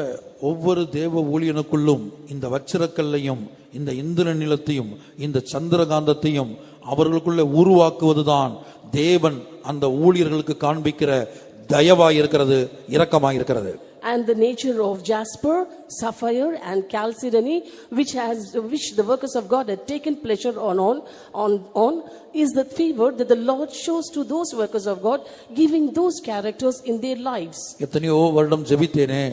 ஒவ்வொரு தேவ ஊழியனுக்குள்ளும் இந்த வச்சிரக்கல்லையும் இந்த இந்திர நிலத்தையும் இந்த சந்திரகாந்தத்தையும் அவர்களுக்குள்ளே உருவாக்குவதுதான் தேவன் அந்த ஊழியர்களுக்கு காண்பிக்கிற தயவாய் இருக்கிறது, இரக்கமாய் இருக்கிறது. And the nature of jasper, sapphire and chalcedony, which the workers of God had taken pleasure on is the favor that the Lord shows to those workers of God, giving those characters in their lives. எத்தனையோ வருடம் ஜெபித்தேனே,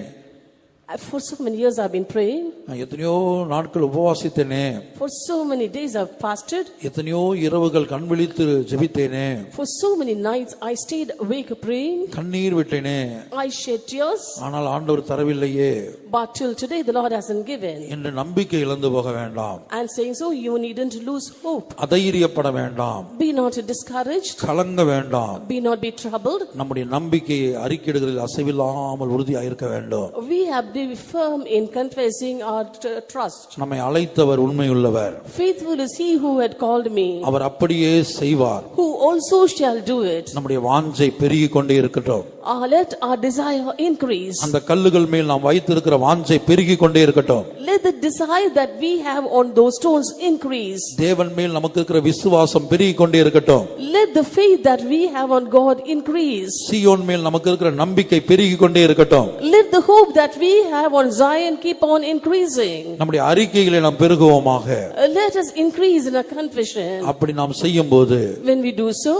For so many years I've been praying. நான் எத்தனையோ நாட்கள் உபவாசித்தேனே. For so many days I've fasted. எத்தனையோ இரவுகள் கண் விழித்து ஜெபித்தேனே. For so many nights I stayed awake praying. கண்ணீர் விட்டேனே. I shed tears. ஆனால் ஆண்டவர் தரவில்லையே. But till today the Lord hasn't given. என்று நம்பிக்கை இழந்து போக வேண்டாம். And saying so, you needn't lose hope. அதைரியப்பட வேண்டாம். Be not discouraged. கலங்க வேண்டாம். Be not be troubled. நம்முடைய நம்பிக்கையை அறிக்கையிடுவதில் அசைவில்லாமல் உறுதியாக இருக்க வேண்டும். We have to be firm in confessing our trust. நம்மை அழைத்தவர் உண்மையுள்ளவர். Faithful is he who had called me. அவர் அப்படியே செய்வார். Who also shall do it. நம்முடைய வாஞ்சை பெருகிக் கொண்டே இருக்கட்டும். Let our desire increase. அந்த கல்லுகள் மேல் நாம் வைத்திருக்கிற வாஞ்சை பெருகிக் கொண்டே இருக்கட்டும். Let the desire that we have on those stones increase. தேவன் மேல் நமக்கு இருக்கிற விசுவாசம் பெருகிக் கொண்டே இருக்கட்டும். Let the faith that we have on God increase. சீயோன் மேல் நமக்கு இருக்கிற நம்பிக்கை பெருகிக் கொண்டே இருக்கட்டும். Let the hope that we have on Zion keep on increasing. நம்முடைய அறிக்கைகளை நாம் பெருகுவோமாக. Let us increase in our confession. அப்படி நாம் செய்யும்போது When we do so,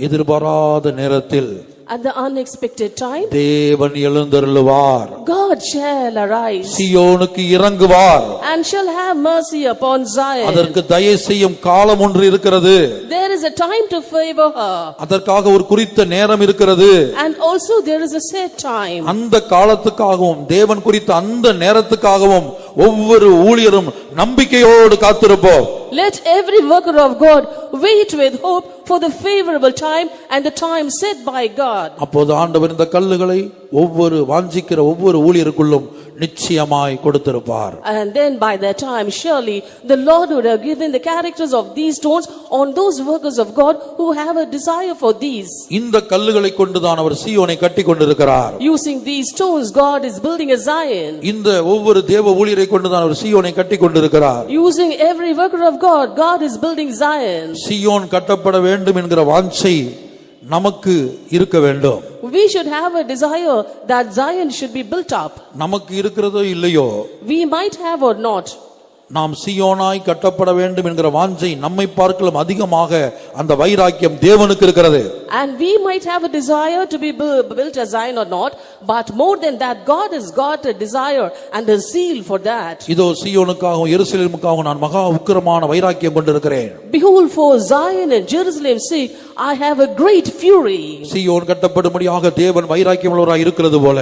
எதிர்பாராத நேரத்தில் at the unexpected time, தேவன் எழுந்தருளுவார். God shall arise சீயோனுக்கு இறங்குவார். and shall have mercy upon Zion. அதற்கு தயை செய்யும் காலம் ஒன்று இருக்கிறது. There is a time to favor her. அதற்காக ஒரு குறித்த நேரம் இருக்கிறது. And also there is a set time. அந்த காலத்துக்காகவும் தேவன் குறித்த அந்த நேரத்துக்காகவும் ஒவ்வொரு ஊழியரும் நம்பிக்கையோடு காத்திருப்போம். Let every worker of God wait with hope for the favorable time and the time set by God. அப்போது ஆண்டவர் இந்த கல்லுகளை ஒவ்வொரு வாஞ்சிக்கிற ஒவ்வொரு ஊழியருக்குள்ளும் நிச்சயமாய் கொடுத்திருப்பார். And then by that time surely the Lord would have given the characters of these stones on those workers of God who have a desire for these. இந்த கல்லுகளை கொண்டுதான் அவர் சீயோனை கட்டி கொண்டிருக்கிறார். Using these stones God is building a Zion. இந்த ஒவ்வொரு தேவ ஊழியரை கொண்டுதான் அவர் சீயோனை கட்டி கொண்டிருக்கிறார். Using every worker of God, God is building Zion. சீயோன் கட்டப்பட வேண்டும் என்கிற வாஞ்சை நமக்கு இருக்க வேண்டும். We should have a desire that Zion should be built up. நமக்கு இருக்கிறதோ இல்லையோ, We might have or not. நாம் சீயோனாய் கட்டப்பட வேண்டும் என்கிற வாஞ்சை நம்மை பார்க்கலாம் அதிகமாக அந்த வைராக்கியம் தேவனுக்கு இருக்கிறது. And we might have a desire to be built as Zion or not, but more than that God has got a desire and a zeal for that. இதோ சீயோனுக்காகவும் எருசலேமுக்காகவும் நான் மகா உக்கிரமான வைராக்கியம் கொண்டிருக்கிறேன். Behold, for Zion and Jerusalem's sake I have a great fury. சீயோன் கட்டப்படும்படியாக தேவன் வைராக்கியம் உள்ளவராய் இருக்கிறது போல,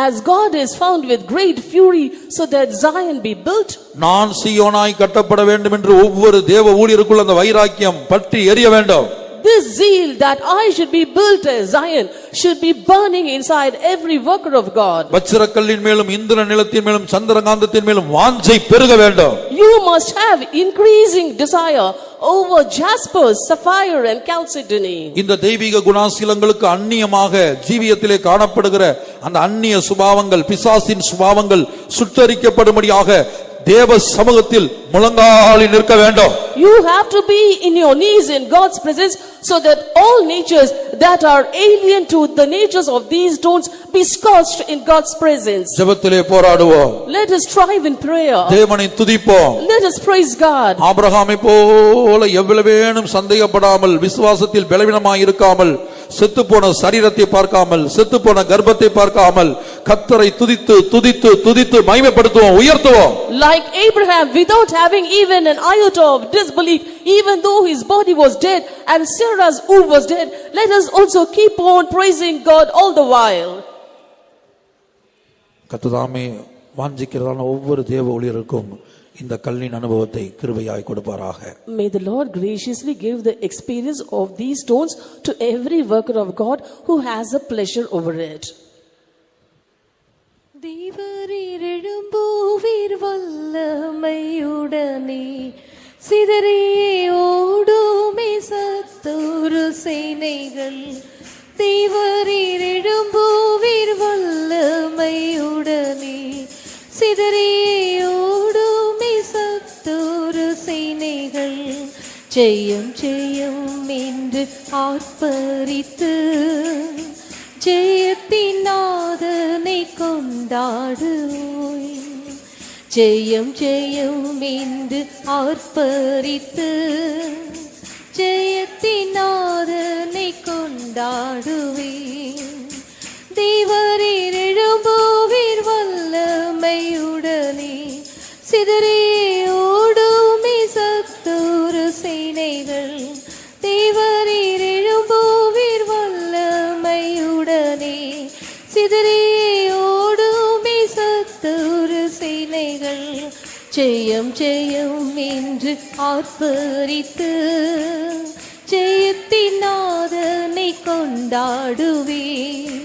As God is found with great fury so that Zion be built, நான் சீயோனாய் கட்டப்பட வேண்டும் என்று ஒவ்வொரு தேவ ஊழியருக்குள்ள அந்த வைராக்கியம் பற்றி எரிய வேண்டும். this zeal that I should be built as Zion should be burning inside every worker of God. வச்சிரக்கல்லின் மேலும் இந்திர நிலத்தின் மேலும் சந்திரகாந்தத்தின் மேலும் வாஞ்சை பெருக வேண்டும். You must have increasing desire over jasper, sapphire and chalcedony. இந்த தெய்வீக குணாசீலங்களுக்கு அந்நியமாக ஜீவியத்திலே காணப்படுகிற அந்த அந்நிய சுபாவங்கள், பிசாசின் சுபாவங்கள் சுட்டரிக்கப்படும்படியாக தேவ சமூகத்தில் முழங்காலில் நிற்க வேண்டும். You have to be in your knees in God's presence so that all natures that are alien to the natures of these stones be scorched in God's presence. ஜெபத்திலே போராடுவோம். Let us strive in prayer. தேவனை துதிப்போம். Let us praise God. ஆபிரகாமை போல எவ்வளவேனும் சந்தேகப்படாமல், விசுவாசத்தில் பலவீனமாய் இருக்காமல், செத்துப்போன சரீரத்தை பார்க்காமல், செத்துப்போன கர்ப்பத்தை பார்க்காமல் கர்த்தரை துதித்து துதித்து துதித்து மகிமைப்படுத்துவோம், உயர்த்துவோம். Like Abraham, without having even an iota of disbelief, even though his body was dead and Sarah's womb was dead, let us also keep on praising God all the while. கர்த்ததாமே வாஞ்சிக்கிறதான ஒவ்வொரு தேவ ஊழியருக்கும் இந்த கல்லின் அனுபவத்தை கிருபையாய் கொடுப்பாராக. May the Lord graciously give the experience of these stones to every worker of God who has a pleasure over it. தேவரீர் எழும்பூவீர் வல்லமையுடனே சிதறியே ஓடுமே சத்துரு சேனைகள். தேவரீர் எழும்பூவீர் வல்லமையுடனே சிதறியே ஓடுமே சத்துரு சேனைகள். ஜெயம் ஜெயம் என்று ஆர்ப்பரித்து ஜெயத்தின் நாதனை கொண்டாடுவோம். ஜெயம் ஜெயம் என்று ஆர்ப்பரித்து ஜெயத்தின் நாதனை கொண்டாடுவேன். தேவரீர் எழும்பூவீர் வல்லமை சிதறியே ஓடுமே சத்துரு சேனைகள், தேவரீர் எழும்புவீர் வல்லமையுடனே. சிதறியே ஓடுமே சத்துரு சேனைகள், ஜெயம் ஜெயம் என்று ஆர்ப்பரித்து ஜெயத்தின் நாதனை கொண்டாடுவேன்.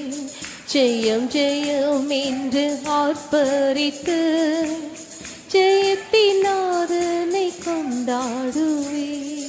ஜெயம் ஜெயம் என்று ஆர்ப்பரித்து ஜெயத்தின் நாதனை கொண்டாடுவேன்.